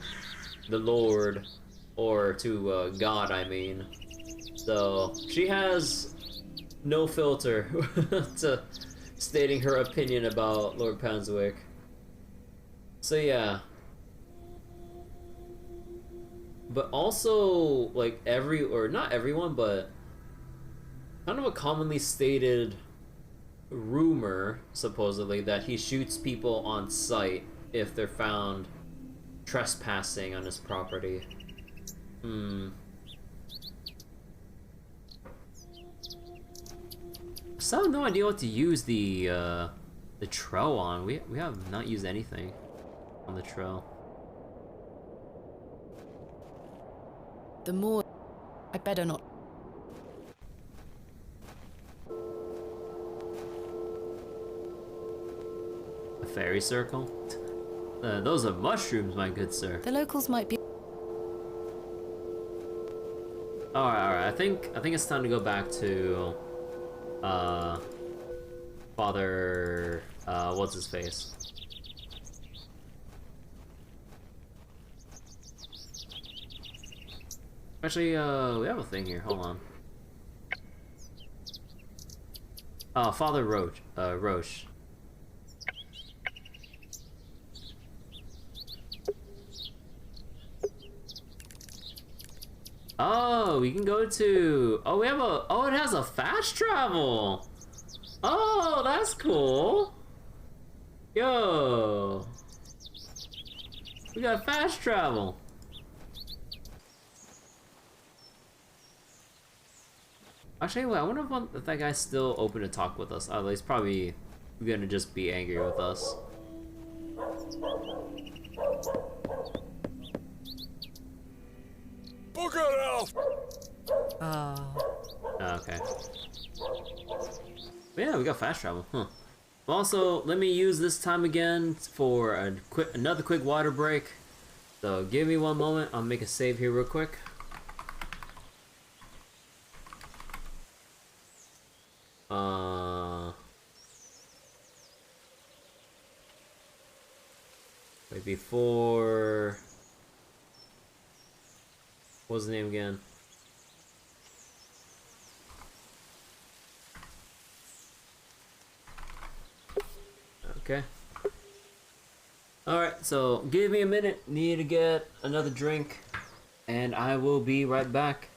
the Lord, or to God, I mean. So she has no filter to stating her opinion about Lord Panswick. So yeah. But also, like, or not everyone, but kind of a commonly stated rumor, supposedly, that he shoots people on sight if they're found trespassing on his property. So I have no idea what to use the trail on. We have not used anything on the trail. The more... I better not... A fairy circle? Those are mushrooms, my good sir. The locals might be... Alright, I think it's time to go back to Father, what's his face? Actually, we have a thing here, hold on. Father Roche. Oh, we can go to... Oh, we have a... Oh, it has a fast travel! Oh, that's cool! Yo! We got fast travel! Actually, wait, I wonder if that guy's still open to talk with us. Oh, he's probably gonna just be angry with us. Bugger off! Okay. But yeah, we got fast travel, huh? Also, let me use this time again for another quick water break. So give me one moment, I'll make a save here real quick. Wait, before... What's the name again? Okay. Alright, so give me a minute. Need to get another drink. And I will be right back.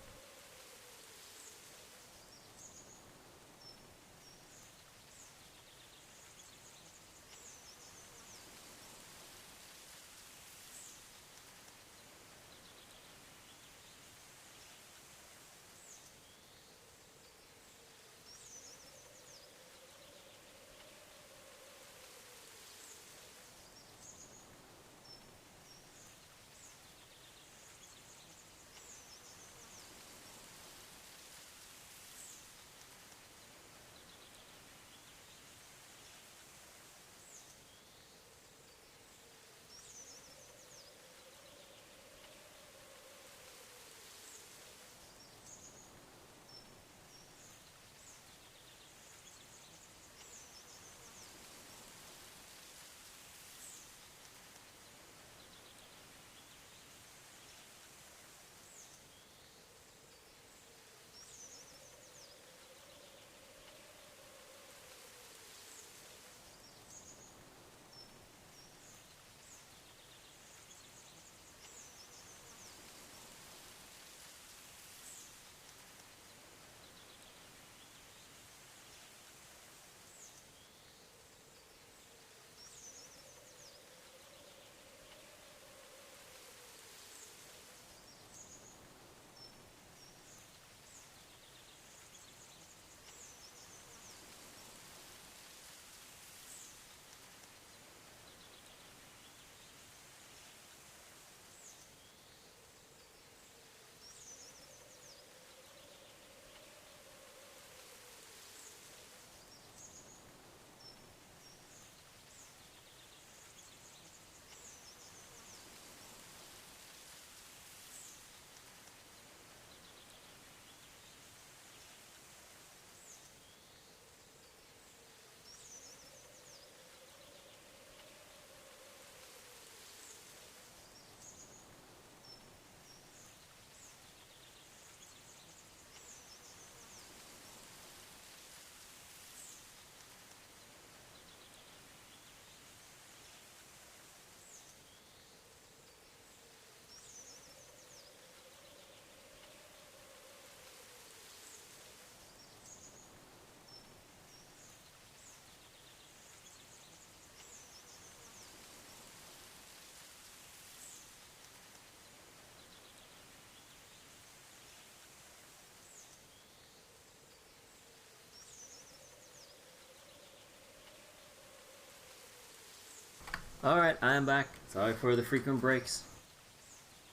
Alright, I am back. Sorry for the frequent breaks.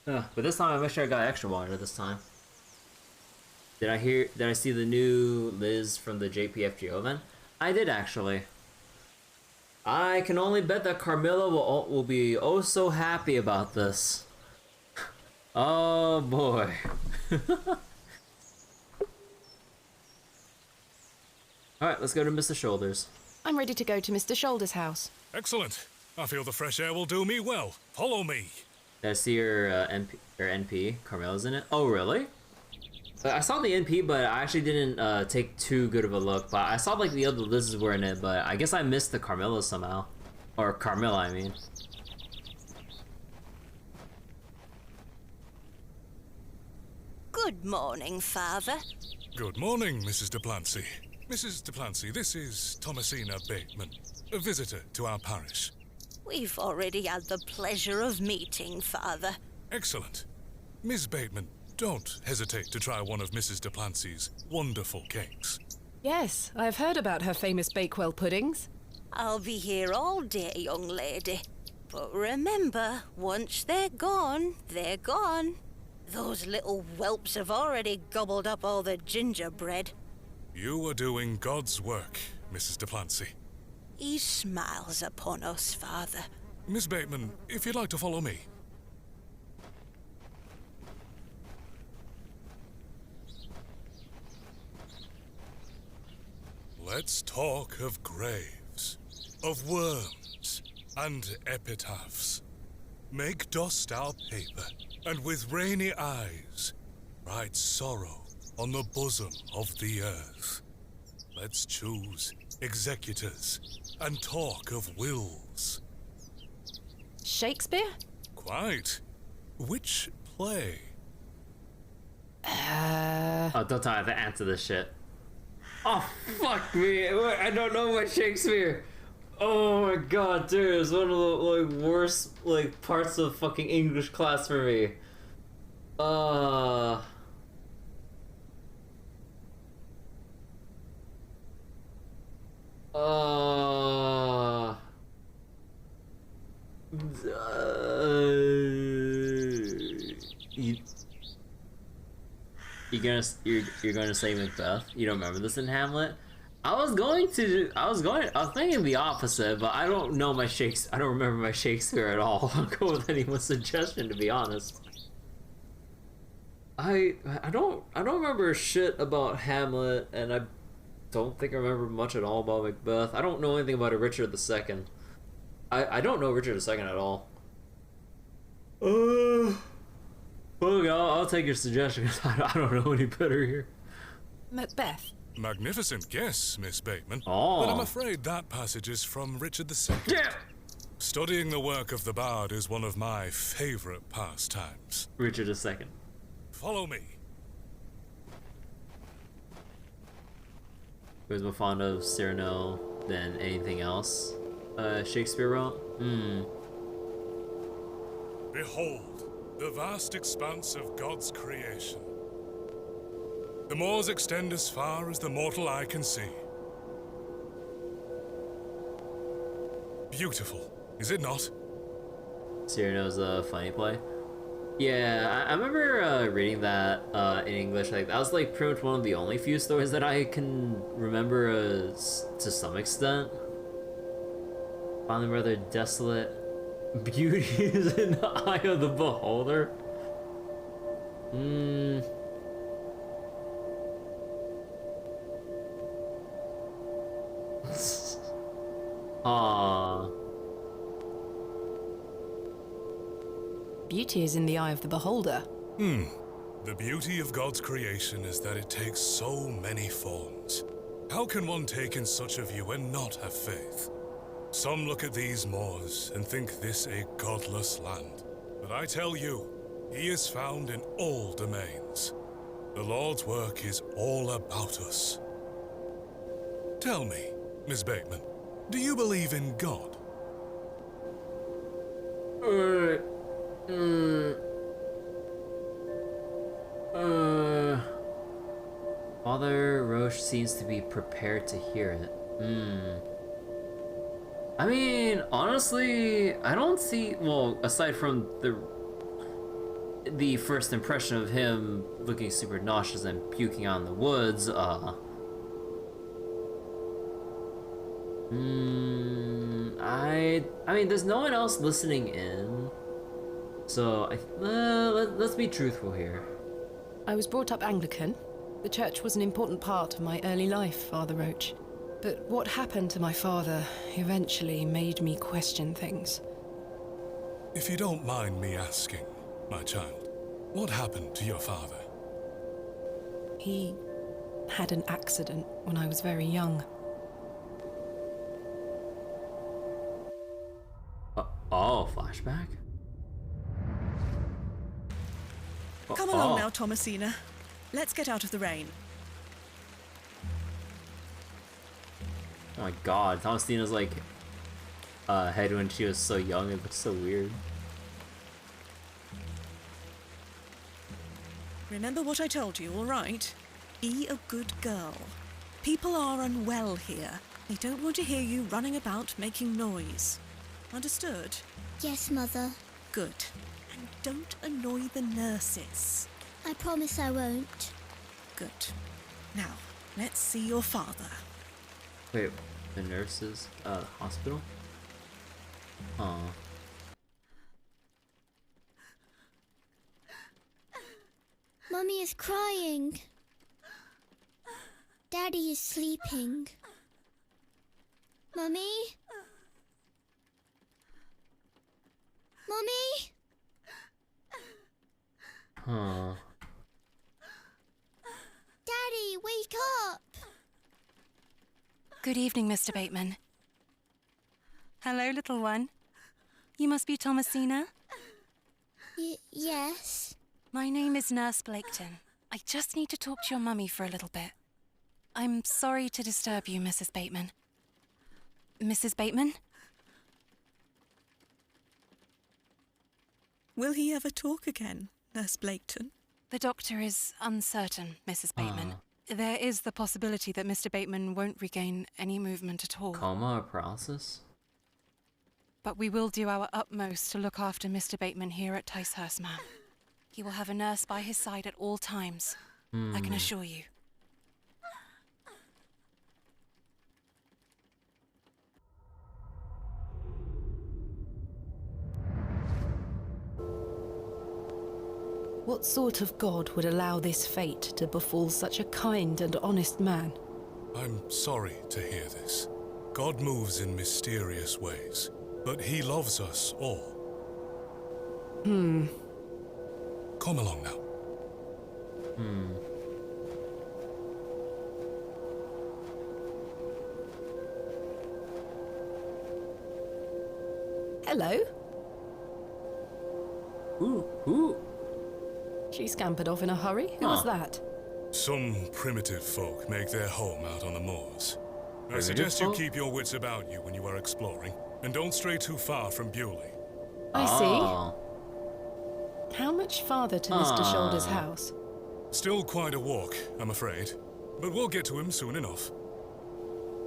But this time I make sure I got extra water this time. Did I see the new Liz from the JPFGO event? I did actually. I can only bet that Carmilla will be oh so happy about this. Oh boy. Alright, let's go to Mr. Shoulders. I'm ready to go to Mr. Shoulders' house. Excellent. I feel the fresh air will do me well. Follow me. Did I see your NP? Carmella's in it? Oh, really? I saw the NP, but I actually didn't take too good of a look. But I saw like the other Liz's were in it, but I guess I missed the Carmilla somehow. Or Carmilla, I mean. Good morning, Father. Good morning, Mrs. Duplancy. Mrs. Duplancy, this is Thomasina Bateman, a visitor to our parish. We've already had the pleasure of meeting, Father. Excellent. Miss Bateman, don't hesitate to try one of Mrs. Duplancy's wonderful cakes. Yes, I've heard about her famous Bakewell puddings. I'll be here all day, young lady. But remember, once they're gone, they're gone. Those little whelps have already gobbled up all the gingerbread. You are doing God's work, Mrs. Duplancy. He smiles upon us, Father. Miss Bateman, if you'd like to follow me. Let's talk of graves, of worms, and epitaphs. Make dust our paper, and with rainy eyes, write sorrow on the bosom of the earth. Let's choose executors and talk of wills. Shakespeare? Quite. Which play? Oh, don't tell me I have to answer this shit. Oh, fuck me. I don't know my Shakespeare. Oh my god, dude. It's one of the like worst like parts of fucking English class for me. You're gonna say Macbeth? You don't remember this in Hamlet? I was thinking the opposite, but I don't know my Shakespeare. I don't remember my Shakespeare at all. I'll go with anyone's suggestion, to be honest. I don't remember shit about Hamlet, and I don't think I remember much at all about Macbeth. I don't know anything about Richard II. I don't know Richard II at all. Well, I'll take your suggestion. I don't know any better here. Macbeth. Magnificent guess, Miss Bateman. Oh. But I'm afraid that passage is from Richard II. Yeah. Studying the work of the bard is one of my favorite pastimes. Richard II. Follow me. He was more fond of Cyrano than anything else Shakespeare wrote. Behold, the vast expanse of God's creation. The moors extend as far as the mortal eye can see. Beautiful, is it not? Cyrano's a funny play. Yeah, I remember reading that in English. Like that was like pretty much one of the only few stories that I can remember to some extent. Found them rather desolate. Beauty is in the eye of the beholder. Beauty is in the eye of the beholder. The beauty of God's creation is that it takes so many forms. How can one take in such a view and not have faith? Some look at these moors and think this a godless land. But I tell you, he is found in all domains. The Lord's work is all about us. Tell me, Miss Bateman, do you believe in God? Father Roche seems to be prepared to hear it. I mean, honestly, I don't see, well, aside from the first impression of him looking super nauseous and puking out in the woods, I mean, there's no one else listening in, so let's be truthful here. I was brought up Anglican. The church was an important part of my early life, Father Roach. But what happened to my father eventually made me question things. If you don't mind me asking, my child, what happened to your father? He had an accident when I was very young. Oh, flashback? Come along now, Thomasina. Let's get out of the rain. Oh my god, Thomasina's like head when she was so young, it looks so weird. Remember what I told you, all right? Be a good girl. People are unwell here. They don't want to hear you running about making noise. Understood? Yes, Mother. Good. And don't annoy the nurses. I promise I won't. Good. Now, let's see your father. Wait, the nurses? Hospital? Aw. Mummy is crying. Daddy is sleeping. Mummy? Mummy? Huh. Daddy, wake up! Good evening, Mr. Bateman. Hello, little one. You must be Thomasina? Yes. My name is Nurse Blaketon. I just need to talk to your mummy for a little bit. I'm sorry to disturb you, Mrs. Bateman. Mrs. Bateman? Will he ever talk again, Nurse Blaketon? The doctor is uncertain, Mrs. Bateman. There is the possibility that Mr. Bateman won't regain any movement at all. Coma or paralysis? But we will do our utmost to look after Mr. Bateman here at Ticehurst, ma'am. He will have a nurse by his side at all times. I can assure you. What sort of god would allow this fate to befall such a kind and honest man? I'm sorry to hear this. God moves in mysterious ways, but he loves us all. Come along now. Hello? Ooh. She scampered off in a hurry. Who was that? Some primitive folk make their home out on the moors. I suggest you keep your wits about you when you are exploring, and don't stray too far from Bewlay. I see. How much farther to Mr. Shoulder's house? Still quite a walk, I'm afraid, but we'll get to him soon enough.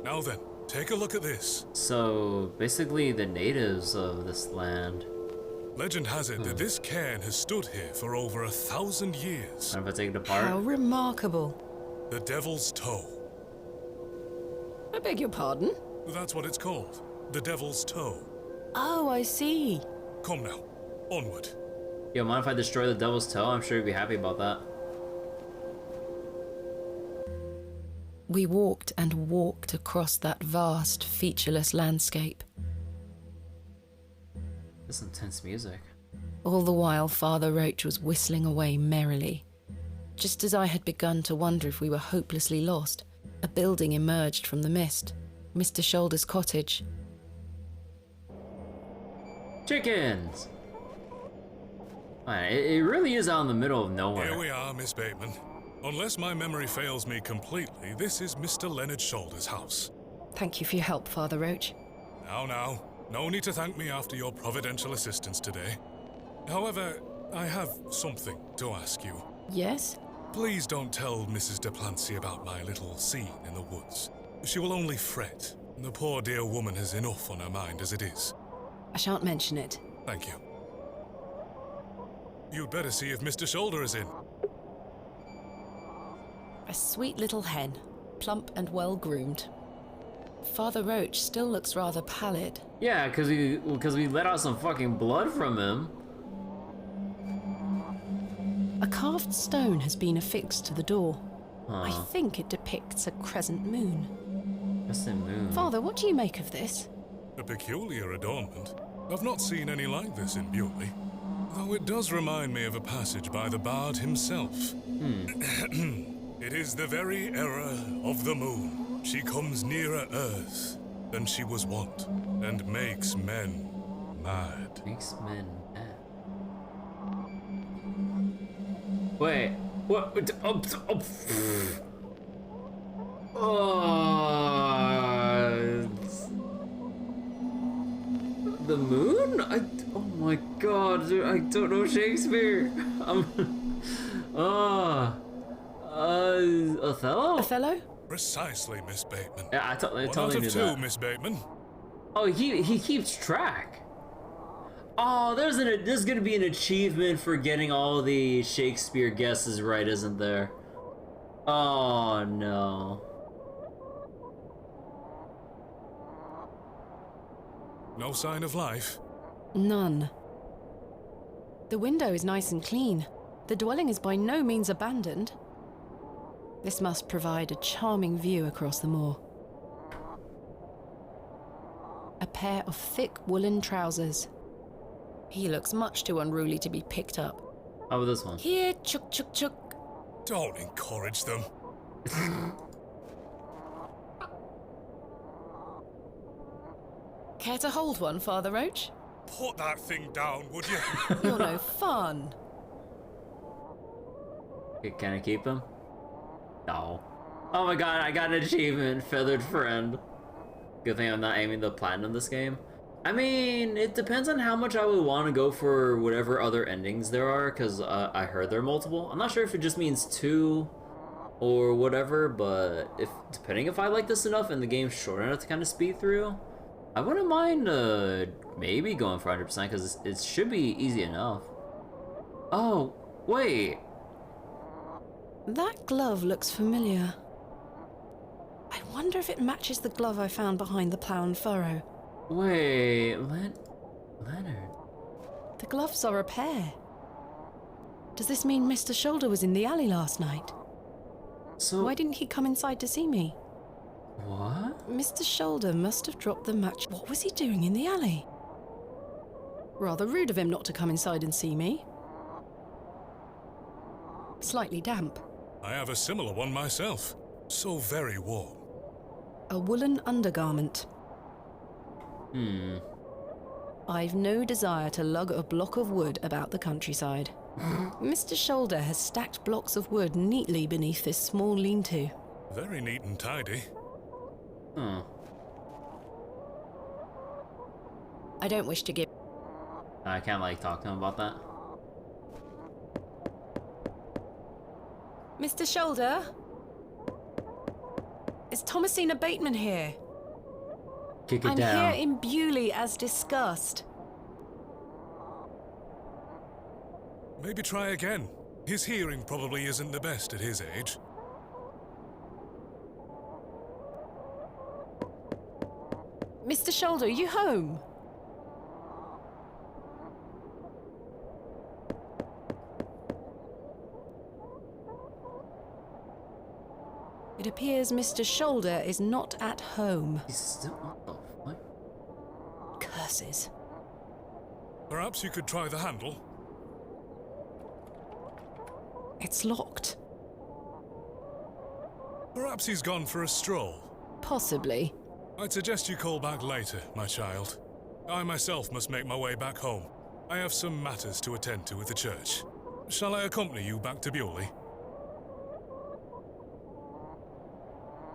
Now then, take a look at this. So, basically the natives of this land. Legend has it that this cairn has stood here for over 1,000 years. And if I take it apart? How remarkable. The Devil's Toe. I beg your pardon? That's what it's called. The Devil's Toe. Oh, I see. Come now, onward. Yo, mind if I destroy the Devil's Toe? I'm sure he'd be happy about that. We walked and walked across that vast, featureless landscape. This intense music. All the while, Father Roach was whistling away merrily. Just as I had begun to wonder if we were hopelessly lost, a building emerged from the mist. Mr. Shoulder's cottage. Chickens! Man, it really is out in the middle of nowhere. Here we are, Miss Bateman. Unless my memory fails me completely, this is Mr. Leonard Shoulder's house. Thank you for your help, Father Roach. Now. No need to thank me after your providential assistance today. However, I have something to ask you. Yes? Please don't tell Mrs. Duplancy about my little scene in the woods. She will only fret. The poor dear woman has enough on her mind as it is. I shan't mention it. Thank you. You'd better see if Mr. Shoulder is in. A sweet little hen, plump and well-groomed. Father Roach still looks rather pallid. Yeah, because we let out some fucking blood from him. A carved stone has been affixed to the door. Huh. I think it depicts a crescent moon. Crescent moon. Father, what do you make of this? A peculiar adornment. I've not seen any like this in Bewlay. Though it does remind me of a passage by the bard himself. It is the very era of the moon. She comes nearer earth than she was wont, and makes men mad. Makes men mad. Wait, what? The moon? Oh my god, dude, I don't know Shakespeare. Othello? Othello? Precisely, Miss Bateman. Yeah, I totally knew knew that. Miss Bateman. Oh, he keeps track. Oh, there's gonna be an achievement for getting all the Shakespeare guesses right, isn't there? Oh no. No sign of life? None. The window is nice and clean. The dwelling is by no means abandoned. This must provide a charming view across the moor. A pair of thick woolen trousers. He looks much too unruly to be picked up. How about this one? Here, chuk chuk chuk. Don't encourage them. Care to hold one, Father Roach? put that thing down, would you? You're no fun. Can I keep him? No. Oh my god, I got an achievement, Feathered Friend. Good thing I'm not aiming the platinum this game. I mean, it depends on how much I would want to go for whatever other endings there are, because I heard there are multiple. I'm not sure if it just means 2 or whatever, but depending if I like this enough and the game's short enough to kind of speed through, I wouldn't mind maybe going for 100% because it should be easy enough. Oh, wait. That glove looks familiar. I wonder if it matches the glove I found behind the plough and furrow. Wait, Leonard? The gloves are a pair. Does this mean Mr. Shoulder was in the alley last night? So why didn't he come inside to see me? What? Mr. Shoulder must have dropped the match. What was he doing in the alley? Rather rude of him not to come inside and see me. Slightly damp. I have a similar one myself. So very warm. A woolen undergarment. I've no desire to lug a block of wood about the countryside. Mr. Shoulder has stacked blocks of wood neatly beneath this small lean-to. Very neat and tidy. I don't wish to give... I can't, like, talk to him about that. Mr. Shoulder? Is Thomasina Bateman here? Kick it I'm down. here in Bewlay as discussed. Maybe try again. His hearing probably isn't the best at his age. Mr. Shoulder, are you home? It appears Mr. Shoulder is not at home. He's still... What the fuck? Curses. Perhaps you could try the handle. It's locked. Perhaps he's gone for a stroll. Possibly. I'd suggest you call back later, my child. I myself must make my way back home. I have some matters to attend to at the church. Shall I accompany you back to Bewlay?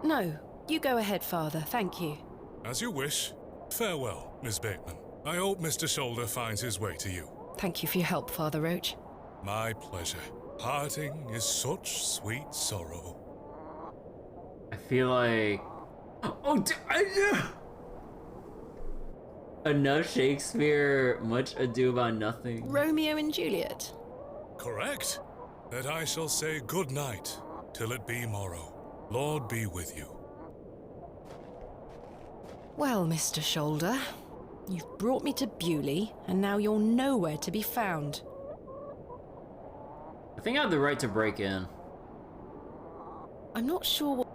No, you go ahead, Father. Thank you. As you wish. Farewell, Miss Bateman. I hope Mr. Shoulder finds his way to you. Thank you for your help, Father Roach. My pleasure. Parting is such sweet sorrow. I feel like... Oh, enough Shakespeare, much ado about nothing. Romeo and Juliet. Correct. That I shall say good night till it be morrow. Lord be with you. Well, Mr. Shoulder, you've brought me to Bewlay, and now you're nowhere to be found. I think I have the right to break in. I'm not sure what...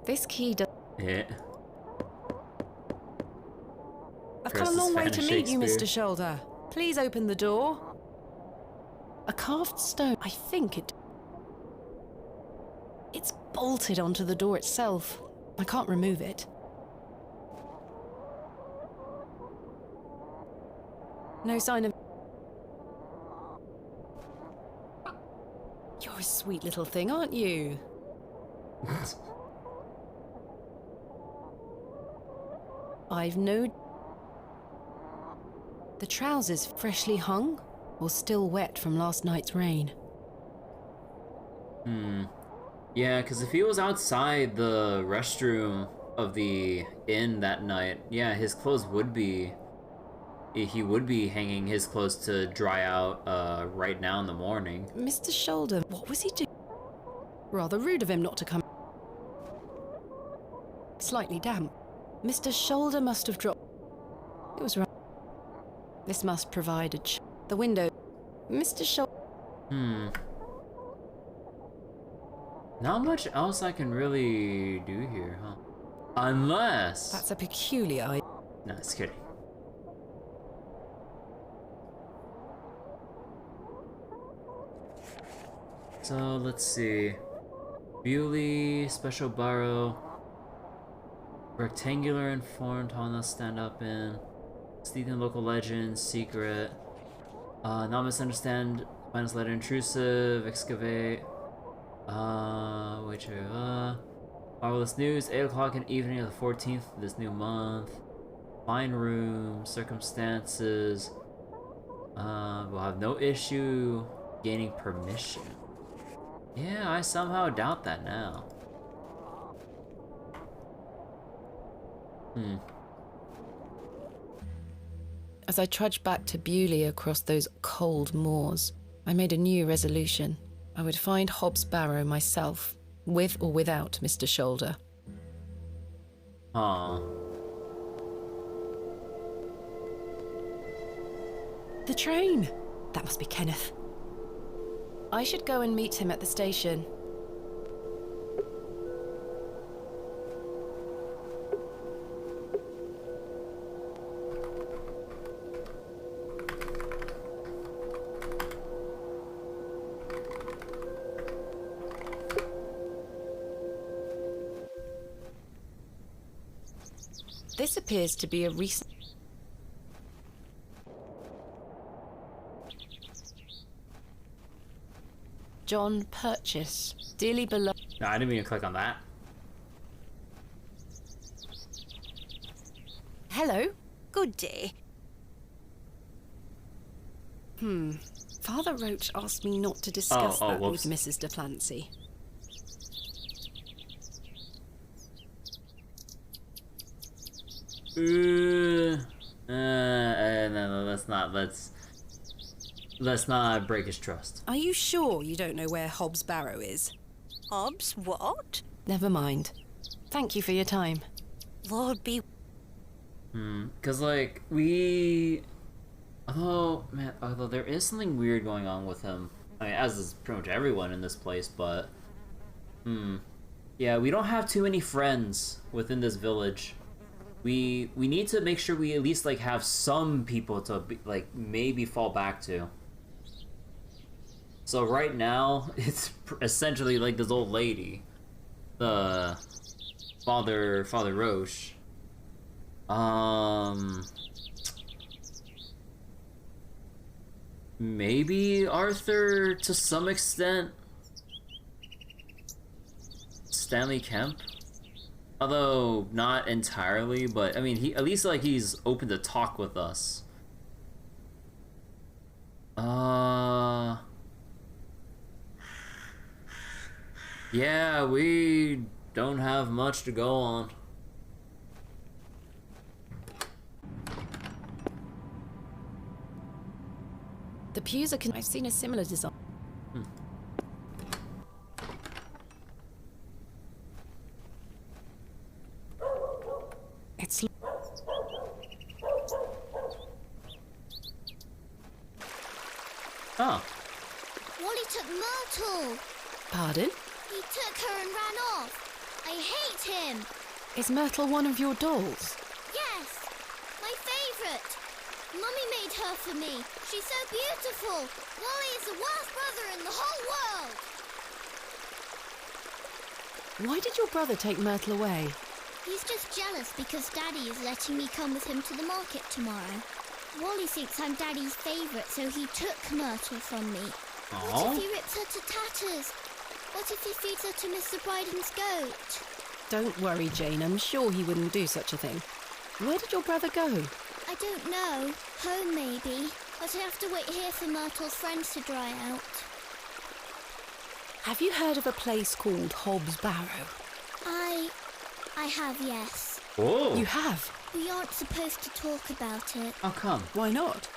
This key does... Yeah. I've come a long way to meet you, Mr. Shoulder. Please open the door. A carved stone. I think it... It's bolted onto the door itself. I can't remove it. No sign of... You're a sweet little thing, aren't you? I've no... The trousers freshly hung or still wet from last night's rain? Yeah, because if he was outside the restroom of the inn that night, yeah, his clothes would be... He would be hanging his clothes to dry out right now in the morning. Mr. Shoulder, what was he doing? Rather rude of him not to come. Slightly damp. Mr. Shoulder must have dropped... It was right. This must provide the window. Mr. Shoulder... Not much else I can really do here, huh? Unless... That's a peculiar idea. No, it's kidding. So, let's see. Bewlay, Special Barrow. Rectangular and form, tall enough to stand up in. Steeping local legends, secret. Not misunderstand. Finest letter intrusive. Excavate. Marvelous news. 8 o'clock in the evening of the 14th of this new month. Fine room. Circumstances. We'll have no issue gaining permission. Yeah, I somehow doubt that now. As I trudged back to Bewlay across those cold moors, I made a new resolution. I would find Hobbs Barrow myself, with or without Mr. Shoulder. Aww. The train! That must be Kenneth. I should go and meet him at the station. This appears to be a recent... John Purchase, dearly beloved... No, I didn't mean to click on that. Hello? Good day. Father Roach asked me not to discuss that whoops. with Mrs. Duplancy. No, let's not break his trust. Are you sure you don't know where Hobbs Barrow is? Hobbs what? Never mind. Thank you for your time. Lord be... Cause like, although there is something weird going on with him. I mean, as is pretty much everyone in this place, but... Yeah, we don't have too many friends within this village. We need to make sure we at least, like, have some people to, like, maybe fall back to. So right now, it's essentially like this old lady. The... Father Roche. Maybe Arthur to some extent. Stanley Kemp? Although not entirely, but I mean, he at least like he's open to talk with us. Yeah, we don't have much to go on. The pews are... I've seen a similar design. It's... Oh. Wally took Myrtle. Pardon? He took her and ran off. I hate him. Is Myrtle one of your dolls? Yes, my favourite. Mummy made her for me. She's so beautiful. Wally is the worst brother in the whole world. Why did your brother take Myrtle away? He's just jealous because Daddy is letting me come with him to the market tomorrow. Wally thinks I'm Daddy's favourite, so he took Myrtle from me. Aww. What if he rips her to tatters? What if he feeds her to Mr. Bryden's goat? Don't worry, Jane. I'm sure he wouldn't do such a thing. Where did your brother go? I don't know. Home, maybe. But I have to wait here for Myrtle's friends to dry out. Have you heard of a place called Hobbs Barrow? I have, yes. Oh. You have? We aren't supposed to talk about it. How come? Why not?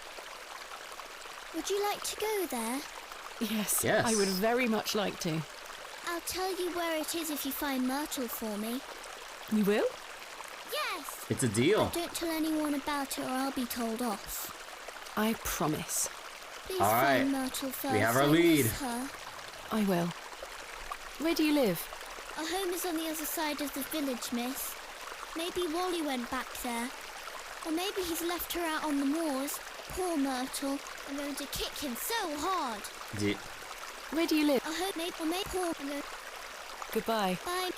Would you like to go there? Yes. Yes. I would very much like to. I'll tell you where it is if you find Myrtle for me. You will? Yes! It's a deal. Don't tell anyone about it or I'll be told off. I promise. Please All right. find Myrtle first. We have our I lead. miss her. I will. Where do you live? Our home is on the other side of the village, miss. Maybe Wally went back there. Or maybe he's left her out on the moors. Poor Myrtle. I'm going to kick him so hard. Where do you live? I hope poor. Goodbye. Bye.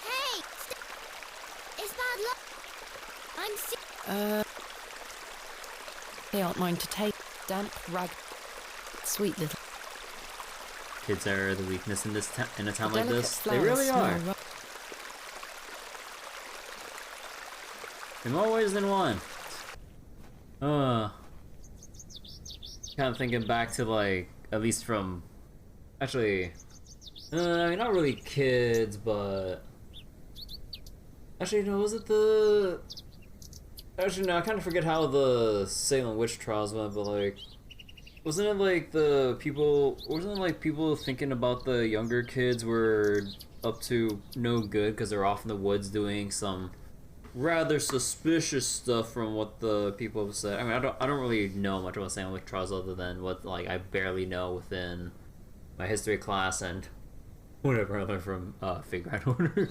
Hey! There's bad luck. I'm sick. They aren't mine to take. Damp rag. Sweet little. Kids are the weakness in this in a town like Delicate this. They really are. In more ways than one. Kind of thinking back to like, at least from, actually, I mean not really kids, but actually no, was it the? Actually no, I kind of forget how the Salem witch trials went, but like, wasn't it like people thinking about the younger kids were up to no good because they're off in the woods doing some rather suspicious stuff from what the people have said. I mean, I don't really know much about Salem witch trials other than what like I barely know within my history class and whatever I learned from Fate Grand Order.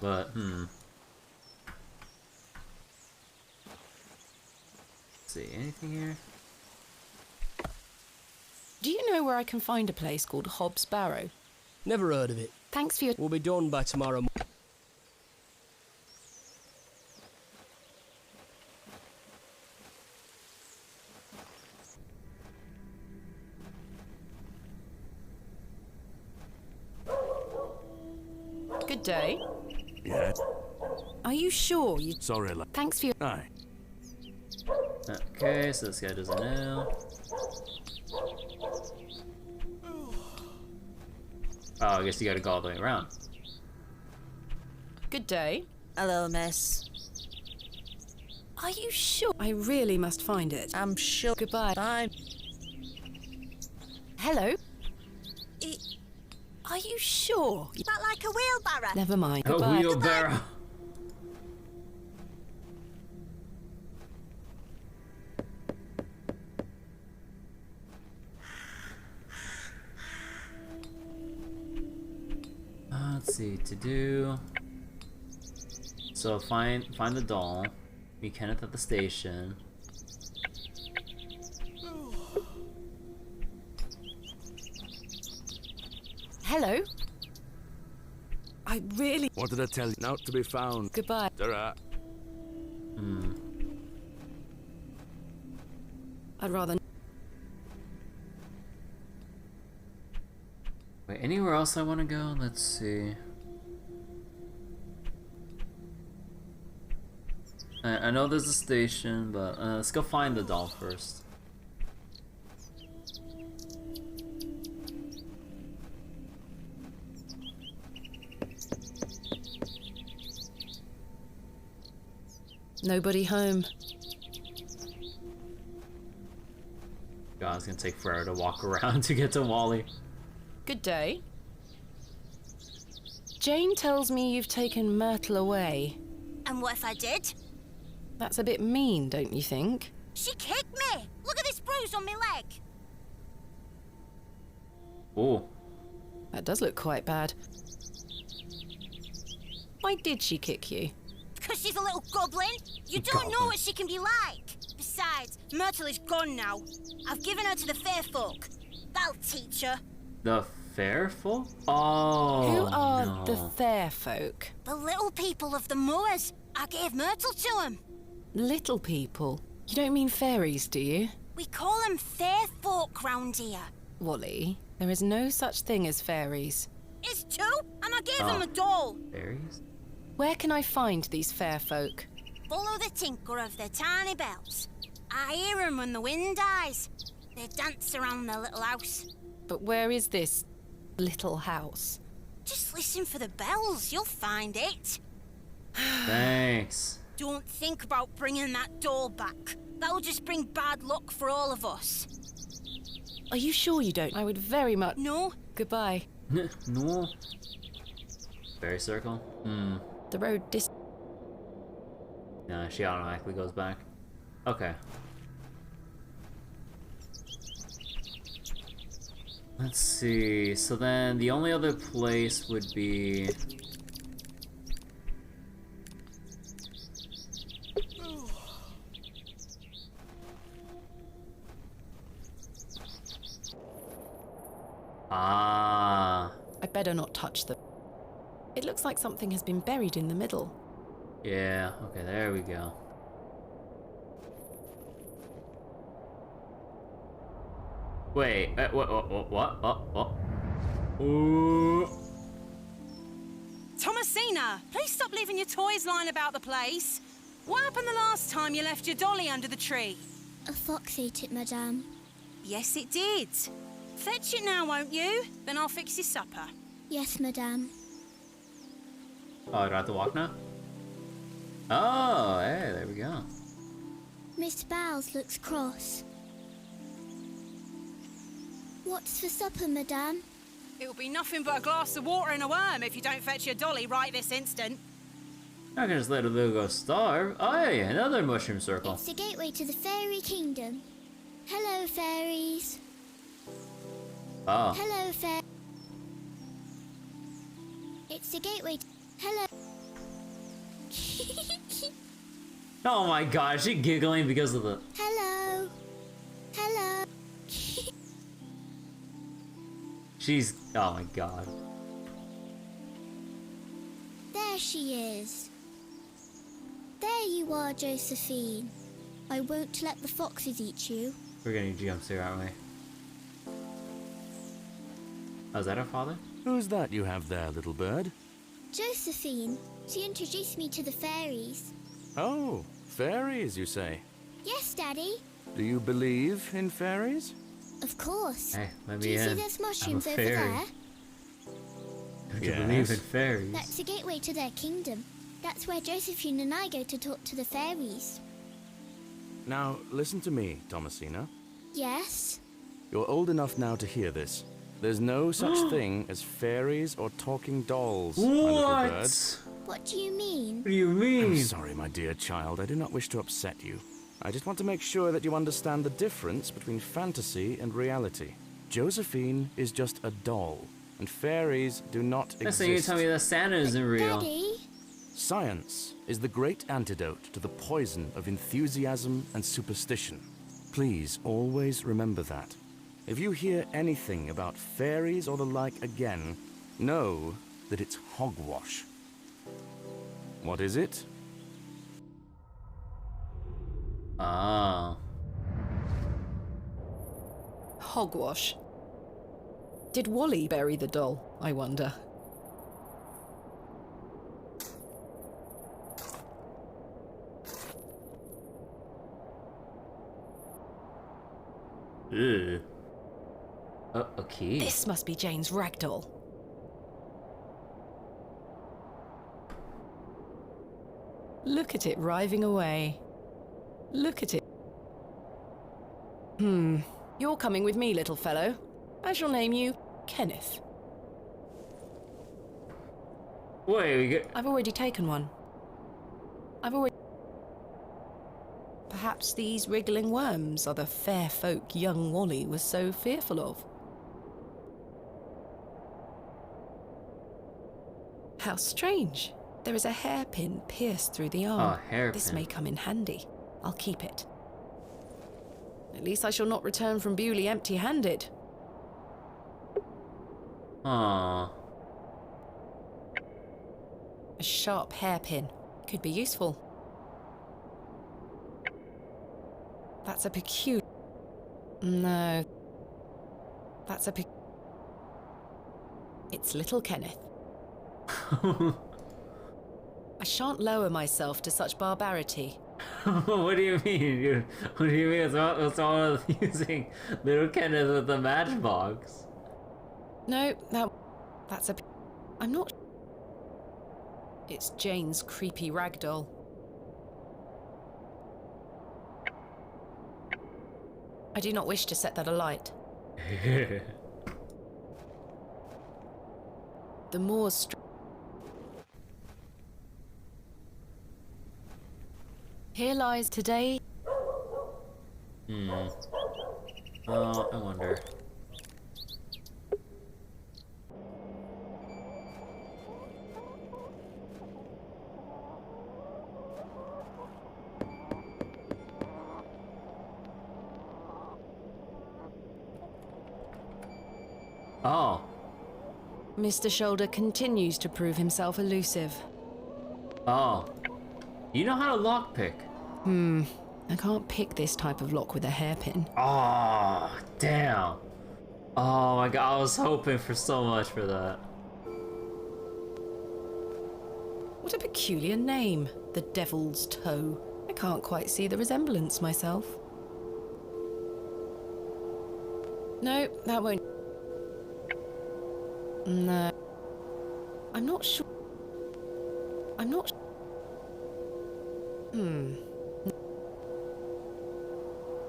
But Let's see, anything here? Do you know where I can find a place called Hobbs Barrow? Never heard of it. Thanks for your... We'll be done by tomorrow. Good day. Yeah. Are you sure you... Sorry, Thanks for your... Aye. Okay, so this guy doesn't know. Oh, I guess you gotta go all the way around. Good day. Hello, miss. Are you sure? I really must find it. I'm sure. Goodbye. Bye. Hello? Are you sure? Is that like a wheelbarrow? Never mind. A Goodbye. wheelbarrow. Let's see, to do. So find the doll. Meet Kenneth at the station. Hello? I really... What did I tell you? Not to be found. Goodbye. Ta-ra. I'd rather... Wait, anywhere else I want to go? Let's see. I know there's a station, but let's go find the doll first. Nobody home. God, it's gonna take forever to walk around to get to Wally. Good day. Jane tells me you've taken Myrtle away. And what if I did? That's a bit mean, don't you think? She kicked me! Look at this bruise on my leg! Oh. That does look quite bad. Why did she kick you? Because she's a little goblin. You don't know what she can be like. Besides, Myrtle is gone now. I've given her to the fair folk. That'll teach her. The fair folk? Oh. Who are no. the fair folk? The little people of the moors. I gave Myrtle to them. Little people? You don't mean fairies, do you? We call them fair folk round here. Wally, there is no such thing as fairies. It's two, and I gave them a doll. Fairies? Where can I find these fair folk? Follow the tinkle of their tiny bells. I hear them when the wind dies. They dance around their little house. But where is this little house? Just listen for the bells, you'll find it. Thanks. Don't think about bringing that doll back. That'll just bring bad luck for all of us. Are you sure you don't? I would very much... No. Goodbye. No. Fairy circle? The road No, she automatically goes back. Okay. Let's see. So then the only other place would be... I better not touch them. It looks like something has been buried in the middle. Yeah, okay, there we go. Wait, what? Ooh. Thomasina, please stop leaving your toys lying about the place. What happened the last time you left your dolly under the tree? A fox ate it, madame. Yes, it did. Fetch it now, won't you? Then I'll fix your supper. Yes, madame. Oh, do I have to walk now? Oh, hey, there we go. Miss Bowles looks cross. What's for supper, madame? It'll be nothing but a glass of water and a worm if you don't fetch your dolly right this instant. I can just let a little go starve. Oh, hey, another mushroom circle. It's the gateway to the fairy kingdom. Hello, fairies. Oh. Hello, fair. It's the gateway to... Hello. Oh my god, is she giggling because of the... Hello. Hello. She's... Oh my god. There she is. There you are, Josephine. I won't let the foxes eat you. We're getting jumps here, aren't we? Oh, is that our father? Who's that you have there, little bird? Josephine. She introduced me to the fairies. Oh, fairies, you say? Yes, Daddy. Do you believe in fairies? Of course. Hey, let me Do you in. see those mushrooms I'm a over fairy. there? Don't you believe in fairies? That's the gateway to their kingdom. That's where Josephine and I go to talk to the fairies. Now, listen to me, Thomasina. Yes? You're old enough now to hear this. There's no such thing as fairies or talking dolls, my little bird. What do you mean? What do you mean? I'm sorry, my dear child. I do not wish to upset you. I just want to make sure that you understand the difference between fantasy and reality. Josephine is just a doll, and fairies do not exist. That's saying you tell me that Santa isn't real. Daddy? Science is the great antidote to the poison of enthusiasm and superstition. Please always remember that. If you hear anything about fairies or the like again, know that it's hogwash. What is it? Ah. Hogwash. Did Wally bury the doll, I wonder? Ew. Okay. This must be Jane's ragdoll. Look at it writhing away. Look at it. You're coming with me, little fellow. I shall name you Kenneth. Wait, we get... I've already taken one. Perhaps these wriggling worms are the fair folk young Wally was so fearful of. How strange. There is a hairpin pierced through the arm. Oh, hairpin. This may come in handy. I'll keep it. At least I shall not return from Bewlay empty-handed. Aww. A sharp hairpin. Could be useful. That's a peculiar... No. That's a It's little Kenneth. I shan't lower myself to such barbarity. What do you mean? What do you mean? What's wrong with using little Kenneth with the matchbox? No, that's a... I'm not... It's Jane's creepy ragdoll. I do not wish to set that alight. The moors... Here lies today... Oh, I wonder. Oh. Mr. Shoulder continues to prove himself elusive. Oh. You know how to lockpick. I can't pick this type of lock with a hairpin. Oh, damn. Oh my god, I was hoping for so much for that. What a peculiar name, the Devil's Toe. I can't quite see the resemblance myself. No, that won't. No. I'm not sure. I'm not.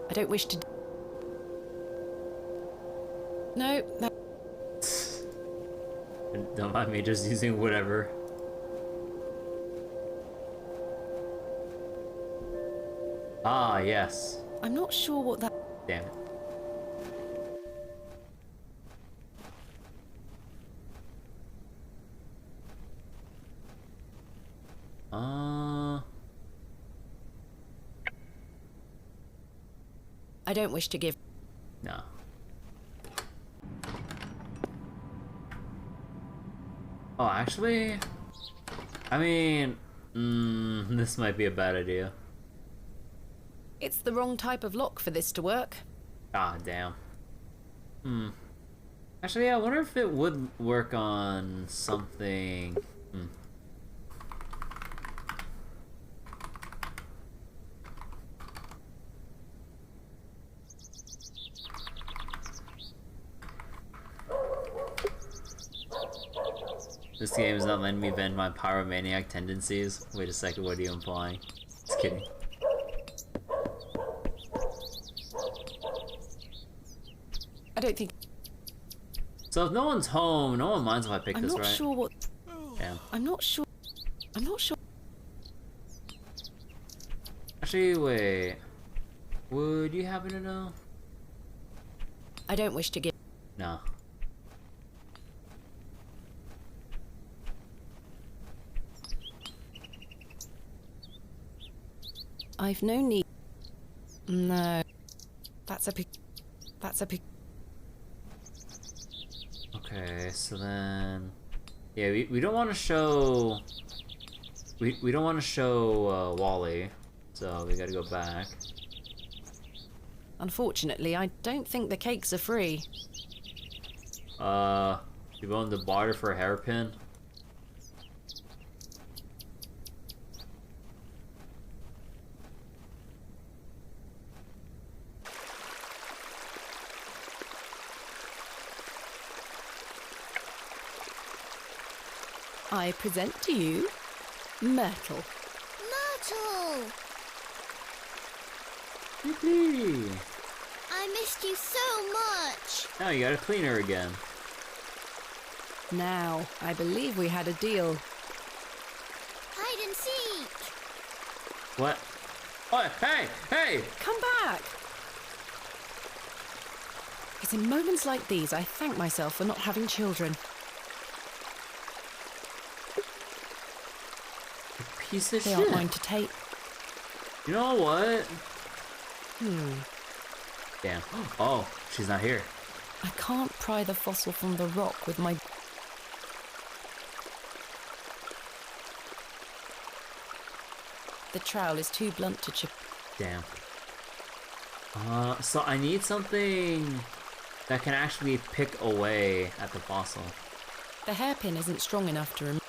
I don't wish to. No, that. Don't mind me just using whatever. Ah, yes. I'm not sure what that. Damn it. I don't wish to give. No. Oh, actually, I mean, this might be a bad idea. It's the wrong type of lock for this to work. Ah, damn. Actually, yeah, I wonder if it would work on something. This game is not letting me vent my pyromaniac tendencies. Wait a second, what are you implying? Just kidding. I don't think. So if no one's home, no one minds if I pick this, right? I'm not sure what. Damn. I'm not sure. I'm not sure. Actually, wait. Would you happen to know? I don't wish to give. No. I've no need. No. That's a pic. That's a pic. Okay, so then, yeah, we don't want to show. We don't want to show Wally, so we got to go back. Unfortunately, I don't think the cakes are free. You willing to barter for a hairpin? I present to you Myrtle. Myrtle! Yippee! I missed you so much. Now you gotta clean her again. Now, I believe we had a deal. Hide and seek. What? Oh, hey! Hey! Come back! It's in moments like these I thank myself for not having children. Piece of they shit. aren't mine to take. You know what? Damn. Oh, she's not here. I can't pry the fossil from the rock with my... The trowel is too blunt to chip. Damn. So I need something that can actually pick away at the fossil. The hairpin isn't strong enough to remove.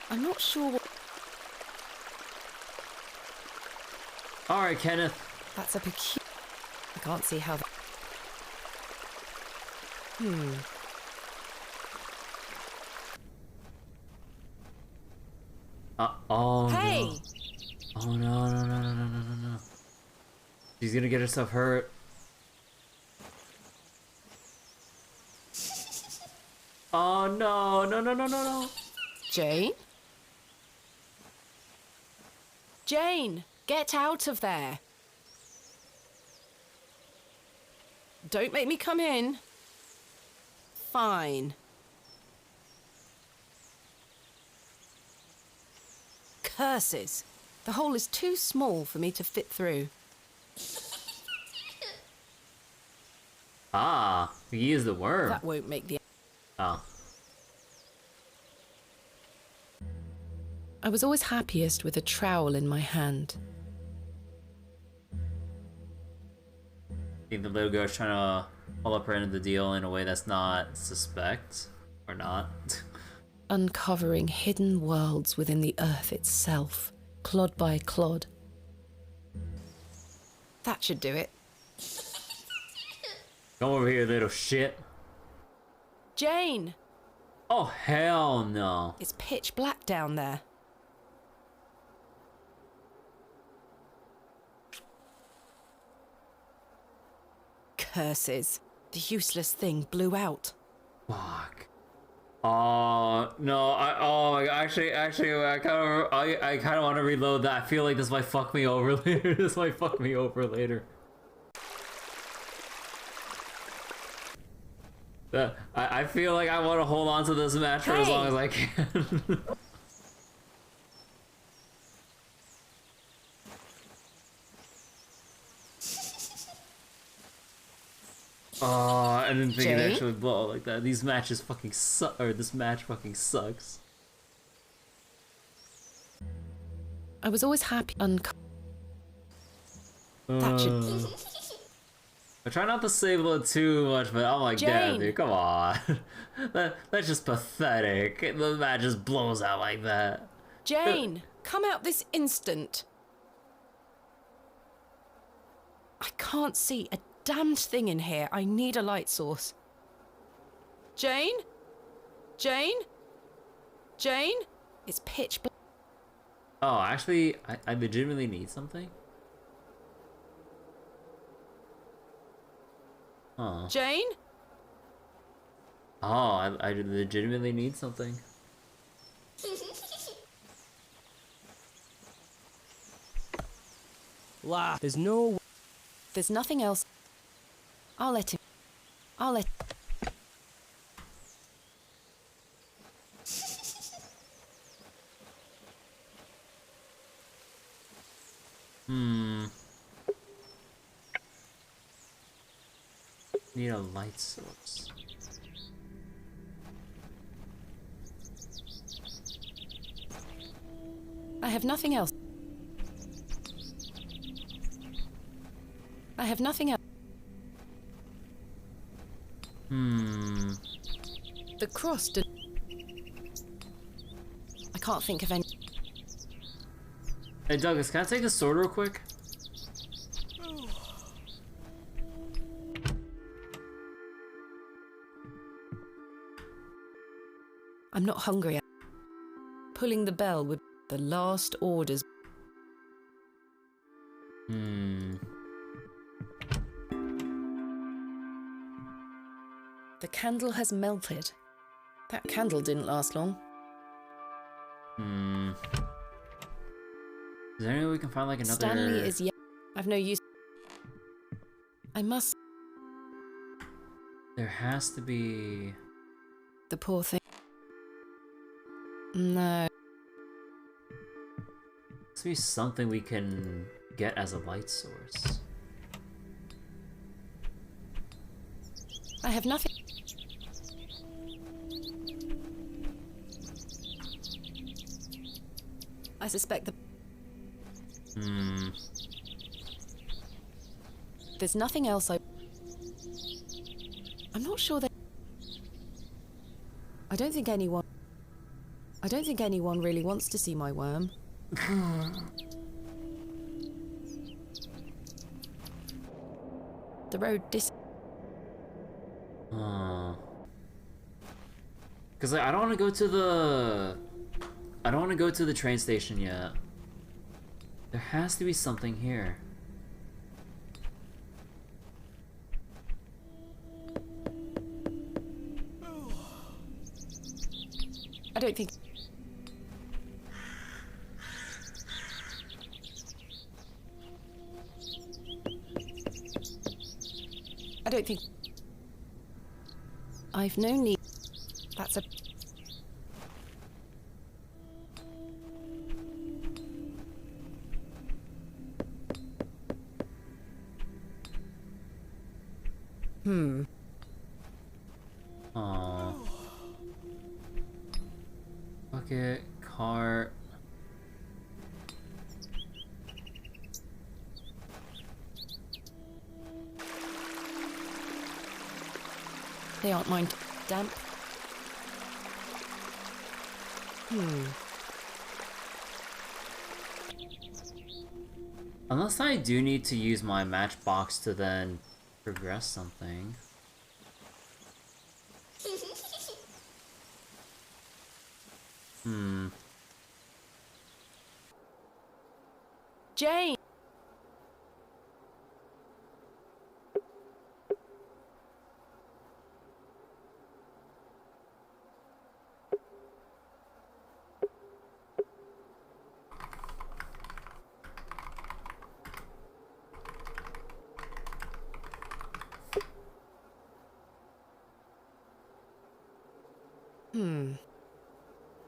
I'm not sure what... Alright, Kenneth. That's a peculiar... I can't see how that... Oh hey! No. Oh no. She's gonna get herself hurt. Oh no. Jane? Jane, get out of there. Don't make me come in. Fine. Curses. The hole is too small for me to fit through. Ah, he is the worm. That won't make the... Oh. I was always happiest with a trowel in my hand. I think the little girl's trying to pull up her end of the deal in a way that's not suspect, or not. Uncovering hidden worlds within the earth itself, clod by clod. That should do it. Come over here, little shit. Jane! Oh, hell no. It's pitch black down there. Curses. The useless thing blew out. Fuck. Oh no! Actually, I kind of want to reload that. I feel like this might fuck me over later. This might fuck me over later. I feel like I want to hold on to this match for as long as I can. Oh, I didn't think it actually would blow like that. These matches fucking suck, or this match fucking sucks. I was always happy That should... I try not to sable it too much, but I'm like, damn, dude, come on. That's just pathetic. The match just blows out like that. Jane, come out this instant. I can't see a damned thing in here. I need a light source. Jane? Jane? Jane? It's pitch black. Oh, actually, I legitimately need something? Huh. Jane? Oh, I legitimately need something. Wow. There's nothing else. I'll let him. Need a light source. I have nothing else. I have nothing else. The cross did... I can't think of any... Hey Douglas, can I take the sword real quick? I'm not hungry. Pulling the bell with the last orders. The candle has melted. That candle didn't last long. Is there any way we can find like another... Stanley is I've no use. I must... There has to be... The poor thing. No. Must be something we can get as a light source. I have nothing. I suspect the... There's nothing else I'm not sure that... I don't think anyone really wants to see my worm. The road Because I don't want to go to the... I don't want to go to the train station yet. There has to be something here. I don't think... I've no need... That's a... Bucket, cart. They aren't mine. Damp. Unless I do need to use my matchbox to then progress something. Jane!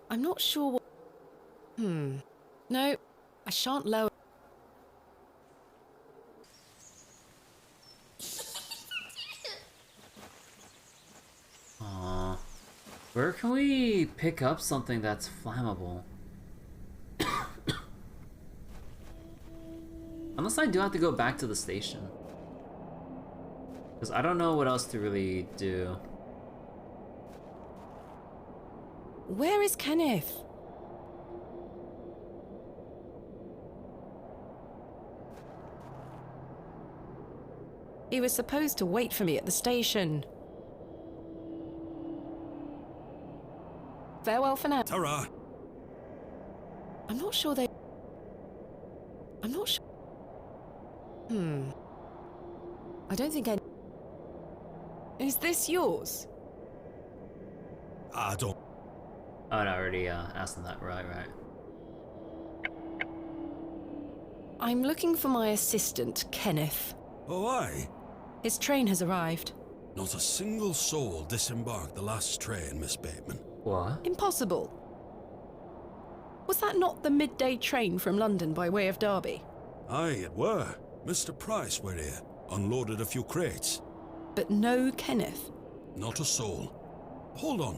I'm not sure what... No, I shan't lower... Where can we pick up something that's flammable? Unless I do have to go back to the station. Because I don't know what else to really do. Where is Kenneth? He was supposed to wait for me at the station. Farewell for now. Ta-ra! I'm not sure they... I'm not sure... I don't think I... Is this yours? I don't... Oh, no, I already asked them that. Right. I'm looking for my assistant, Kenneth. Oh, aye? His train has arrived. Not a single soul disembarked the last train, Miss Bateman. What? Impossible. Was that not the midday train from London by way of Derby? Aye, it were. Mr. Price were here, unloaded a few crates. But no Kenneth. Not a soul. Hold on.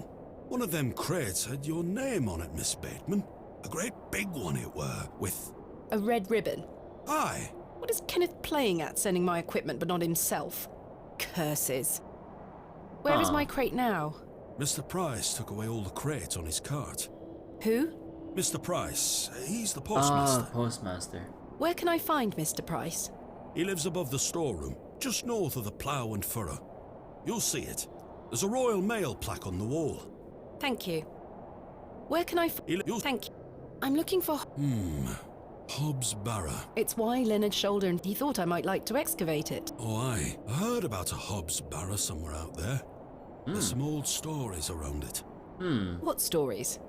One of them crates had your name on it, Miss Bateman. A great big one it were, with... A red ribbon. Aye. What is Kenneth playing at, sending my equipment but not himself? Curses. Where is my crate now? Mr. Price took away all the crates on his cart. Who? Mr. Price. He's the postmaster. Postmaster. Where can I find Mr. Price? He lives above the storeroom, just north of the plough and furrow. You'll see it. There's a Royal Mail plaque on the wall. Thank you. Where can I... Thank you. I'm looking for... Hobbs Barrow. It's why Leonard shoulder and he thought I might like to excavate it. Oh, aye. I heard about a Hobbs Barrow somewhere out there. There's some old stories around it. What stories?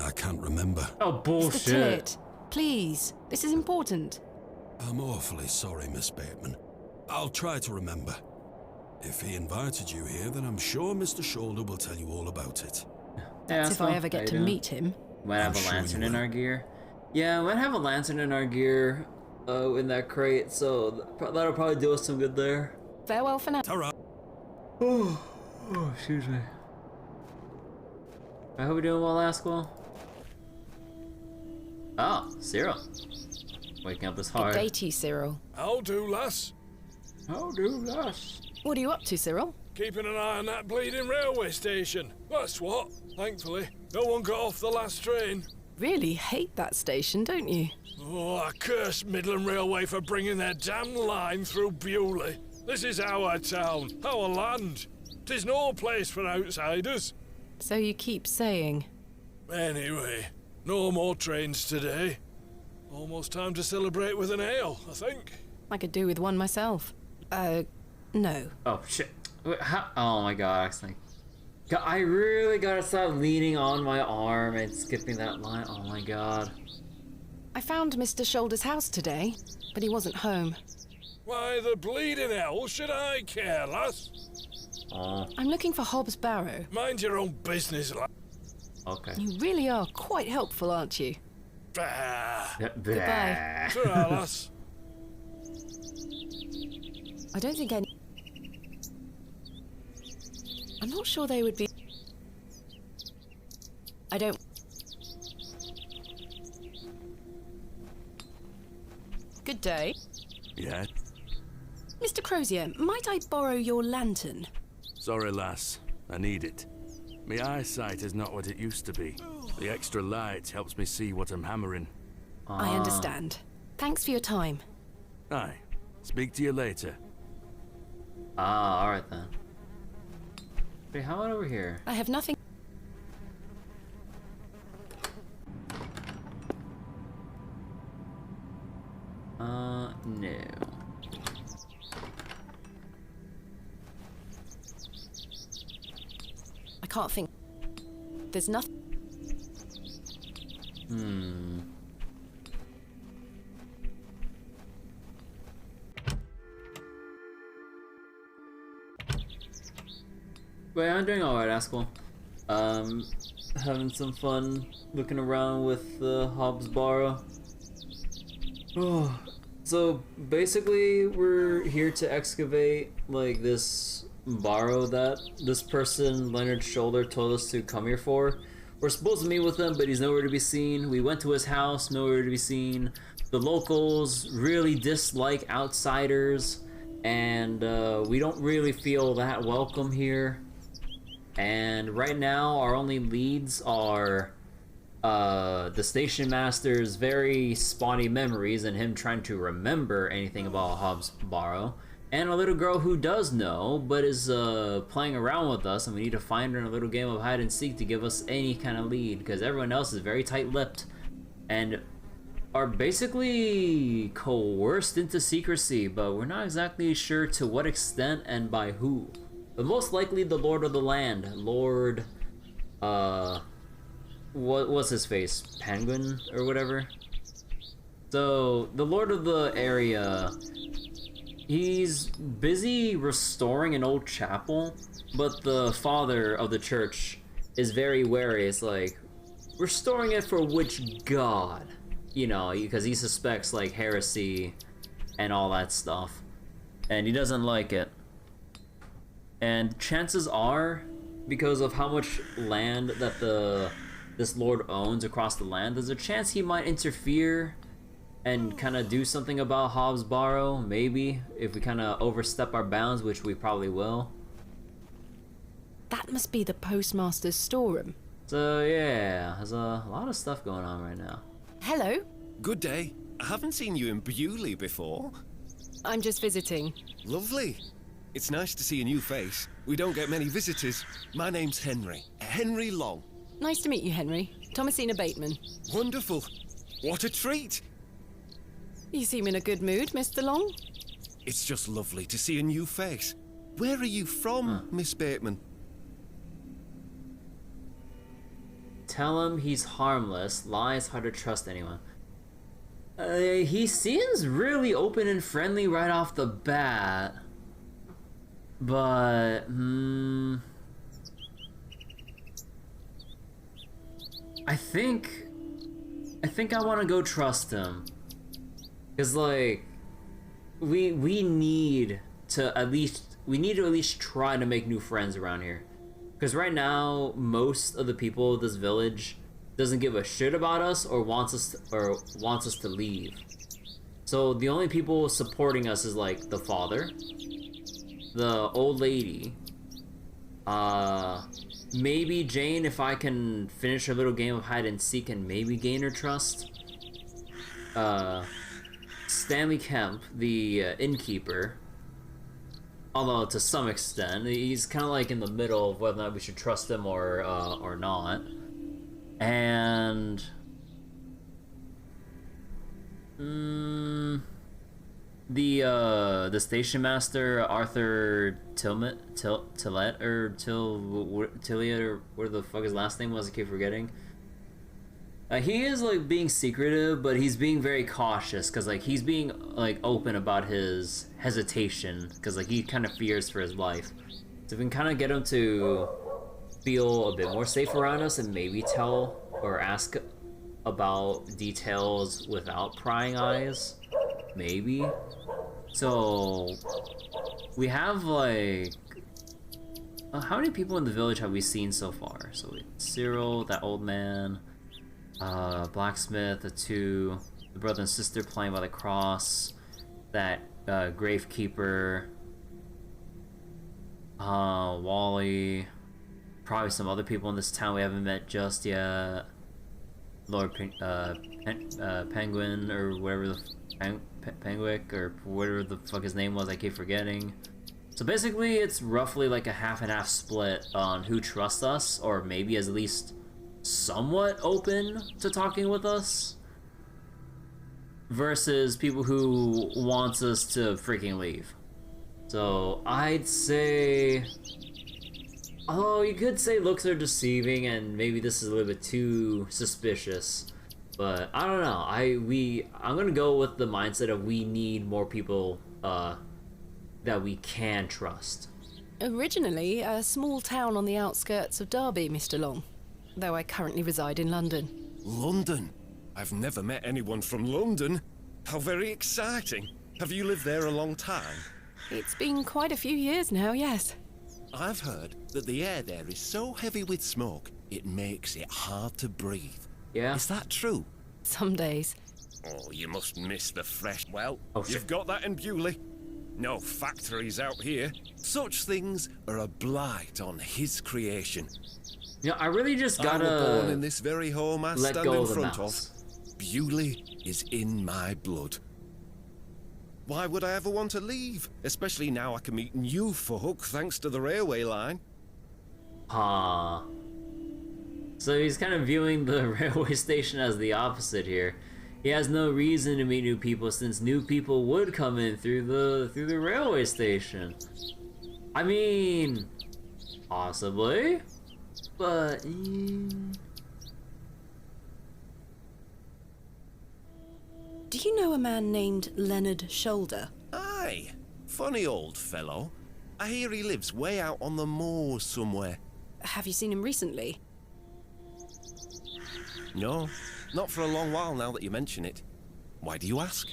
I can't remember. Oh, bullshit. Mr. Tillett, please. This is important. I'm awfully sorry, Miss Bateman. I'll try to remember. If he invited you here, then I'm sure Mr. Shoulder will tell you all about it. That's if I ever get to meet him. Might have a lantern in our gear. Yeah, might have a lantern in our gear in that crate, so that'll probably do us some good there. Farewell for now. Ta-ra. Oh, excuse me. I hope we're doing well, Asquil. Oh, Cyril. Waking up is hard. Good day to you, Cyril. How do, lass? How do, lass? What are you up to, Cyril? Keeping an eye on that bleeding railway station. That's what. Thankfully, no one got off the last train. Really hate that station, don't you? Oh, I curse Midland Railway for bringing their damn line through Bewlay. This is our town, our land. 'Tis no place for outsiders. So you keep saying. Anyway, no more trains today. Almost time to celebrate with an ale, I think. I could do with one myself. No. Oh, shit. Wait, how? Oh my god, I really gotta stop leaning on my arm and skipping that line. Oh my god. I found Mr. Shoulder's house today, but he wasn't home. Why the bleeding hell should I care, lass? Oh. I'm looking for Hobbs Barrow. Mind your own business, lass. Okay. You really are quite helpful, aren't you? Goodbye. Ta-ra, lass. I don't think any... I'm not sure they would be... I don't... Good day. Yeah? Mr. Crozier, might I borrow your lantern? Sorry, lass. I need it. My eyesight is not what it used to be. The extra light helps me see what I'm hammering. I understand. Thanks for your time. Aye. Speak to you later. Alright then. Wait, how about over here? I have nothing. No. I can't think. There's nothing. Wait, I'm doing alright, Askell. Having some fun looking around with Hobbs Barrow. Oh, so basically we're here to excavate like this Barrow that this person, Leonard Shoulder, told us to come here for. We're supposed to meet with him, but he's nowhere to be seen. We went to his house, nowhere to be seen. The locals really dislike outsiders, and we don't really feel that welcome here. And right now, our only leads are the station master's very spotty memories and him trying to remember anything about Hobbs Barrow, and a little girl who does know but is playing around with us, and we need to find her in a little game of hide and seek to give us any kind of lead, because everyone else is very tight-lipped and are basically coerced into secrecy, but we're not exactly sure to what extent and by who. But most likely the Lord of the Land, Lord, what's his face? Penguin or whatever? So, the Lord of the area, he's busy restoring an old chapel, but the father of the church is very wary. It's like, restoring it for which god? You know, because he suspects, like, heresy and all that stuff. And he doesn't like it. And chances are, because of how much land that this lord owns across the land, there's a chance he might interfere and kind of do something about Hobbs Barrow, maybe, if we kind of overstep our bounds, which we probably will. That must be the postmaster's storeroom. So yeah, there's a lot of stuff going on right now. Hello. Good day. I haven't seen you in Bewlay before. I'm just visiting. Lovely. It's nice to see a new face. We don't get many visitors. My name's Henry. Henry Long. Nice to meet you, Henry. Thomasina Bateman. Wonderful. What a treat. You seem in a good mood, Mr. Long. It's just lovely to see a new face. Where are you from, Miss Bateman? Tell him he's harmless. Lies hard to trust anyone. He seems really open and friendly right off the bat. But, I think I want to go trust him. Cause like, we need to at least try to make new friends around here. Cause right now, most of the people of this village doesn't give a shit about us or wants us to leave. So the only people supporting us is like the father, the old lady, maybe Jane if I can finish her little game of hide and seek and maybe gain her trust. Stanley Kemp, the innkeeper, although to some extent he's kind of like in the middle of whether or not we should trust him or not. And the station master Arthur Tilliet or Tilliet or what the fuck his last name was, I keep forgetting. He is like being secretive, but he's being very cautious because like he's being like open about his hesitation because like he kind of fears for his life. So if we can kind of get him to feel a bit more safe around us and maybe tell or ask about details without prying eyes, maybe. So we have like how many people in the village have we seen so far? So Cyril, that old man, blacksmith, the brother and sister playing by the cross, that gravekeeper, Wally. Probably some other people in this town we haven't met just yet. Lord Penguin, or whatever the Penguic, or whatever the fuck his name was, I keep forgetting. So basically, it's roughly like a half and half split on who trusts us, or maybe is at least somewhat open to talking with us, versus people who wants us to freaking leave. So I'd say, although you could say looks are deceiving, and maybe this is a little bit too suspicious, but I don't know. I'm gonna go with the mindset of we need more people that we can trust. Originally a small town on the outskirts of Derby, Mr. Long, though I currently reside in London. London? I've never met anyone from London. How very exciting. Have you lived there a long time? It's been quite a few years now, yes. I've heard that the air there is so heavy with smoke, it makes it hard to breathe. Yeah? Is that true? Some days. Oh, you must miss the fresh... Well, oh, you've got that in Bewlay. No factories out here. Such things are a blight on his creation. You know, I really just gotta... I was born in this very home I stand in front of. Bewlay is in my blood. Why would I ever want to leave? Especially now I can meet new folk thanks to the railway line. So he's kind of viewing the railway station as the opposite here. He has no reason to meet new people since new people would come in through the railway station. I mean, possibly, but... Do you know a man named Leonard Shoulder? Aye, funny old fellow. I hear he lives way out on the moors somewhere. Have you seen him recently? No, not for a long while now that you mention it. Why do you ask?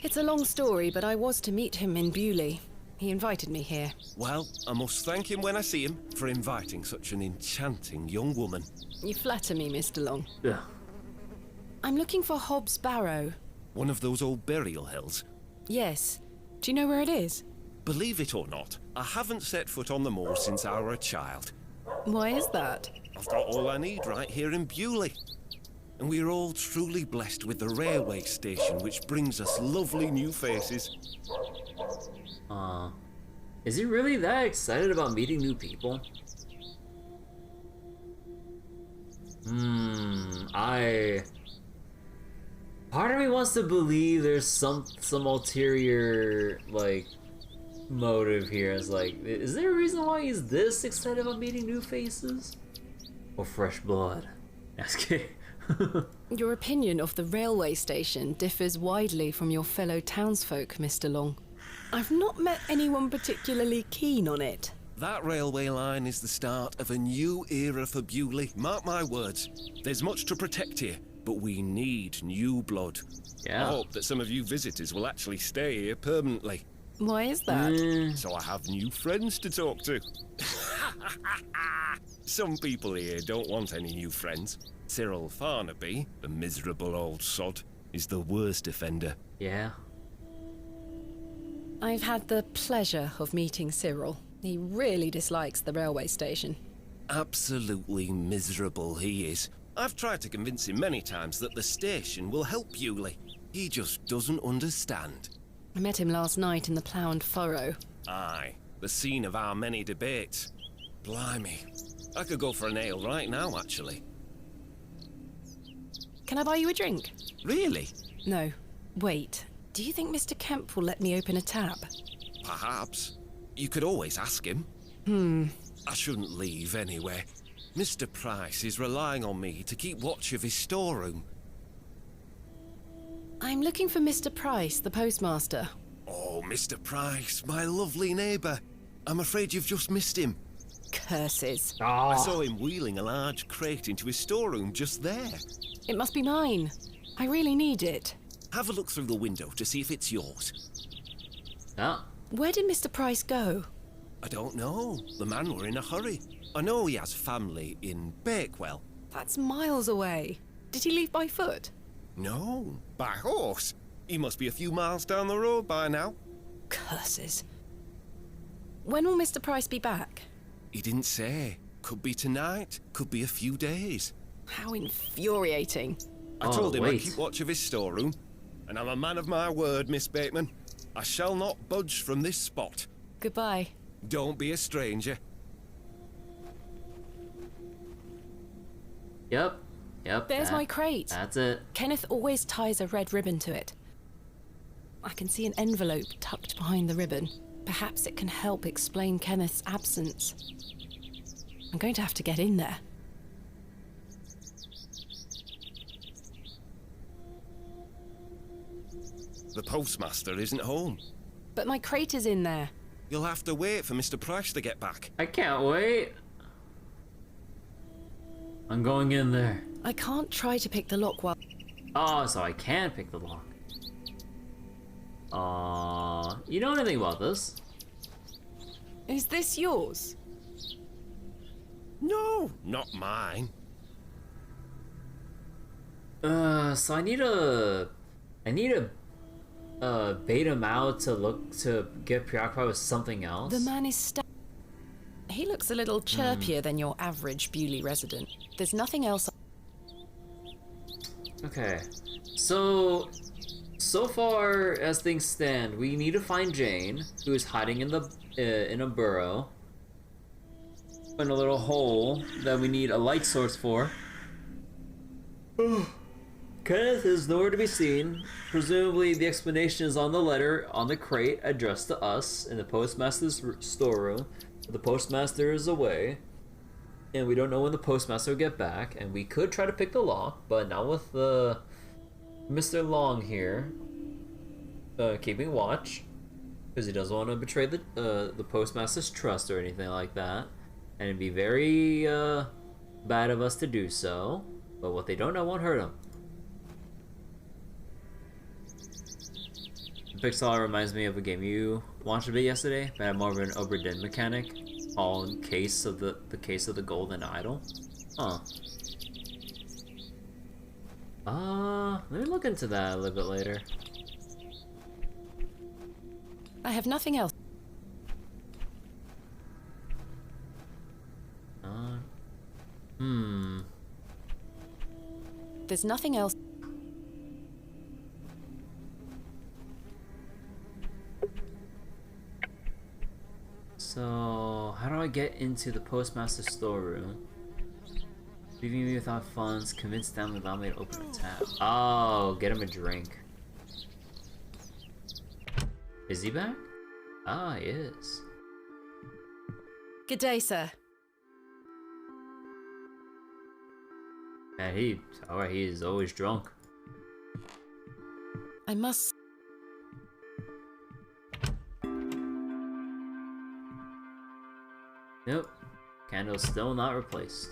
It's a long story, but I was to meet him in Bewlay. He invited me here. Well, I must thank him when I see him for inviting such an enchanting young woman. You flatter me, Mr. Long. Yeah. I'm looking for Hobbs Barrow. One of those old burial hills? Yes. Do you know where it is? Believe it or not, I haven't set foot on the moor since I were a child. Why is that? I've got all I need right here in Bewlay. And we're all truly blessed with the railway station, which brings us lovely new faces. Is he really that excited about meeting new people? Part of me wants to believe there's some ulterior, like, motive here. It's like, is there a reason why he's this excited about meeting new faces? Or fresh blood? Just kidding. Your opinion of the railway station differs widely from your fellow townsfolk, Mr. Long. I've not met anyone particularly keen on it. That railway line is the start of a new era for Bewlay. Mark my words. There's much to protect here, but we need new blood. Yeah. I hope that some of you visitors will actually stay here permanently. Why is that? So I have new friends to talk to. Some people here don't want any new friends. Cyril Farnaby, the miserable old sod, is the worst offender. Yeah. I've had the pleasure of meeting Cyril. He really dislikes the railway station. Absolutely miserable he is. I've tried to convince him many times that the station will help Bewlay. He just doesn't understand. I met him last night in the Plough and Furrow. Aye, the scene of our many debates. Blimey, I could go for an ale right now, actually. Can I buy you a drink? Really? No. Wait. Do you think Mr. Kemp will let me open a tap? Perhaps. You could always ask him. I shouldn't leave anyway. Mr. Price is relying on me to keep watch of his storeroom. I'm looking for Mr. Price, the postmaster. Oh, Mr. Price, my lovely neighbour. I'm afraid you've just missed him. Curses. I saw him wheeling a large crate into his storeroom just there. It must be mine. I really need it. Have a look through the window to see if it's yours. Where did Mr. Price go? I don't know. The man were in a hurry. I know he has family in Bakewell. That's miles away. Did he leave by foot? No, by horse. He must be a few miles down the road by now. Curses. When will Mr. Price be back? He didn't say. Could be tonight, could be a few days. How infuriating. I told him I'd keep watch of his storeroom, and I'm a man of my word, Miss Bateman. I shall not budge from this spot. Goodbye. Don't be a stranger. Yep. There's my crate. That's it. Kenneth always ties a red ribbon to it. I can see an envelope tucked behind the ribbon. Perhaps it can help explain Kenneth's absence. I'm going to have to get in there. The postmaster isn't home. But my crate is in there. You'll have to wait for Mr. Price to get back. I can't wait. I'm going in there. I can't try to pick the lock while... Oh, so I can pick the lock. You know anything about this? Is this yours? No, not mine. So I need a bait him out to get preoccupied with something else. The man is He looks a little chirpier than your average Bewlay resident. There's nothing else. Okay, so far as things stand, we need to find Jane, who is hiding in a burrow, in a little hole that we need a light source for. Kenneth is nowhere to be seen. Presumably, the explanation is on the letter on the crate addressed to us in the postmaster's storeroom. The postmaster is away, and we don't know when the postmaster will get back. And we could try to pick the lock, but not with Mr. Long here keeping watch, because he doesn't want to betray the postmaster's trust or anything like that. And it'd be very bad of us to do so. But what they don't know won't hurt them. Pixar reminds me of a game you watched a bit yesterday, but had more of an Obra Dinn mechanic, called Case of the Case of the Golden Idol. Huh. Let me look into that a little bit later. I have nothing else. There's nothing else. So, how do I get into the postmaster's storeroom? Leaving me without funds, convince them to allow me to open a tap. Oh, get him a drink. Is he back? Ah, he is. Good day, sir. Man, he is always drunk. I must... Nope. Candle's still not replaced.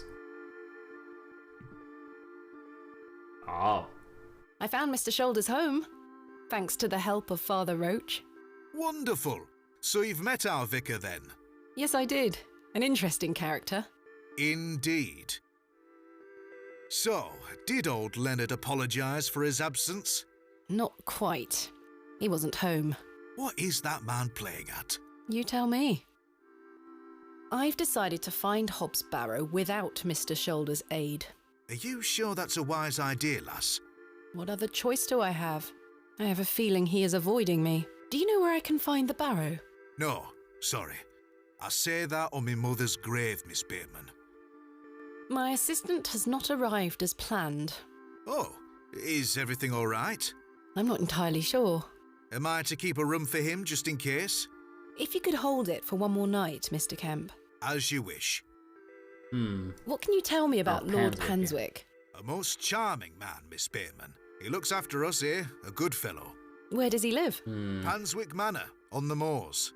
Oh. I found Mr. Shoulders home, thanks to the help of Father Roach. Wonderful. So you've met our vicar then? Yes, I did. An interesting character. Indeed. So, did old Leonard apologise for his absence? Not quite. He wasn't home. What is that man playing at? You tell me. I've decided to find Hobbs Barrow without Mr. Shoulders' aid. Are you sure that's a wise idea, lass? What other choice do I have? I have a feeling he is avoiding me. Do you know where I can find the barrow? No, sorry. I say that on my mother's grave, Miss Bateman. My assistant has not arrived as planned. Oh, is everything all right? I'm not entirely sure. Am I to keep a room for him, just in case? If you could hold it for one more night, Mr. Kemp. As you wish. What can you tell me about Lord Panswick? A most charming man, Miss Bateman. He looks after us here, a good fellow. Where does he live? Panswick Manor, on the moors.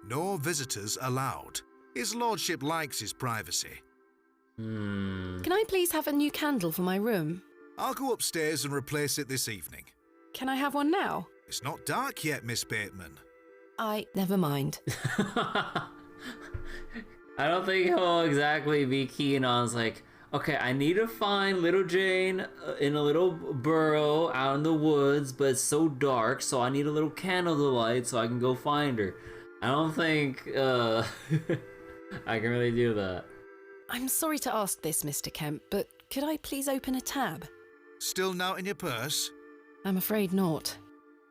No visitors allowed. His lordship likes his privacy. Can I please have a new candle for my room? I'll go upstairs and replace it this evening. Can I have one now? It's not dark yet, Miss Bateman. Never mind. I don't think he'll exactly be keen on, like, okay, I need to find little Jane in a little burrow out in the woods, but it's so dark, so I need a little candle to light so I can go find her. I don't think, I can really do that. I'm sorry to ask this, Mr. Kemp, but could I please open a tab? Still not in your purse? I'm afraid not.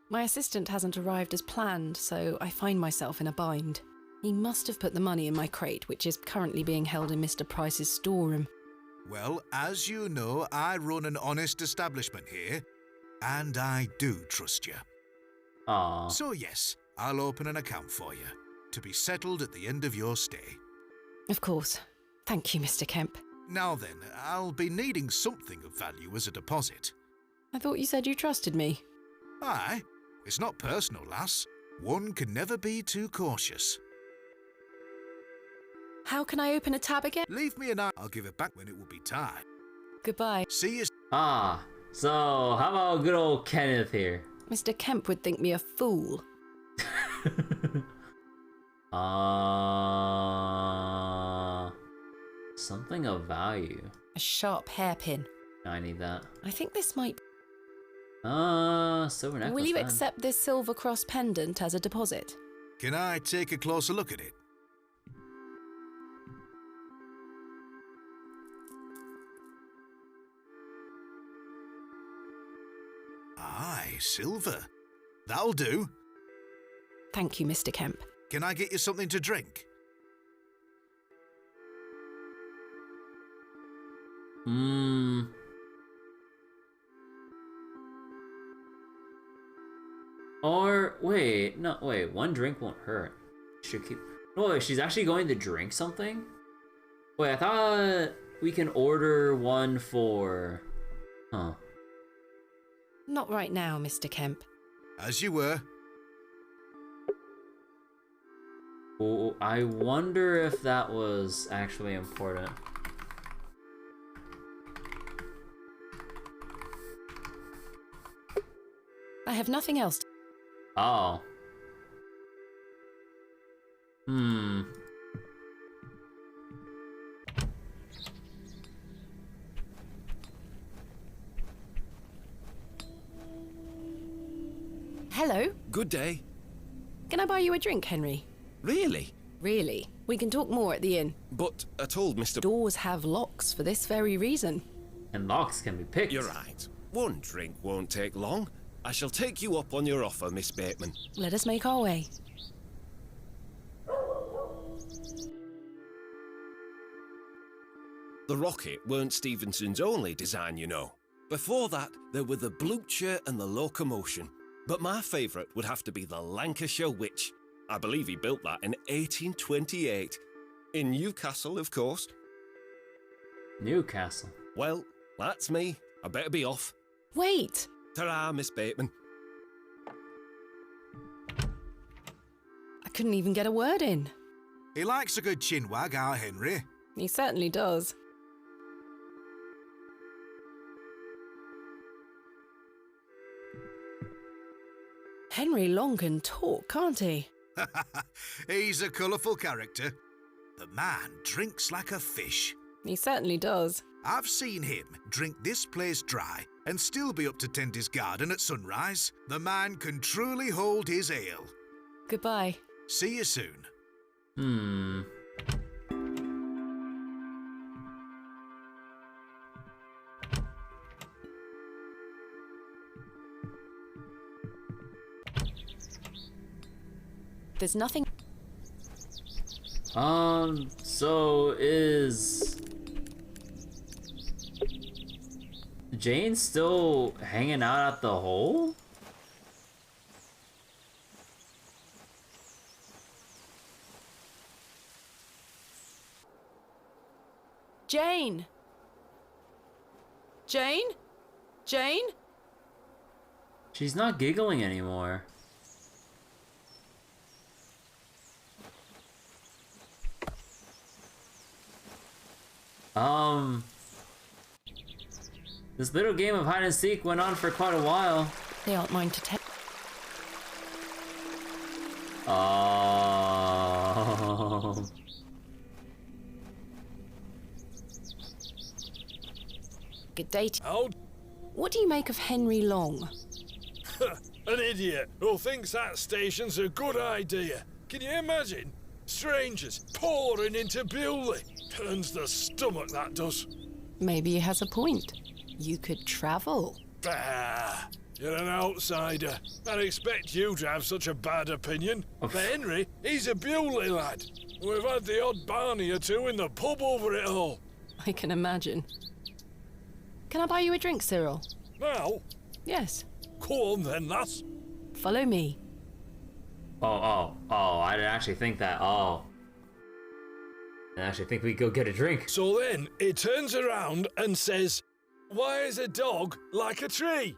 My assistant hasn't arrived as planned, so I find myself in a bind. He must have put the money in my crate, which is currently being held in Mr. Price's storeroom. Well, as you know, I run an honest establishment here, and I do trust you. Aww. So yes, I'll open an account for you, to be settled at the end of your stay. Of course. Thank you, Mr. Kemp. Now then, I'll be needing something of value as a deposit. I thought you said you trusted me. Aye, it's not personal, lass. One can never be too cautious. How can I open a tab again? Leave me an eye. I'll give it back when it will be time. Goodbye. See you. So how about good old Kenneth here? Mr. Kemp would think me a fool. Something of value. A sharp hairpin. I need that. I think this might... Silver necklace. Will you then. accept this silver cross pendant as a deposit? Can I take a closer look at it? Aye, silver. That'll do. Thank you, Mr. Kemp. Can I get you something to drink? Or wait, no, wait. One drink won't hurt. Should keep. No, wait, she's actually going to drink something. Wait, I thought we can order one for. Huh. Not right now, Mr. Kemp. As you were. Oh, I wonder if that was actually important. I have nothing else. Oh. Hello. Good day. Can I buy you a drink, Henry? Really? Really. We can talk more at the inn. But I told Mr. Doors have locks for this very reason. And locks can be picked. You're right. One drink won't take long. I shall take you up on your offer, Miss Bateman. Let us make our way. The rocket weren't Stevenson's only design, you know. Before that, there were the Blucher and the Locomotion. But my favourite would have to be the Lancashire Witch. I believe he built that in 1828. In Newcastle, of course. Newcastle? Well, that's me. I better be off. Wait! Ta-ra, Miss Bateman. I couldn't even get a word in. He likes a good chinwag, our Henry. He certainly does. Henry Long can talk, can't he? He's a colourful character. The man drinks like a fish. He certainly does. I've seen him drink this place dry and still be up to tend his garden at sunrise. The man can truly hold his ale. Goodbye. See you soon. There's nothing... So is... Jane still hanging out at the hole? Jane! Jane? Jane? She's not giggling anymore. This little game of hide and seek went on for quite a while. They aren't mine to take. Good day to you. What do you make of Henry Long? An idiot who thinks that station's a good idea. Can you imagine? Strangers pouring into Bewlay. Turns the stomach, that does. Maybe he has a point. You could travel. Bah! You're an outsider. I'd expect you to have such a bad opinion. But Henry, he's a Bewlay lad. We've had the odd Barney or two in the pub over it all. I can imagine. Can I buy you a drink, Cyril? Now? Yes. Go on then, lass. Follow me. Oh, I didn't actually think that. I actually think we go get a drink. So then, he turns around and says, "Why is a dog like a tree?"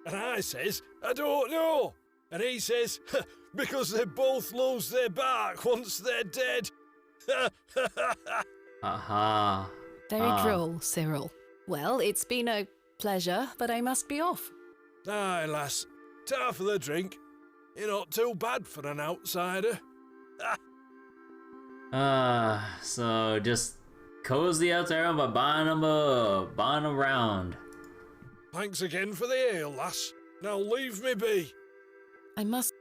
And I says, "I don't know." And he says, "Because they both lose their bark once they're dead." Aha. Very droll, Cyril. Well, it's been a pleasure, but I must be off. Aye, lass. Ta for the drink. You're not too bad for an outsider. So just cozy out there by buying a round. Thanks again for the ale, lass. Now leave me be. I must...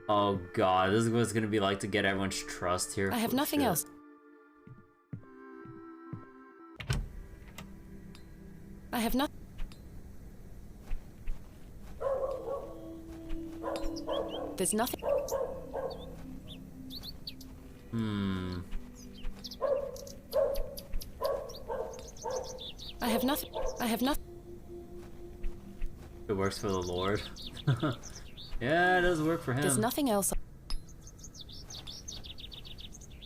Oh god, this is what it's gonna be like to get everyone's trust here. I have nothing else. I have nothing. There's nothing. I have nothing. I have nothing. It works for the Lord. Yeah, it does work for him. There's nothing else.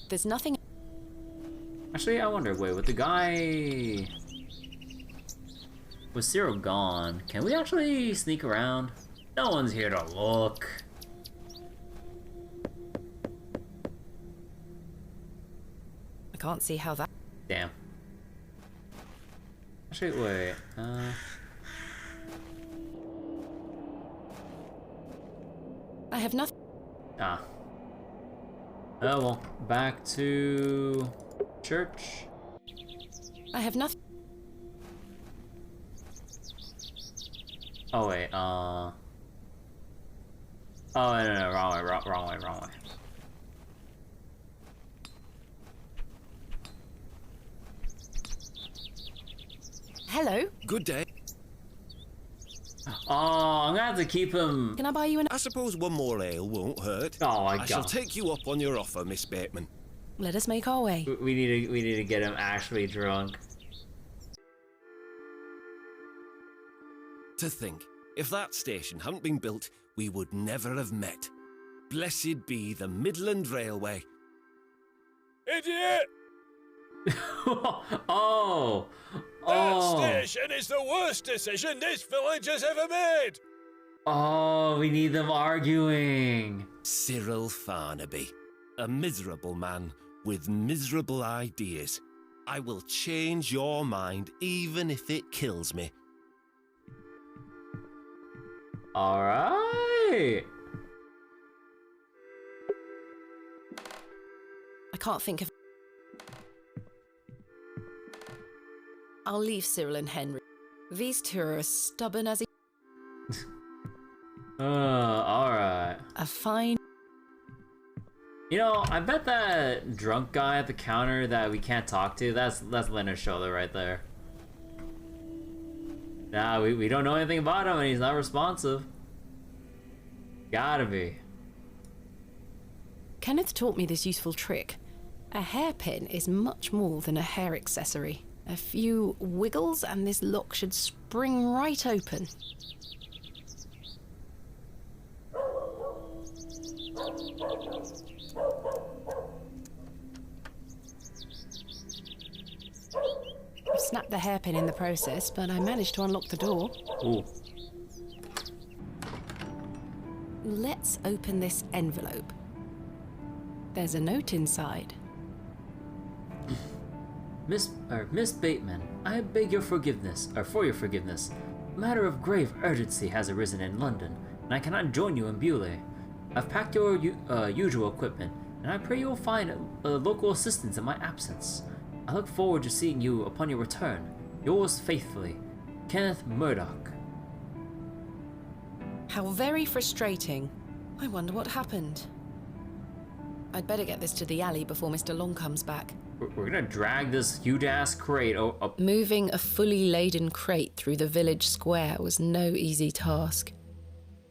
There's nothing. Actually, I wonder, wait, with the guy... With Cyril gone, can we actually sneak around? No one's here to look. I can't see how that... Damn. Actually, wait, I have nothing. Oh well, back to church. I have nothing. Oh wait, oh no, wrong way. Hello. Good day. Oh, I'm gonna have to keep him. Can I buy you an... I suppose one more ale won't hurt. Oh my god. I shall take you up on your offer, Miss Bateman. Let us make our way. We need to get him actually drunk. To think, if that station hadn't been built, we would never have met. Blessed be the Midland Railway. Idiot! That station is the worst decision this village has ever made! Oh, we need them arguing. Cyril Farnaby, a miserable man with miserable ideas. I will change your mind even if it kills me. Alright. I can't think of... I'll leave Cyril and Henry. These two are as stubborn as he... Alright. A fine... You know, I bet that drunk guy at the counter that we can't talk to, that's Leonard's shoulder right there. Nah, we don't know anything about him and he's not responsive. Gotta be. Kenneth taught me this useful trick. A hairpin is much more than a hair accessory. A few wiggles and this lock should spring right open. I've snapped the hairpin in the process, but I managed to unlock the door. Ooh. Let's open this envelope. There's a note inside. Miss Bateman, I beg your forgiveness, or for your forgiveness. A matter of grave urgency has arisen in London, and I cannot join you in Bewlay. I've packed your usual equipment, and I pray you will find local assistance in my absence. I look forward to seeing you upon your return. Yours faithfully, Kenneth Murdoch. How very frustrating. I wonder what happened. I'd better get this to the alley before Mr. Long comes back. We're gonna drag this huge-ass crate up. Moving a fully laden crate through the village square was no easy task.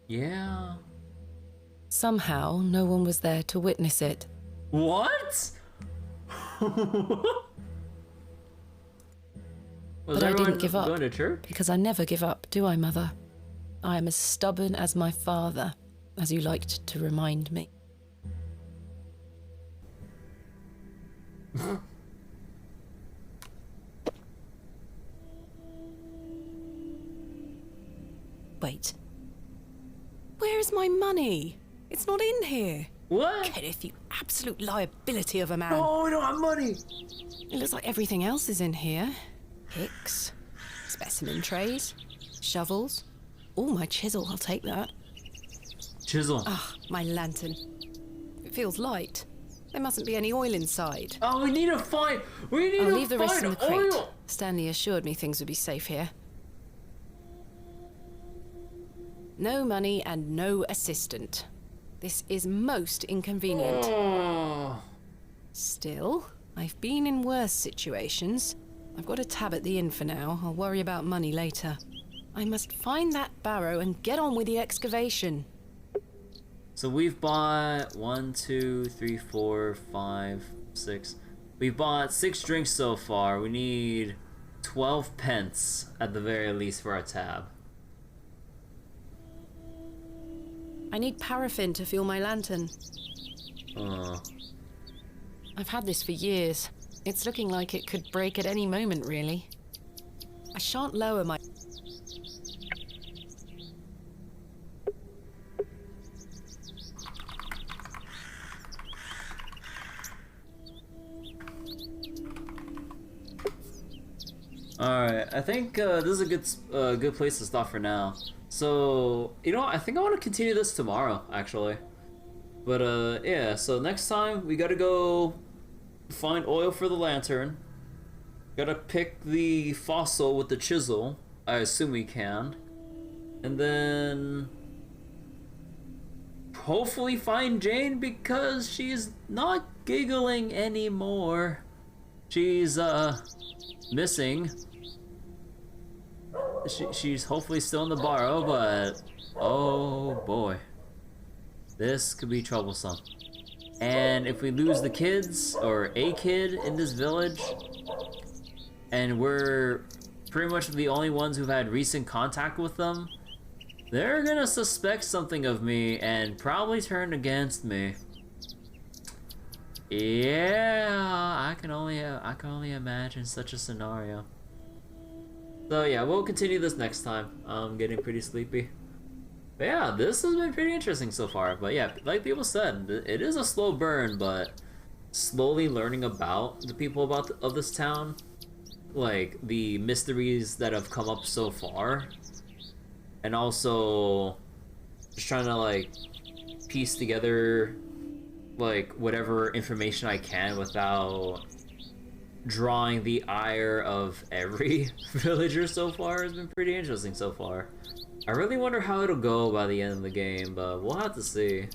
Yeah. Somehow, no one was there to witness it. What? But I didn't give up. Going to church? Because I never give up, do I, Mother? I am as stubborn as my father, as you liked to remind me. Wait. Where is my money? It's not in here. What? Kenneth, you absolute liability of a man. No, we don't have money. It looks like everything else is in here. Picks, specimen trays, shovels. Oh, my chisel, I'll take that. Chisel. Ah, my lantern. It feels light. There mustn't be any oil inside. Oh, we need to find. I'll leave the rest in the crate. Oil. Stanley assured me things would be safe here. No money and no assistant. This is most inconvenient. Oh. Still, I've been in worse situations. I've got a tab at the inn for now. I'll worry about money later. I must find that barrow and get on with the excavation. So we've bought 1, 2, 3, 4, 5, 6. We've bought 6 drinks so far. We need 12 pence at the very least for our tab. I need paraffin to fuel my lantern. I've had this for years. It's looking like it could break at any moment, really. I shan't lower my... Alright, I think this is a good place to stop for now. So, you know, I think I want to continue this tomorrow, actually. But, yeah, so next time we gotta go find oil for the lantern. Gotta pick the fossil with the chisel. I assume we can. And then hopefully find Jane because she's not giggling anymore. She's, missing. She's hopefully still in the Barrow, but oh boy, this could be troublesome. And if we lose the kids or a kid in this village, and we're pretty much the only ones who've had recent contact with them, they're gonna suspect something of me and probably turn against me. Yeah, I can only imagine such a scenario. So yeah, we'll continue this next time. I'm getting pretty sleepy. But yeah, this has been pretty interesting so far. But yeah, like people said, it is a slow burn, but slowly learning about the people of this town, like the mysteries that have come up so far, and also just trying to like piece together like whatever information I can without drawing the ire of every villager so far has been pretty interesting so far. I really wonder how it'll go by the end of the game, but we'll have to see.